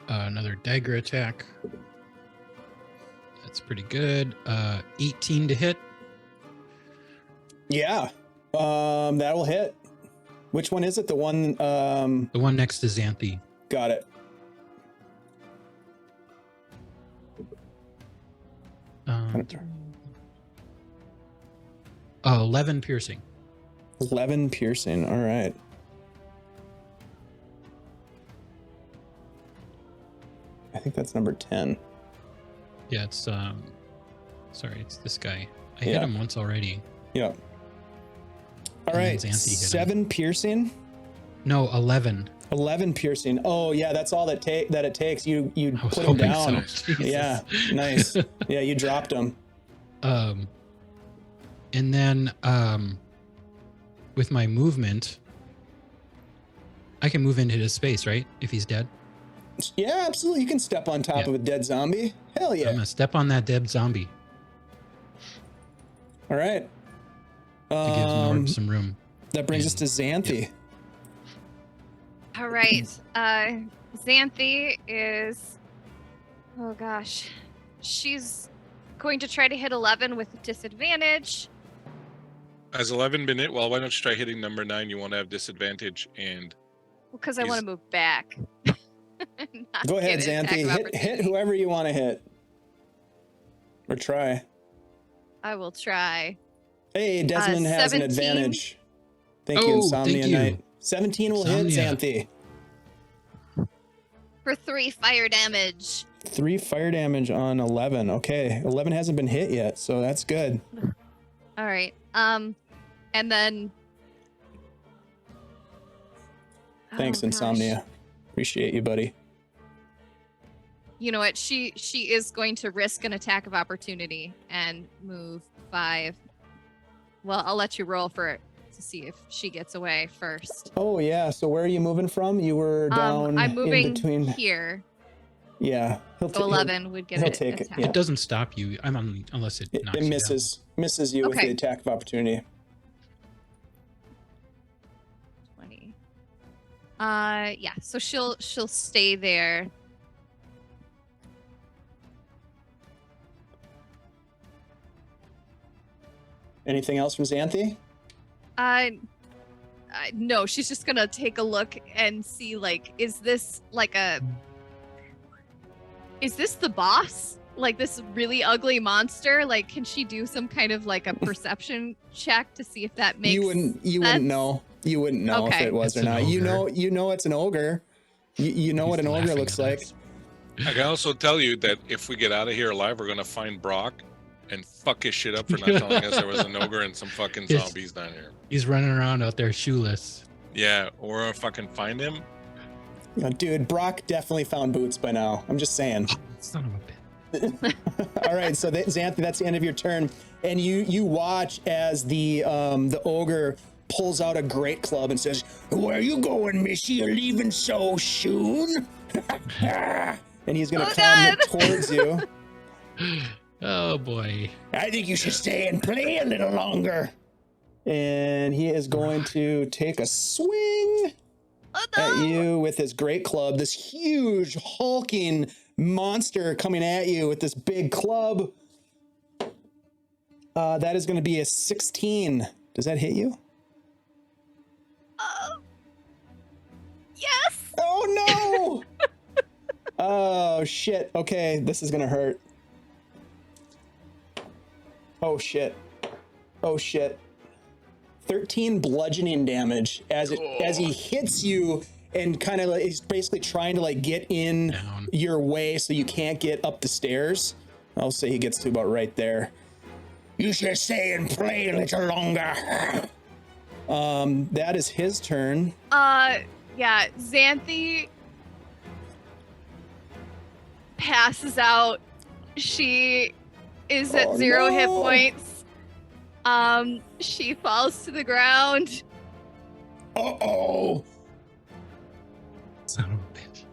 Another dagger attack. That's pretty good. 18 to hit. Yeah, that will hit. Which one is it? The one. The one next to Xanthi. Got it. 11 piercing. 11 piercing. All right. I think that's number 10. Yeah, it's sorry, it's this guy. I Yeah. hit him once already. Yep. All And then right. Xanthi hit him. 7 piercing. No, 11. 11 piercing. Oh yeah, that's all that it takes. You I was put him hoping down. so. Jesus. Yeah, nice. Yeah, you dropped him. And then with my movement, I can move into his space, right? If he's dead. Yeah, absolutely. You can step on top Yeah. of a dead zombie. Hell I'm yeah. gonna step on that dead zombie. All right. To give Norb some room. That brings us to Xanthi. All right. Xanthi is. Oh gosh, she's going to try to hit 11 with disadvantage. Has 11 been hit? Well, why don't you try hitting number 9? You won't have disadvantage. And Because I want to move back. Not Go ahead, get an attack Xanthi. of Hit opportunity. whoever you want to hit. Or try. I will try. Hey, Desmond has an 17. advantage. Thank you, Oh, Insomnia thank you. Knight. 17 will hit Insomnia. Xanthi. For 3 fire damage. 3 fire damage on 11. Okay, 11 hasn't been hit yet, so that's good. All right. And then. Thanks, Oh, gosh. Insomnia. Appreciate you, buddy. You know what? She is going to risk an attack of opportunity and move 5. Well, I'll let you roll for it to see if she gets away first. Oh yeah, so where are you moving from? You were down I'm moving in between. here. Yeah, So 11 would get he'll an take it, attack. yeah. It doesn't stop you. Unless it knocks It you misses you with Okay. the attack of opportunity. 20. Yeah. So she'll stay there. Anything else from Xanthi? No, she's just gonna take a look and see, like, is this the boss? Like, this really ugly monster? Like, can she do some kind of like a perception check to see if that makes You wouldn't sense? know. You wouldn't know if Okay. it was It's or an not. You ogre. know it's an ogre. You know He's what an ogre laughing looks at like. us. I can also tell you that if we get out of here alive, we're going to find Brock and fuck his shit up for not telling us there was an ogre and some fucking Yes. zombies down here. He's running around out there shoeless. Yeah, or fucking find him. Dude, Brock definitely found boots by now. I'm just saying. Son of a bitch. All right, so Xanthi, that's the end of your turn, and you watch as the ogre pulls out a great club and says, "Where you going, Missy? You're leaving so soon?" And he's gonna Oh, come God. towards you. Oh boy. I think you should stay and play a little longer. And he is going to take a swing Oh at no! you with his great club. This huge hulking monster coming at you with this big club. That is going to be a 16. Does that hit you? Yes! Oh no! Oh shit. Okay, this is going to hurt. Oh shit. Oh shit. 13 bludgeoning damage as he hits you and kind of is basically trying to like get in Down. your way so you can't get up the stairs. I'll say he gets to about right there. You should stay and play a little longer. That is his turn. Yeah, Xanthi passes out. She is at Oh, 0 hit no. points. She falls to the ground. Uh-oh. Son of a bitch.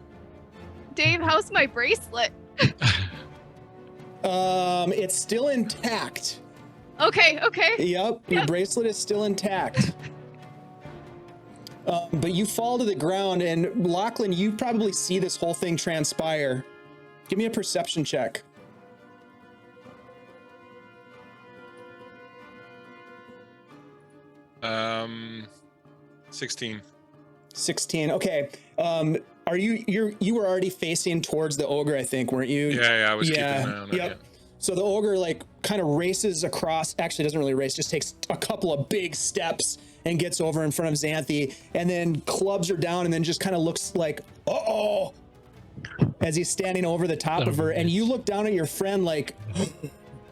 Dave, how's my bracelet? It's still intact. Okay. Yep, your bracelet is still intact. But you fall to the ground, and Lachlan, you probably see this whole thing transpire. Give me a perception check. Um, 16. 16. Okay. Are you were already facing towards the ogre, I think, weren't you? Yeah, I was keeping an eye on it. Yep. So the ogre like kind of races across, actually doesn't really race, just takes a couple of big steps and gets over in front of Xanthi and then clubs her down and then just kind of looks like, uh-oh, as he's standing over the top Son of of a her. And bitch. you look down at your friend like,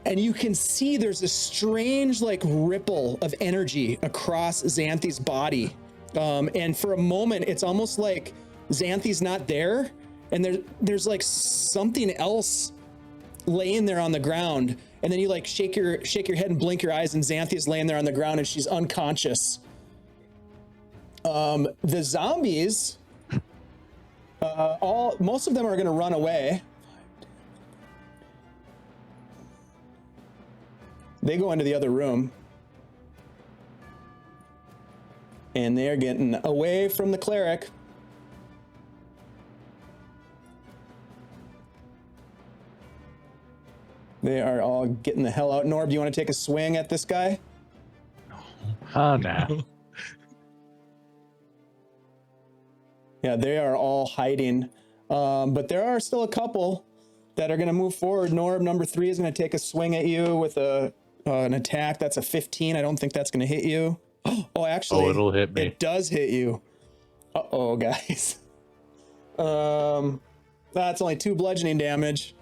and you can see there's a strange like ripple of energy across Xanthi's body. And for a moment, it's almost like Xanthi's not there, and there's like something else laying there on the ground. And then you like shake your head and blink your eyes, and Xanthi's laying there on the ground, and she's unconscious. The zombies, most of them are going to run away. They go into the other room. And they're getting away from the cleric. They are all getting the hell out. Norb, you want to take a swing at this guy? Oh, nah. Yeah, they are all hiding. But there are still a couple that are going to move forward. Norb, number 3, is going to take a swing at you with an attack. That's a 15. I don't think that's going to hit you. Oh, actually, It'll hit me. It does hit you. Uh-oh, guys. That's only 2 bludgeoning damage.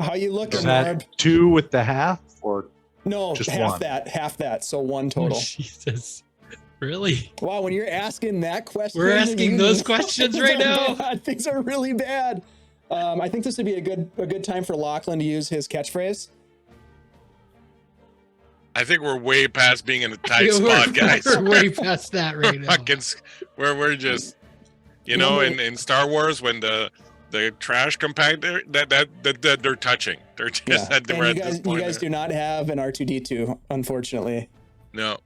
How you looking, Is Norb? that 2 with the half, or No, just half one? that. So 1 total. Oh, Jesus. Really? Wow, when you're asking that question, We're asking you those know questions things right are now. bad. Things are really bad. I think this would be a good time for Lachlan to use his catchphrase. I think we're way past being in a tight Yeah, spot, guys. We're way past that right now. We're just, you know, in Star Wars when the trash compactor that they're touching. They're just Yeah. at, we're And at this you point. guys do not have an R2D2, unfortunately. No.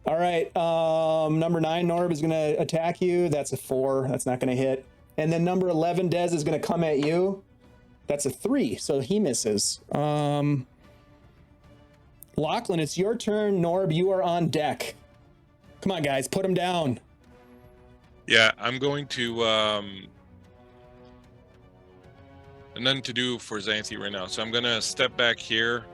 All right, number 9, Norb, is going to attack you. That's a 4. That's not going to hit. And then number 11, Dez, is going to come at you. That's a 3, so he misses. Lachlan, it's your turn. Norb, you are on deck. Come on, guys, put him down. Yeah, I'm going to nothing to do for Xanthi right now, so I'm gonna step back here.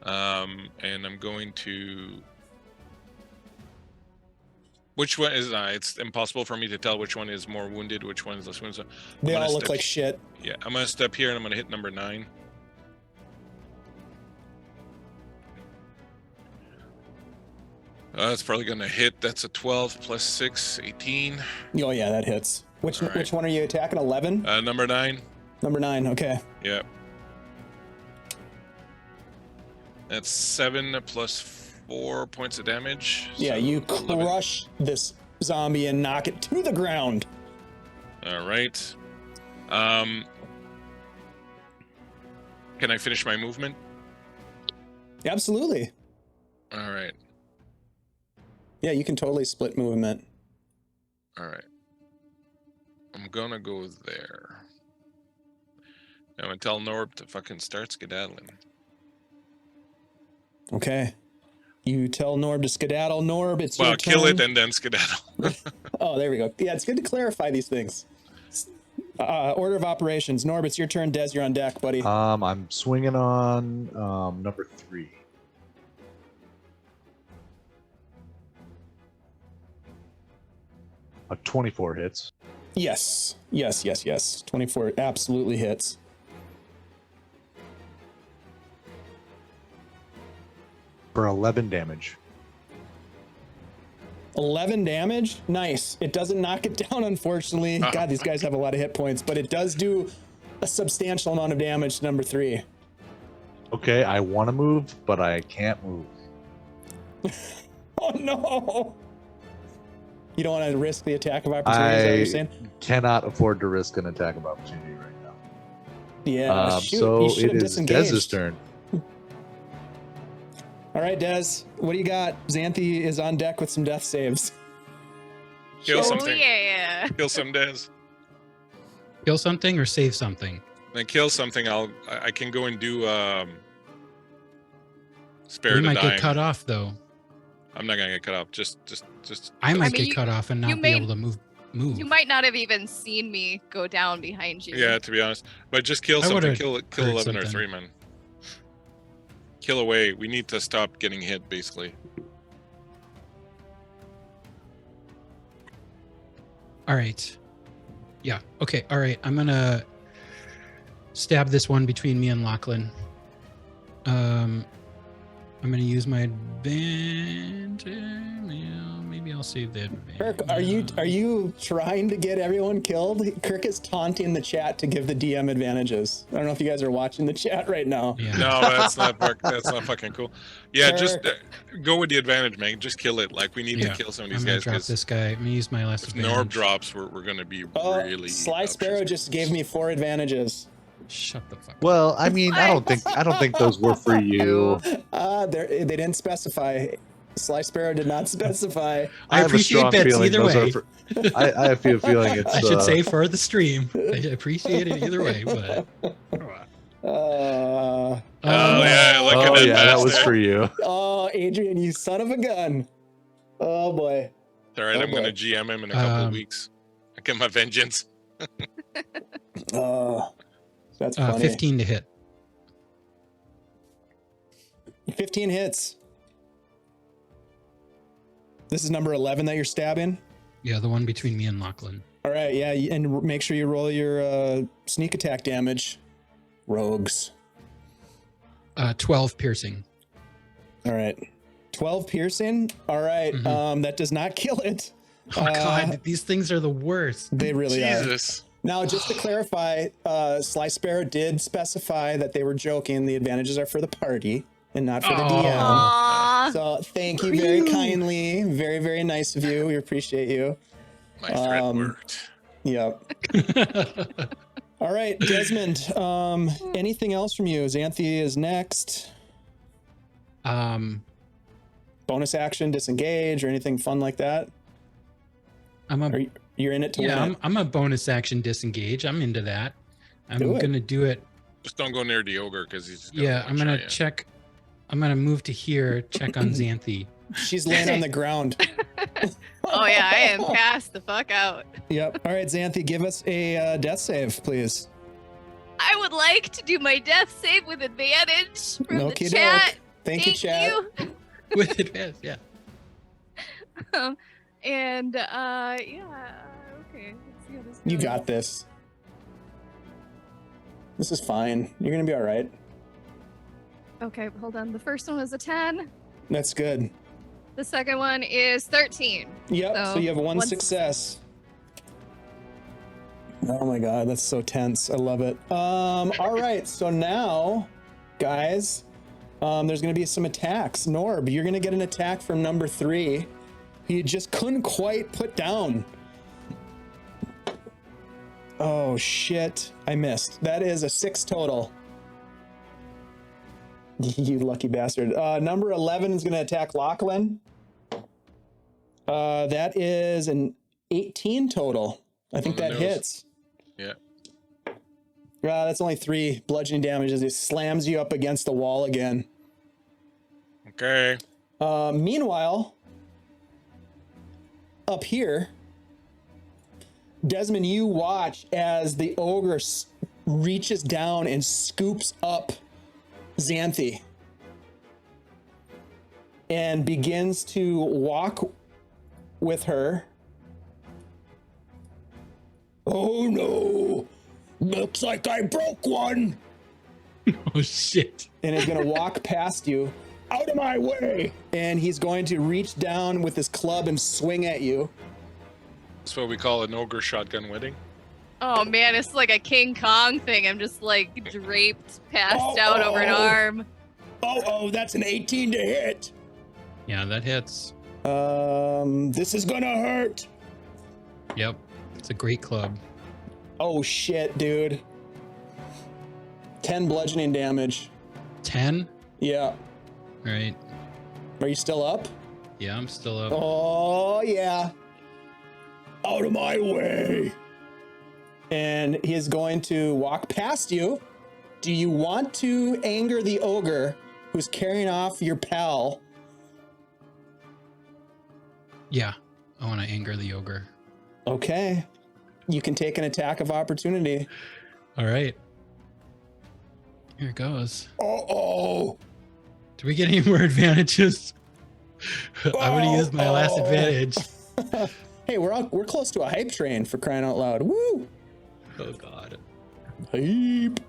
And I'm going to. Which one is? It's impossible for me to tell which one is more wounded, which one is less wounded. So They all look like shit. Yeah, I'm gonna step here and I'm gonna hit number 9. That's probably gonna hit. That's a 12 plus 6, 18. Oh yeah, that hits. Which All right. which one are you attacking? 11? Number 9. Number 9. Okay. Yeah. That's 7 plus 4 points of damage. Yeah, so you 11. crush this zombie and knock it to the ground. All right. Can I finish my movement? Absolutely. All right. Yeah, you can totally split movement. All right. I'm gonna go there. I'm gonna tell Norb to fucking start skedaddling. Okay. You tell Norb to skedaddle. Norb, it's your Well, turn. kill it and then skedaddle. Oh, there we go. Yeah, it's good to clarify these things. Order of operations. Norb, it's your turn. Des, you're on deck, buddy. I'm swinging on number 3. A 24 hits. Yes. 24 absolutely hits. For 11 damage. 11 damage? Nice. It doesn't knock it down, unfortunately. God, these guys have a lot of hit points, but it does do a substantial amount of damage to number 3. Okay, I want to move, but I can't move. Oh, no. You don't want to risk the attack of opportunity, is that what you're saying? Cannot afford to risk an attack of opportunity right now. Yeah, shoot. So you should it have is disengaged. Dez's turn. All right, Des, what do you got? Xanthi is on deck with some death saves. Kill Oh something. yeah. Kill some Dez. Kill something or save something? Then kill something. I can go and do spare We the might dying. get cut off though. I'm not gonna get cut off. Just. I might mean, get cut off and you not be may- able to move. You might not have even seen me go down behind you. Yeah, to be honest, but just kill I something. would've Kill heard 11 or something. 3, man. Kill away. We need to stop getting hit, basically. All right. Yeah. Okay. All right. I'm gonna stab this one between me and Lachlan. I'm gonna use my advantage. Yeah, maybe I'll save the advantage. Kirk, are you trying to get everyone killed? Kirk is taunting the chat to give the DM advantages. I don't know if you guys are watching the chat right now. Yeah. No, that's not fucking cool. Yeah, just Kirk. go with the advantage, man. Just kill it. Like we need Yeah. to kill some of I'm these gonna guys drop because this guy. I'm gonna use my last if advantage. Norb drops, we're gonna be Oh, really. Sly Sparrow just gave me 4 advantages. Shut the fuck up. Well, I mean, I don't think those were for you. They didn't specify. Sly Sparrow did not specify. I have a appreciate strong bits feeling either those way. are for. I have a feeling it's. I should say for the stream. I appreciate it either way, but Oh yeah, look at Oh that yeah, that was bastard. for you. Oh, Adrian, you son of a gun. Oh boy. All right, Oh, I'm going to boy. GM him in a couple of Um, weeks. I get my vengeance. Oh, that's funny. 15 to hit. 15 hits. This is number 11 that you're stabbing. Yeah, the one between me and Lachlan. All right, yeah, and make sure you roll your sneak attack damage. Rogues. 12 piercing. All right. 12 piercing. All right. Mhm. That does not kill it. Oh god, these things are the worst. They really are. Jesus. Now, just to clarify, Sly Sparrow did specify that they were joking. The advantages are for the party and not for the Oh. DM. Aw. So thank you very kindly. Very, very nice of you. We appreciate you. My threat worked. Yep. All right, Desmond. Anything else from you? Xanthi is next. Bonus action, disengage, or anything fun like that? You're in it to win it? I'm a bonus action disengage. I'm into that. I'm Do it. gonna do it. Just don't go near the ogre because he's. Yeah, I'm gonna check. I'm gonna move to here, check on Xanthi. She's laying on the ground. Oh yeah, I am passed the fuck out. Yep. All right, Xanthi, give us a death save, please. I would like to do my death save with advantage from the Okey-doke. chat. Thank you, chat. With advance, yeah. And yeah, okay. Let's see how this You goes. got this. This is fine. You're gonna be all right. Okay, hold on. The first one was a 10. That's good. The second one is 13. Yep. So, So, you have one one success. Oh my god, that's so tense. I love it. All right. So now, guys, there's gonna be some attacks. Norb, you're gonna get an attack from number 3. He just couldn't quite put down. Oh shit! I missed. That is a 6 total. You lucky bastard. Number 11 is gonna attack Lachlan. That is an 18 total. I think On the that nose. hits. Yeah. That's only 3 bludgeoning damage as he slams you up against the wall again. Okay. Meanwhile, up here, Desmond, you watch as the ogre reaches down and scoops up Xanthi and begins to walk with her. Oh no! Looks like I broke one! Oh shit. And is gonna walk past you. Out of my way! And he's going to reach down with his club and swing at you. That's what we call an ogre shotgun wedding. Oh man, it's like a King Kong thing. I'm just like draped, passed out over an arm. Oh, that's an 18 to hit. Yeah, that hits. This is gonna hurt. Yep. It's a great club. Oh shit, dude. 10 bludgeoning damage. 10? Yeah. Right. Are you still up? Yeah, I'm still up. Oh yeah. Out of my way. And he is going to walk past you. Do you want to anger the ogre who's carrying off your pal? Yeah. I want to anger the ogre. Okay. You can take an attack of opportunity. All right. Here it goes. Uh-oh. Do we get any more advantages? I'm going to use my last Uh-oh. advantage. Hey, we're close to a hype train, for crying out loud. Woo! Oh, God. Hype.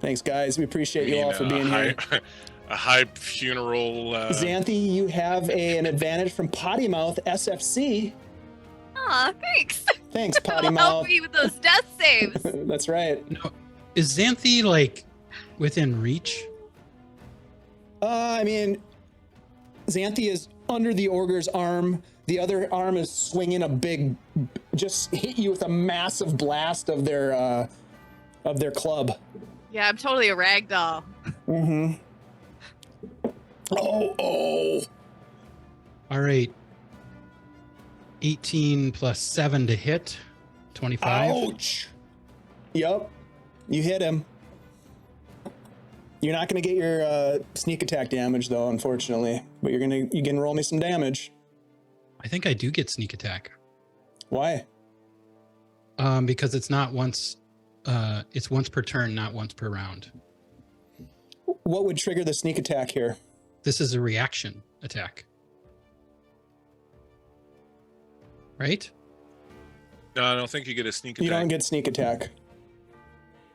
Thanks, guys. We appreciate you all for being here. A hype funeral. Xanthi, you have an advantage from Potty Mouth SFC. Aw, thanks. Thanks, Potty It'll help Mouth. me with those death saves. That's right. No, is Xanthi, like, within reach? I mean, Xanthi is under the ogre's arm. The other arm is swinging a big, just hit you with a massive blast of their club. Yeah, I'm totally a ragdoll. Mm-hmm. Oh. All right. 18 plus 7 to hit. 25. Ouch. Yep. You hit him. You're not going to get your sneak attack damage, though, unfortunately. But you can roll me some damage. I think I do get sneak attack. Why? Because it's not once. It's once per turn, not once per round. What would trigger the sneak attack here? This is a reaction attack. Right? No, I don't think you get a sneak attack. You don't get sneak attack.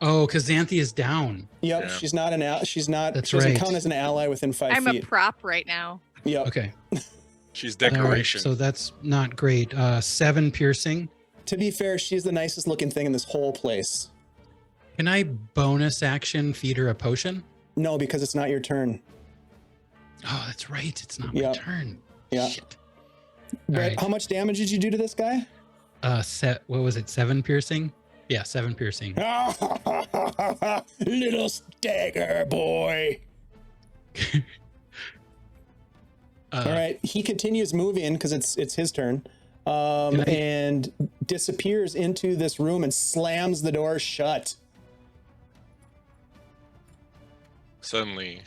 Oh, because Xanthi is down. Yep, Yeah. she's not an she's not. That's she doesn't right. count as an ally within 5 I'm feet. a prop right now. Yep. Okay. She's All right, decoration. so that's not great. 7 piercing. To be fair, she's the nicest looking thing in this whole place. Can I bonus action feed her a potion? No, because it's not your turn. Oh, that's right. It's not Yep. my turn. Yeah. Shit. Brett, right. how much damage did you do to this guy? What was it? 7 piercing? Yeah, 7 piercing. Little stagger boy. All right, he continues moving because it's his turn, and disappears into this room and slams the door shut. Suddenly.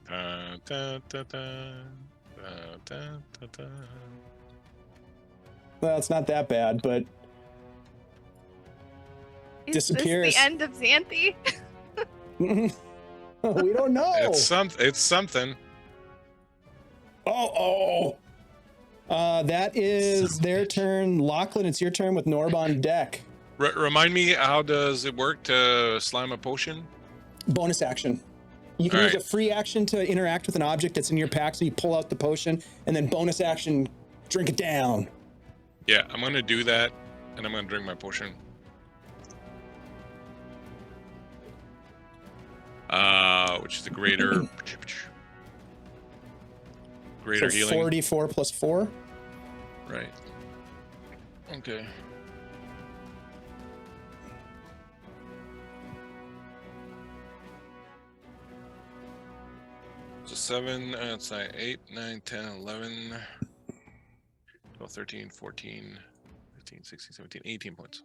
Da, da, da, da, da, da, da, da. Well, it's not that bad, but Is Disappears. this the end of Xanthi? we don't know. It's something. That is their turn. Lachlan, it's your turn with Norb on deck. Remind me, how does it work to slime a potion? Bonus action. You can All use right. a free action to interact with an object that's in your pack, so you pull out the potion, and then bonus action, drink it down. Yeah, I'm gonna do that, and I'm gonna drink my potion. Which is the greater So healing. 44 plus 4. Right. Okay. So 7, it's like 8, 9, 10, 11, 12, 13, 14, 15, 16, 17, 18 points.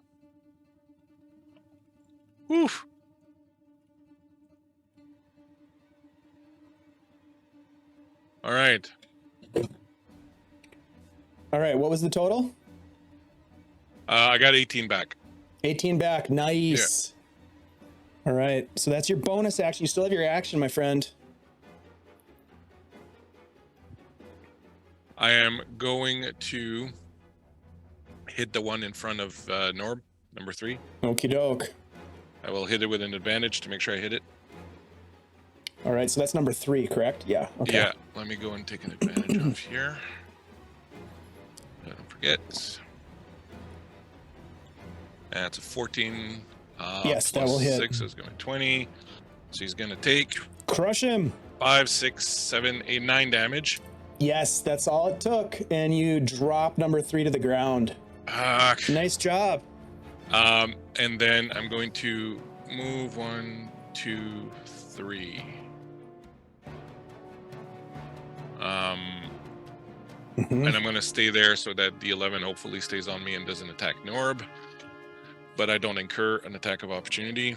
Woof. All right. All right, what was the total? I got 18 back. 18 back. Nice. All right, so that's your bonus action. You still have your action, my friend. I am going to hit the one in front of Norb, number 3. Okie doke. I will hit it with an advantage to make sure I hit it. All right, so that's number 3, correct? Yeah. Okay. Yeah, let me go and take an advantage of here. Don't forget. That's a 14. Yes, that plus will hit. 6 is going to be 20. So he's going to take Crush him. 5, 6, 7, 8, 9 damage. Yes, that's all it took. And you drop number 3 to the ground. Nice job. And then I'm going to move 1, 2, 3. Mhm. And I'm going to stay there so that the 11 hopefully stays on me and doesn't attack Norb. But I don't incur an attack of opportunity.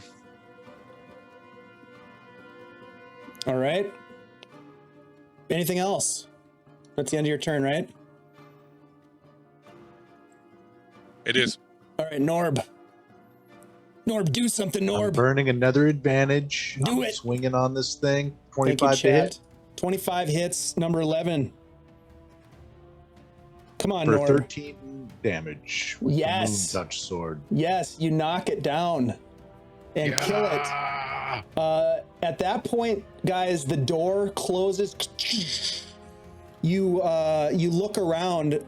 All right. Anything else? That's the end of your turn, right? It is. All right, Norb. Norb, do something, I'm Norb. burning another advantage. Do I'm it. swinging on this thing. Thank you, 25 to hit chat. 25 hits, number 11. Come on, for Norb. 13 damage with Yes. the Moon Touch Sword. Yes, you knock it down and kill it. At that point, guys, the door closes. You look around.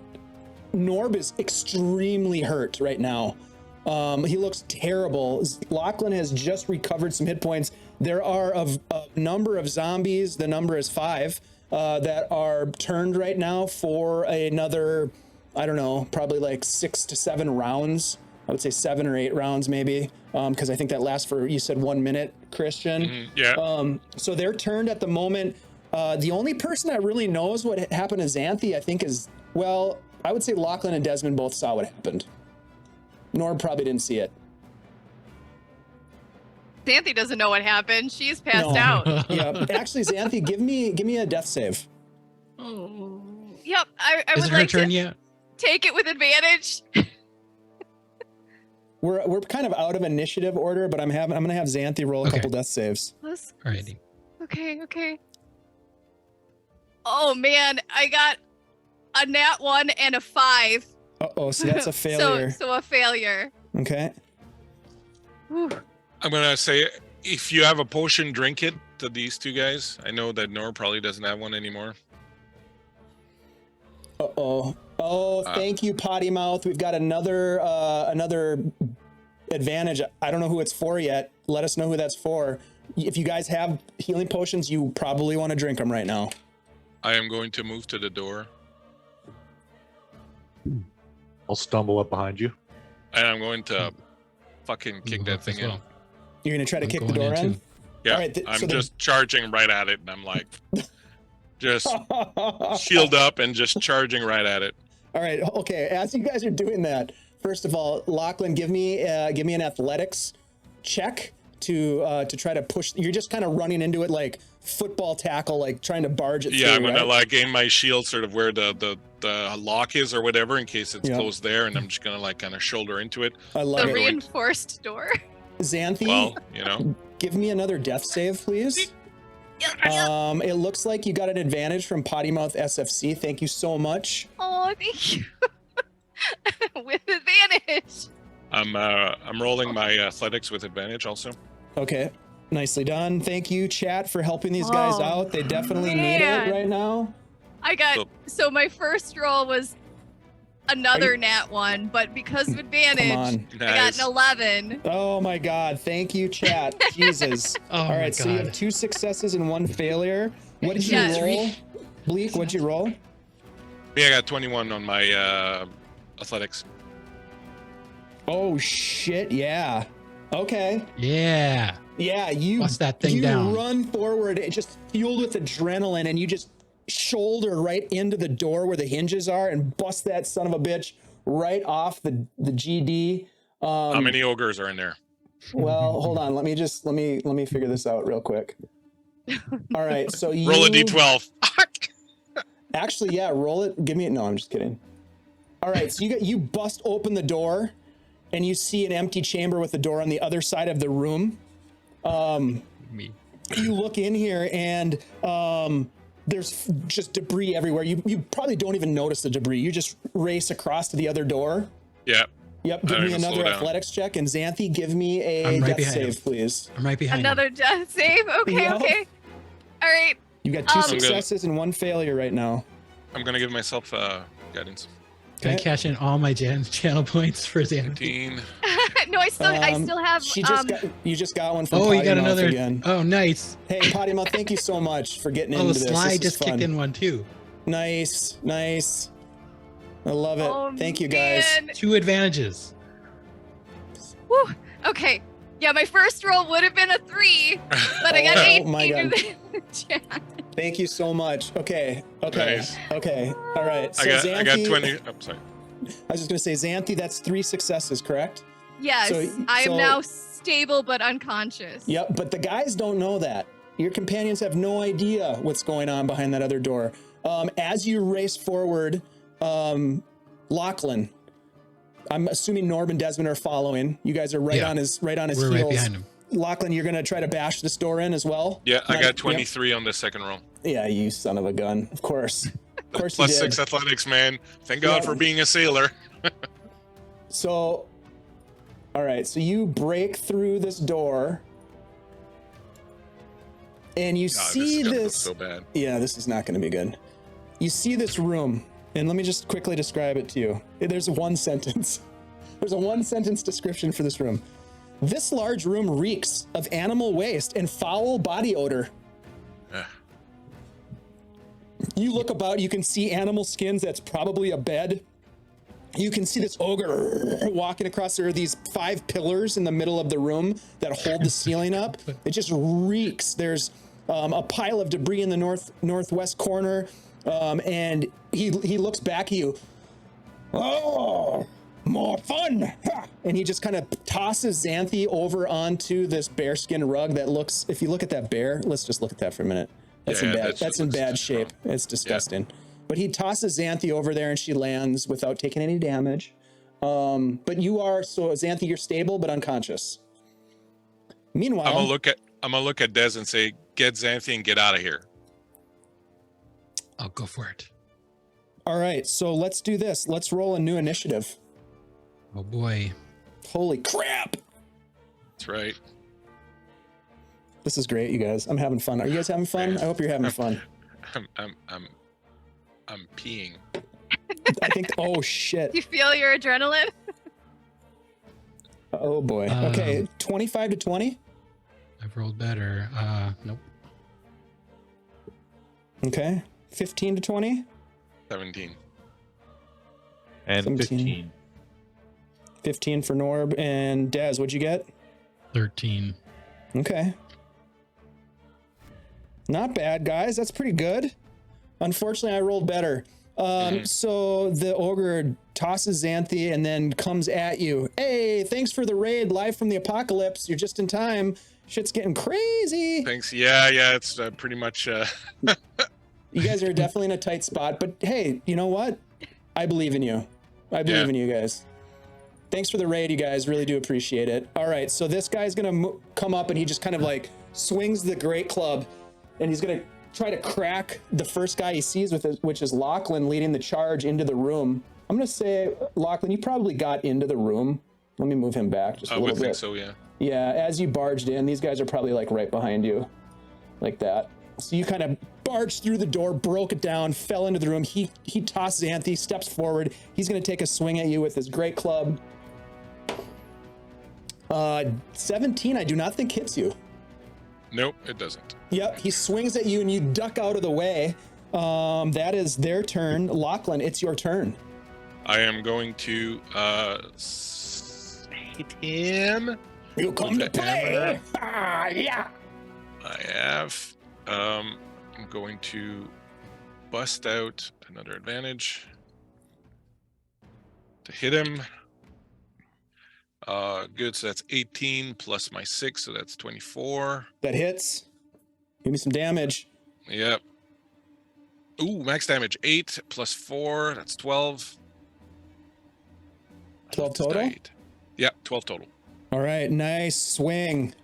Norb is extremely hurt right now. He looks terrible. Lachlan has just recovered some hit points. There are a number of zombies, the number is 5, that are turned right now for another, I don't know, probably like 6 to 7 rounds. I would say 7 or 8 rounds maybe, because I think that lasts for, you said 1 minute, Christian. Yeah. So they're turned at the moment. The only person that really knows what happened to Xanthi, I think, is, well, I would say Lachlan and Desmond both saw what happened. Norb probably didn't see it. Xanthi doesn't know what happened. She's passed No. out. Yeah, actually, Xanthi, give me a death save. Yep, I Is would it her like turn to yet? take it with advantage. We're kind of out of initiative order, but I'm gonna have Xanthi roll a Okay. couple death saves. Alrighty. Okay. Oh man, I got a nat 1 and a 5. Uh-oh, so that's a failure. So a failure. Okay. Whew. I'm gonna say, if you have a potion, drink it to these two guys. I know that Norb probably doesn't have one anymore. Uh-oh. Oh, thank you, Potty Mouth. We've got another advantage. I don't know who it's for yet. Let us know who that's for. If you guys have healing potions, you probably want to drink them right now. I am going to move to the door, I'll stumble up behind you. and I'm going to fucking kick Move that up thing as in. well. You're going to try to I'm kick the going door in in? too. Yeah, All right, I'm so just charging right at it, and I'm like, just shield up and just charging right at it. All right. Okay. As you guys are doing that, first of all, Lachlan, give me an athletics check to try to push. You're just kind of running into it like football tackle, like trying to barge it Yeah, through. I'm gonna right? like aim my shield sort of where the lock is or whatever, in case it's Yeah. closed there, and I'm just gonna like kind of shoulder into it. I love The it. reinforced door. Xanthi, Well, you know, give me another death save, please. It looks like you got an advantage from Potty Mouth SFC. Thank you so much. Oh, thank you. With advantage. I'm rolling my athletics with advantage also. Okay. Nicely done. Thank you, chat, for helping these guys Oh, out. They definitely man. need it right now. I got so my first roll was another nat 1, but because of Come advantage, on. I got Nice. an 11. Oh my God. Thank you, chat. Jesus. Oh All my right. So you God. have 2 successes and 1 failure. What did you Yes. roll? Bleak, what'd you roll? Yeah, I got 21 on my athletics. Oh, shit. Yeah. Okay. Yeah. Yeah. You, Bust that thing you down. run forward, it just fueled with adrenaline, and you just shoulder right into the door where the hinges are and bust that son of a bitch right off the GD. How many ogres are in there? Well, hold on. Let me figure this out real quick. All right. So you Roll a d12. actually, yeah, roll it. Give me it. No, I'm just kidding. All right. So you bust open the door and you see an empty chamber with the door on the other side of the room. Me. You look in here and there's just debris everywhere. You probably don't even notice the debris. You just race across to the other door. Yeah. Yep. I Give don't me even slow another down. athletics check. And Xanthi, give me a I'm right death behind save, him. please. I'm right behind Another death save? Okay, Yep. okay. All right. You got 2 I'm good. successes and 1 failure right now. I'm gonna give myself guidance. him. Can I cash in all my channel points for Xanthi? 15. No, I still have You just got one from Oh, Potty you got Mouth another. again. Oh, nice. Hey, Potty Mouth, thank you so much for getting Oh, into this. Sly This is just fun. kicked in one too. Nice. I love it. Oh, Thank you, guys. man. 2 advantages. Whew. Okay. Yeah, my first roll would have been a 3, but I got Oh, 18 my God. in the chat. Thank you so much. Okay. Nice. Okay. All right. So I got Xanthi, 20. I'm sorry. I was just gonna say, Xanthi, that's 3 successes, correct? Yes, I so- am now stable but unconscious. Yep. But the guys don't know that. Your companions have no idea what's going on behind that other door. As you race forward, Lachlan, I'm assuming Norb and Desmond are following. You guys are right Yeah. on his We're heels. right behind him. Lachlan, you're gonna try to bash this door in as well? Yeah, I Right, got yep. 23 on the second roll. Yeah, you son of a gun. Of course. Of course you Plus did. 6 athletics, man. Thank God Yeah. for being a sailor. So, all right. So you break through this door, and you God, see this is gonna go this. so bad. Yeah, this is not going to be good. You see this room, and let me just quickly describe it to you. There's one sentence. There's a 1-sentence description for this room. This large room reeks of animal waste and foul body odor. Ugh. You look about, you can see animal skins. That's probably a bed. You can see this ogre walking across. There are these 5 pillars in the middle of the room that hold the ceiling up. It just reeks. There's a pile of debris in the northwest corner, and he looks back at you. Oh, more fun! And he just kind of tosses Xanthi over onto this bearskin rug that looks. If you look at that bear, let's just look at that for a minute. That's in bad shape. It's disgusting. Yeah. But he tosses Xanthi over there and she lands without taking any damage. But you are, so Xanthi, you're stable but unconscious. Meanwhile, I'm gonna look at Des and say, get Xanthi and get out of here. I'll go for it. All right, so let's do this. Let's roll a new initiative. Oh boy. Holy crap. That's right. This is great, you guys. I'm having fun. Are you guys having fun? I hope you're having fun. I'm peeing. I think. Oh shit. You feel your adrenaline? Oh boy. Okay, 25 to 20. I've rolled better. Nope. Okay, 15 to 20. 17. And 15. 15 for Norb. And Daz, what'd you get? 13. Okay. Not bad, guys. That's pretty good. Unfortunately, I rolled better. So the ogre tosses Xanthi and then comes at you. Hey, thanks for the raid, live from the apocalypse. You're just in time. Shit's getting crazy. Thanks. Yeah, it's pretty much. You guys are definitely in a tight spot, but hey, you know what? I believe in you. I believe in you guys. Thanks for the raid, you guys. Really do appreciate it. All right, so this guy's gonna come up and he just kind of like swings the great club, and he's gonna try to crack the first guy he sees, which is Lachlan leading the charge into the room. I'm gonna say, Lachlan, you probably got into the room. Let me move him back just a little bit. I would think so, yeah. Yeah, as you barged in, these guys are probably like right behind you, like that. So you kind of barged through the door, broke it down, fell into the room. He tosses Xanthi, steps forward. He's gonna take a swing at you with his great club. 17, I do not think hits you. Nope, it doesn't. Yep, he swings at you and you duck out of the way. That is their turn. Lachlan, it's your turn. I am going to hit him. You come to play. Yeah. I have. I'm going to bust out another advantage to hit him. Good, so that's 18 plus my 6, so that's 24. That hits. Give me some damage. Yep. Ooh, max damage 8 plus 4, that's 12. 12 total? Yep, 12 total. All right, nice swing.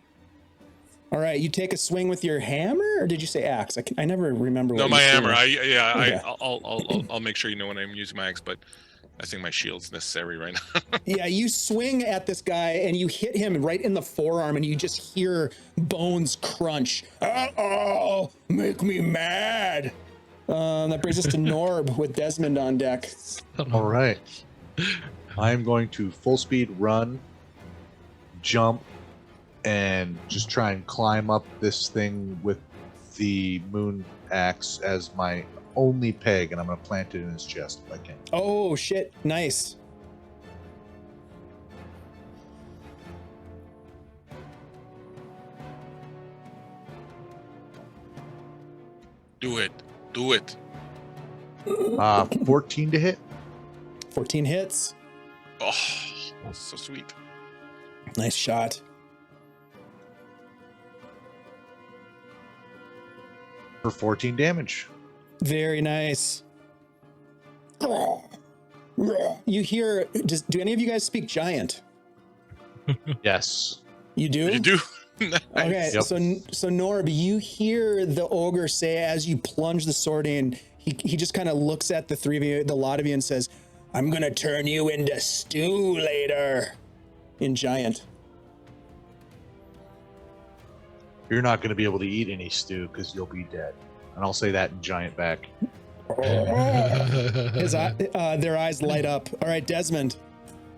All right, you take a swing with your hammer, or did you say axe? I never remember. No, what my you hammer. Okay. I'll make sure you know when I'm using my axe, but I think my shield's necessary right now. Yeah, you swing at this guy and you hit him right in the forearm, and you just hear bones crunch. Uh-oh, make me mad. That brings us to Norb with Desmond on deck. All right. I'm going to full speed run, jump, and just try and climb up this thing with the moon axe as my only peg, and I'm going to plant it in his chest if I can. Oh, shit. Nice. Do it. Do it. 14 to hit. 14 hits. Oh, so sweet. Nice shot. For 14 damage. Very nice. You hear, do any of you guys speak giant? Yes. You do? You do? Nice. Okay, Yep. so Norb, you hear the ogre say as you plunge the sword in, he just kind of looks at the three of you, the lot of you, and says, I'm gonna turn you into stew later. In giant. You're not going to be able to eat any stew because you'll be dead. And I'll say that in giant back. Their eyes light up. All right, Desmond,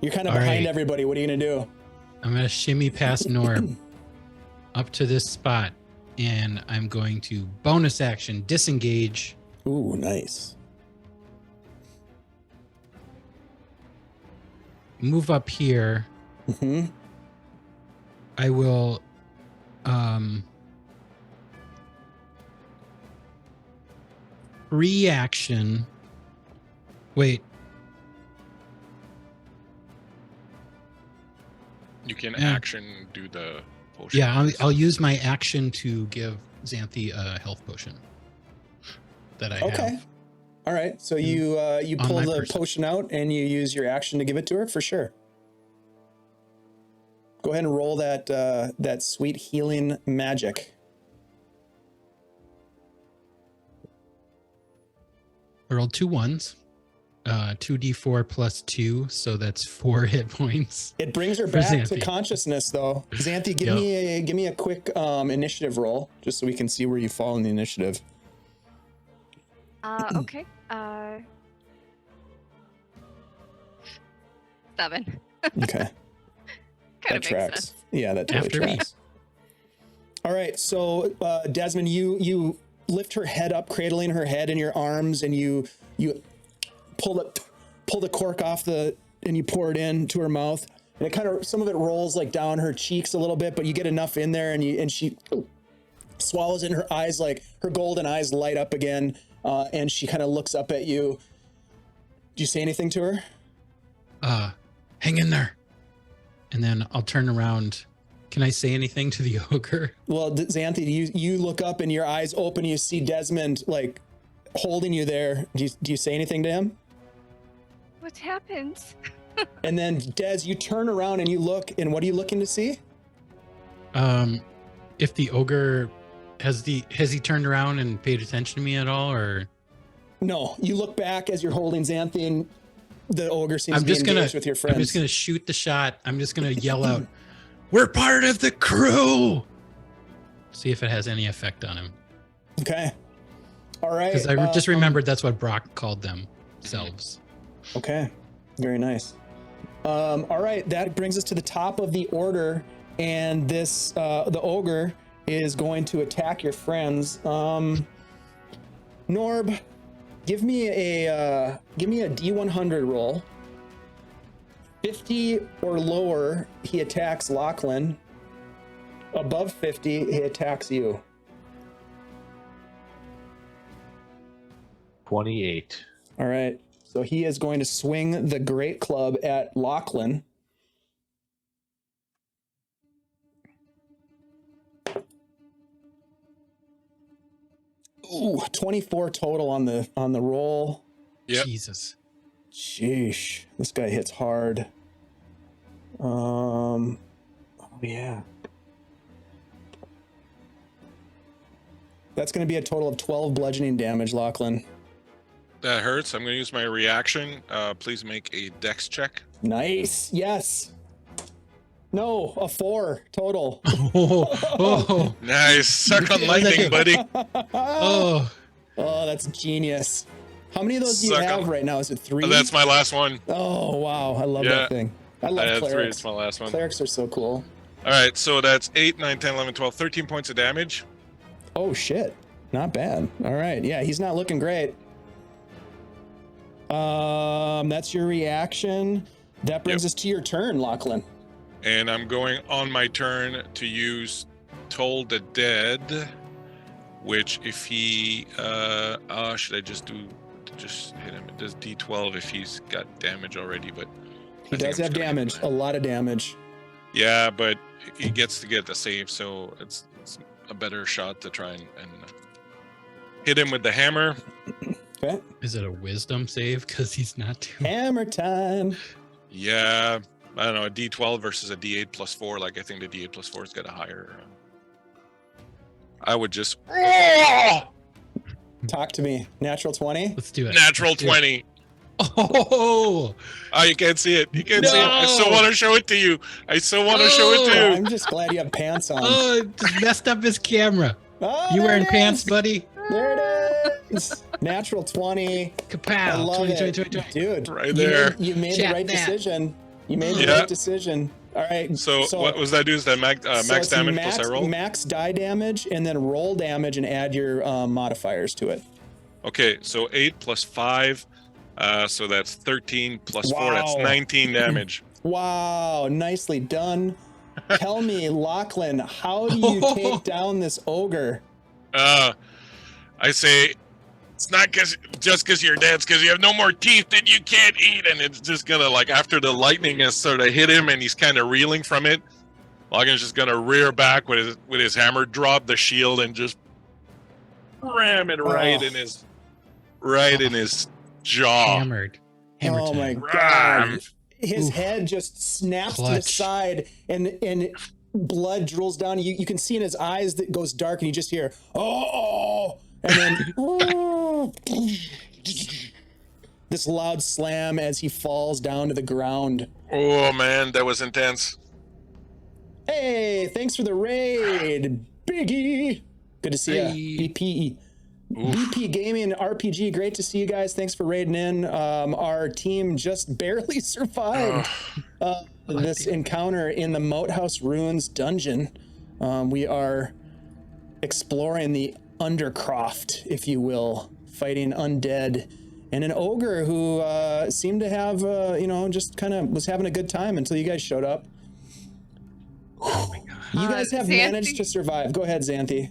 you're kind of All behind right. everybody. What are you gonna do? I'm going to shimmy past Norb up to this spot, and I'm going to bonus action disengage. Ooh, nice. move up here. Mm-hmm. I will reaction. Wait. You can Yeah. action do the potion. Yeah, I'll use my action to give Xanthi a health potion that I Okay. have. All right. So you On pull my the person. potion out and you use your action to give it to her for sure. Go ahead and roll that sweet healing magic. I rolled 2 1s. 2d4 plus 2, so that's 4 hit points. It brings her For back to Xanthi. consciousness, though. Xanthi, give Yep. me a quick initiative roll, just so we can see where you fall in the initiative. Okay. 7. Okay, Kind that of makes tracks. sense. Yeah, that totally After me. tracks. All right, so Desmond, you lift her head up, cradling her head in your arms, and you pull the cork off and you pour it into her mouth, and it kind of, some of it rolls like down her cheeks a little bit, but you get enough in there, and she swallows it, and her eyes, like her golden eyes, light up again, and she kind of looks up at you. Do you say anything to her? Hang in there. And then I'll turn around. Can I say anything to the ogre? Well, Xanthi, you look up and your eyes open. You see Desmond like holding you there. Do you say anything to him? What happened? And then Des, you turn around and you look, and what are you looking to see? If the ogre has he turned around and paid attention to me at all, or? No, you look back as you're holding Xanthi, and the ogre seems I'm to be just gonna engaged with your friends. I'm just gonna shoot the shot. I'm just gonna yell out, "We're part of the crew!" See if it has any effect on him. Okay. All right. Because I just remembered that's what Brock called them, selves. Okay. Very nice. All right. That brings us to the top of the order, and this the ogre is going to attack your friends. Norb, give me a D100 roll. 50 or lower, he attacks Lachlan. Above 50, he attacks you. 28. All right. So he is going to swing the great club at Lachlan. Ooh, 24 total on the roll. Yep. Jesus. Sheesh, this guy hits hard. Oh yeah. That's going to be a total of 12 bludgeoning damage, Lachlan. That hurts. I'm going to use my reaction. Please make a dex check. Nice. Yes. No, a 4 total. Oh, Nice. Suck on lightning, buddy. oh. Oh, that's genius. How many of those do you Suck have on- right now? Is it 3? That's my last one. Oh, wow. I love Yeah. that thing. I I love had 3. clerics. It's my last one. Clerics are so cool. All right. So that's 8, 9, 10, 11, 12, 13 points of damage. Oh, shit. Not bad. All right. Yeah, he's not looking great. That's your reaction. That brings us to your turn, Lachlan. And I'm going on my turn to use Toll the Dead, which if he, should I just hit him? It does D12 if he's got damage already, but He does have damage, a lot of damage. yeah, but he gets to get the save, so it's a better shot to try and hit him with the hammer. Okay. Is it a wisdom save? Because he's not too. Hammer time. Yeah, I don't know, a D12 versus a D8 plus 4. Like, I think the D8 plus 4's got a higher. I would just. Talk to me. Natural 20. Let's do it. Natural Let's do it. 20. Oh, Oh, you can't see it. You can't see it. I still No. want to show it to you. I still want to show it to you. I'm just glad you have pants on. oh, it just messed up his camera. Oh, You there wearing it pants, is. buddy? There it is. Natural 20. I Kapow. love 20, it. 20, 20. Dude, Right there. You made the Chat right that. decision. You made the Yeah. right decision. All right. So what was that? Do is that max it's damage plus I roll? Max die damage, and then roll damage and add your modifiers to it. Okay, so 8 plus 5, so that's 13 plus 4. That's Wow. 19 damage. Wow, nicely done. Tell me, Lachlan, how do you take down this ogre? I say, it's not just because you're dead, it's because you have no more teeth that you can't eat. And it's just gonna, like, after the lightning has sort of hit him and he's kind of reeling from it, Logan's just gonna rear back with his hammer, drop the shield, and just ram it right in his jaw. Hammered. Oh my time. god. His Oof. head just snaps to the Clutch. side and blood drools down. You can see in his eyes that goes dark and you just hear, oh, and then this loud slam as he falls down to the ground. Oh man, that was intense. Hey, thanks for the raid, Biggie. Good to see Hey. you. BP. BP Gaming RPG, great to see you guys. Thanks for raiding in. Our team just barely survived this encounter in the Moathouse Ruins dungeon. We are exploring the Undercroft, if you will, fighting undead and an ogre who seemed to have, just kind of was having a good time until you guys showed up. You guys have managed to survive. Go ahead, Xanthi.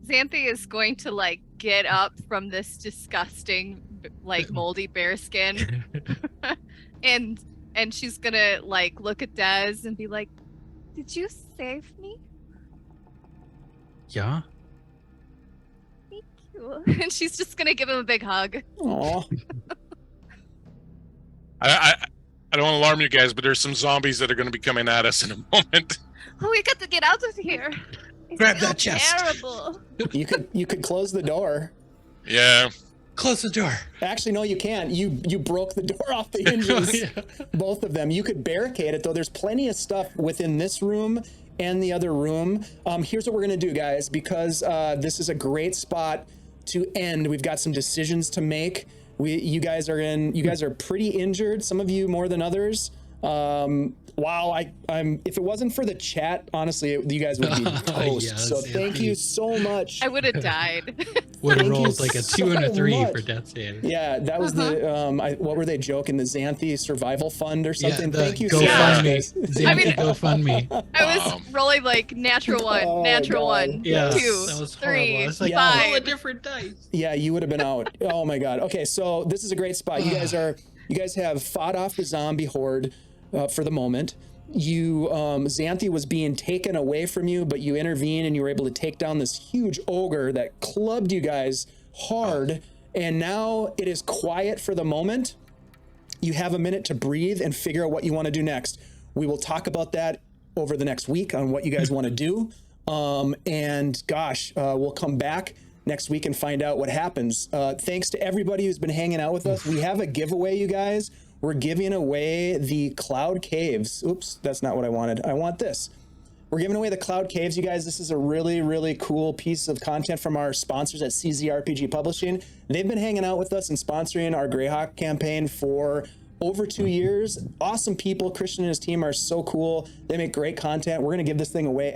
Xanthi is going to like get up from this disgusting, like moldy bear skin, and she's gonna like look at Dez and be like, "Did you save me?" Yeah. Thank you. And she's just gonna give him a big hug. Aw. I don't want to alarm you guys, but there's some zombies that are going to be coming at us in a moment. Oh, we got to get out of here. I Grab feel that chest. terrible. You could close the door. Yeah. Close the door. Actually, no, you can't. You broke the door off the hinges. Yeah. Both of them. You could barricade it, though. There's plenty of stuff within this room and the other room. Here's what we're going to do, guys, because this is a great spot to end. We've got some decisions to make. You guys are pretty injured. Some of you more than others. Wow, if it wasn't for the chat, honestly, you guys would be toast. Yeah, so thank you so much. I would have died. Would have Thank you rolled like a 2 and a so 3 much. for death save. Yeah, that was the what were they joking? The Xanthi Survival Fund or something. the Thank you so GoFundMe. much, guys. Xanthi I mean- GoFundMe. I was rolling like natural one, Oh, natural God. one, Yeah, two, that was three, horrible. It's like, Yeah. roll a five. different dice. Yeah, you would have been out. Oh my god. Okay, so this is a great spot. You guys have fought off the zombie horde for the moment. Xanthi was being taken away from you, but you intervened and you were able to take down this huge ogre that clubbed you guys hard. And now it is quiet for the moment. You have a minute to breathe and figure out what you want to do next. We will talk about that over the next week on what you guys want to do. And gosh, we'll come back next week and find out what happens. Thanks to everybody who's been hanging out with us. We have a giveaway, you guys. We're giving away the Cloud Caves. Oops, that's not what I wanted. I want this. We're giving away the Cloud Caves, you guys. This is a really, really cool piece of content from our sponsors at CZRPG Publishing. They've been hanging out with us and sponsoring our Greyhawk campaign for over 2 years. Awesome people. Christian and his team are so cool. They make great content. We're going to give this thing away. !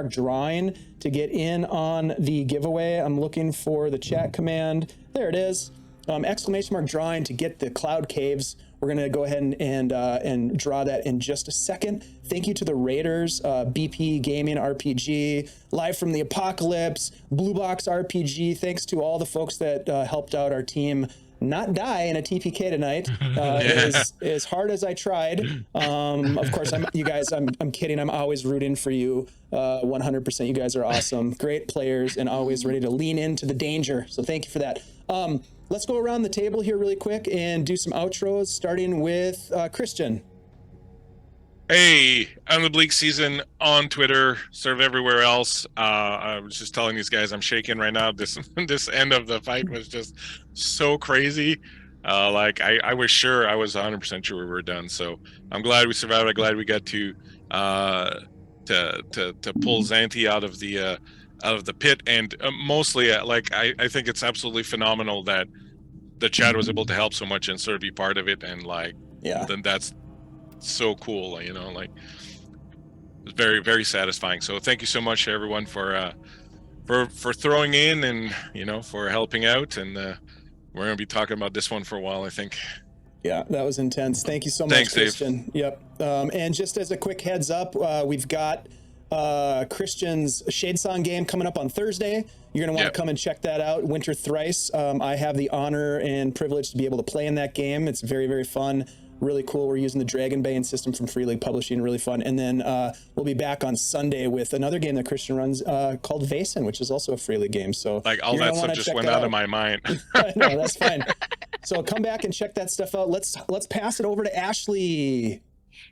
Drawing to get in on the giveaway. I'm looking for the chat command. There it is. ! Drawing to get the Cloud Caves. We're going to go ahead and draw that in just a second. Thank you to the Raiders, BP Gaming RPG, Live from the Apocalypse, Blue Box RPG. Thanks to all the folks that helped out our team not die in a TPK tonight. As hard as I tried. Of course, I'm kidding. I'm always rooting for you. 100%. You guys are awesome. Great players and always ready to lean into the danger. So thank you for that. Let's go around the table here really quick and do some outros, starting with Christian. Hey, I'm the Bleak Season on Twitter, sort of everywhere else. I was just telling these guys I'm shaking right now. This end of the fight was just so crazy. I was sure, I was 100% sure we were done. So I'm glad we survived. I'm glad we got to pull Xanthi out of the pit, and mostly I think it's absolutely phenomenal that the chat was able to help so much and sort of be part of it, and then that's so cool, it's very, very satisfying. So thank you so much everyone for throwing in and for helping out, and we're gonna be talking about this one for a while, I think. Yeah, that was intense. Thank you so much, Thanks, Dave. Christian. Yep. And just as a quick heads up, we've got Christian's Shadesong game coming up on Thursday. You're going to want to come and check that out, Winter Thrice. I have the honor and privilege to be able to play in that game. It's very, very fun. Really cool. We're using the Dragonbane system from Free League Publishing. Really fun. And then we'll be back on Sunday with another game that Christian runs called Vaesen, which is also a Free League game. So Like all that stuff just went out of my mind. No, that's fine. So come back and check that stuff out. Let's pass it over to Ashley.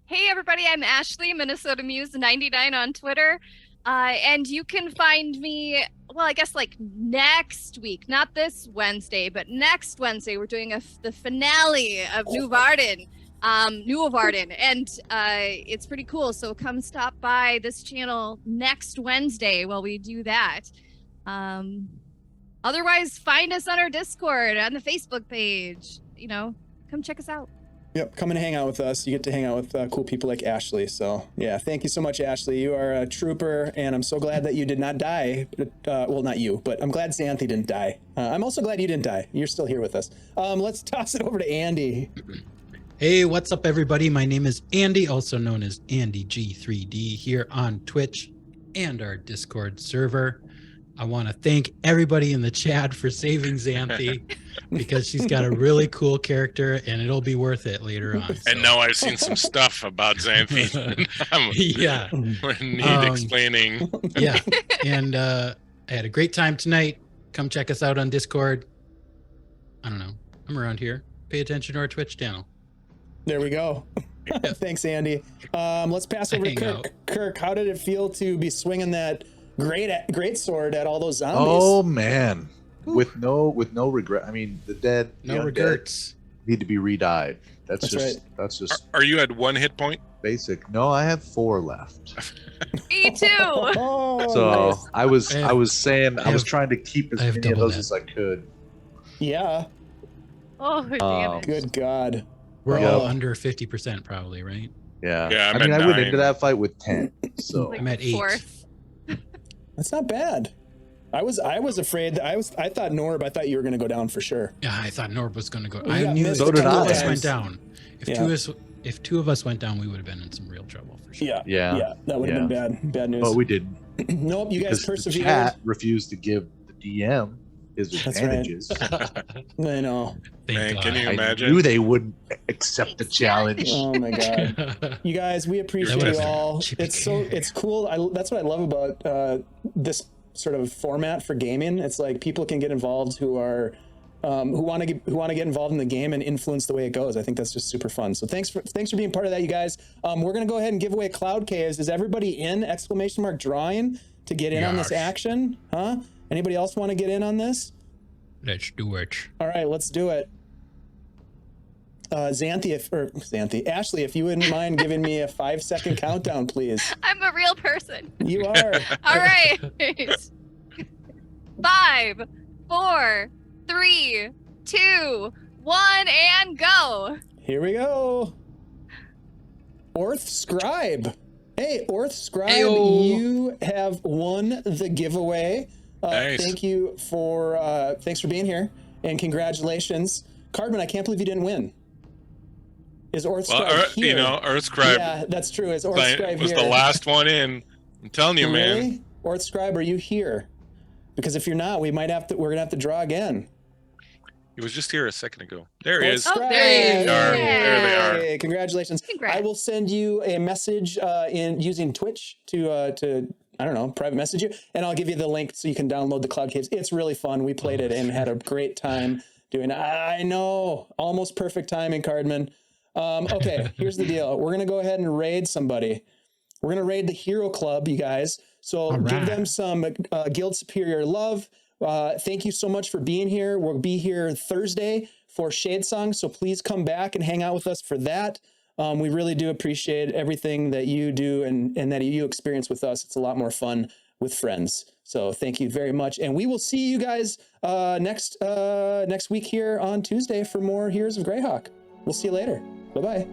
Hey everybody, I'm Ashley, Minnesota Muse 99 on Twitter. And you can find me, well, I guess like next week, not this Wednesday, but next Wednesday, we're doing the finale of New Varden, and it's pretty cool. So come stop by this channel next Wednesday while we do that. Otherwise, find us on our Discord, on the Facebook page. You know, come check us out. Yep, come and hang out with us. You get to hang out with cool people like Ashley. So, yeah, thank you so much, Ashley. You are a trooper, and I'm so glad that you did not die. Well, not you, but I'm glad Xanthi didn't die. I'm also glad you didn't die. You're still here with us. Let's toss it over to Andy. Hey, what's up, everybody? My name is Andy, also known as Andy G3D, here on Twitch and our Discord server. I want to thank everybody in the chat for saving Xanthi because she's got a really cool character and it'll be worth it later on. And now I've seen some stuff about Xanthi. Yeah. Need explaining. Yeah. And I had a great time tonight. Come check us out on Discord. I don't know. I'm around here. Pay attention to our Twitch channel. There we go. Thanks, Andy. Let's pass over to Kirk. Kirk, how did it feel to be swinging that great sword at all those zombies? Oh man, with no regret. I mean, the dead, no the regrets, need to be re-died. That's just right. That's just. Are you at 1 hit point? Basic. No, I have 4 left. Me too. Oh, So nice. I was trying to keep as I have many of double those that. as I could. Yeah. Oh, damn it. Good God. We're Yep. all under 50% probably, right? Yeah. Yeah, I'm I mean, at I went 9. into that fight with 10. So Like I'm at 8. fourth. That's not bad. I was afraid. I thought Norb. I thought you were going to go down for sure. Yeah, I thought Norb was going to go. We I got knew missed if a two couple of us times. went down. Yeah. If two of us went down, we would have been in some real trouble for sure. Yeah. That would have been bad news. but we didn't. Nope. You guys Because the persevered. chat refused to give the DM his That's advantages. I know. Thank Man, God. can you I imagine? knew they wouldn't accept the challenge. Oh my God. You guys, we appreciate That you was all. chippy It's cool. That's what I love about this sort of format for gaming. It's like people can get involved who are who want to get involved in the game and influence the way it goes. I think that's just super fun. So thanks for being part of that, you guys. We're gonna go ahead and give away Cloud Caves. Is everybody in ! Drawing to get in on this Yes. action? Huh? Anybody else want to get in on this? Let's do it. All right, let's do it. Ashley, if you wouldn't mind giving me a 5-second countdown, please. I'm a real person. You are. All right. 5, 4, 3, 2, 1, and go. Here we go. Orth Scribe. Hey, Orth Scribe, Ayo. you have won the giveaway. Nice. Thanks for being here, and congratulations. Cardman, I can't believe you didn't win. Is Orth Scribe here? Earthscribe Yeah, that's true. Is Orth Scribe was here? the last one in. I'm telling you, man. Really? Orth Scribe, are you here? Because if you're not, we're gonna have to draw again. He was just here a second ago. There he Orth is. Oh, Scribe. there he is. There they are. Yay, congratulations. Congrats. I will send you a message in using Twitch to I don't know, private message you, and I'll give you the link so you can download the Cloud Caves. It's really fun. We played it and had a great time doing it. I know, almost perfect timing, Cardman. Okay, here's the deal. We're gonna go ahead and raid somebody. We're gonna raid the Hero Club, you guys. So All give right. them some Guild Superior love. Thank you so much for being here. We'll be here Thursday for Shadesong, so please come back and hang out with us for that. We really do appreciate everything that you do and that you experience with us. It's a lot more fun with friends. So thank you very much. And we will see you guys next week here on Tuesday for more Heroes of Greyhawk. We'll see you later. Bye-bye.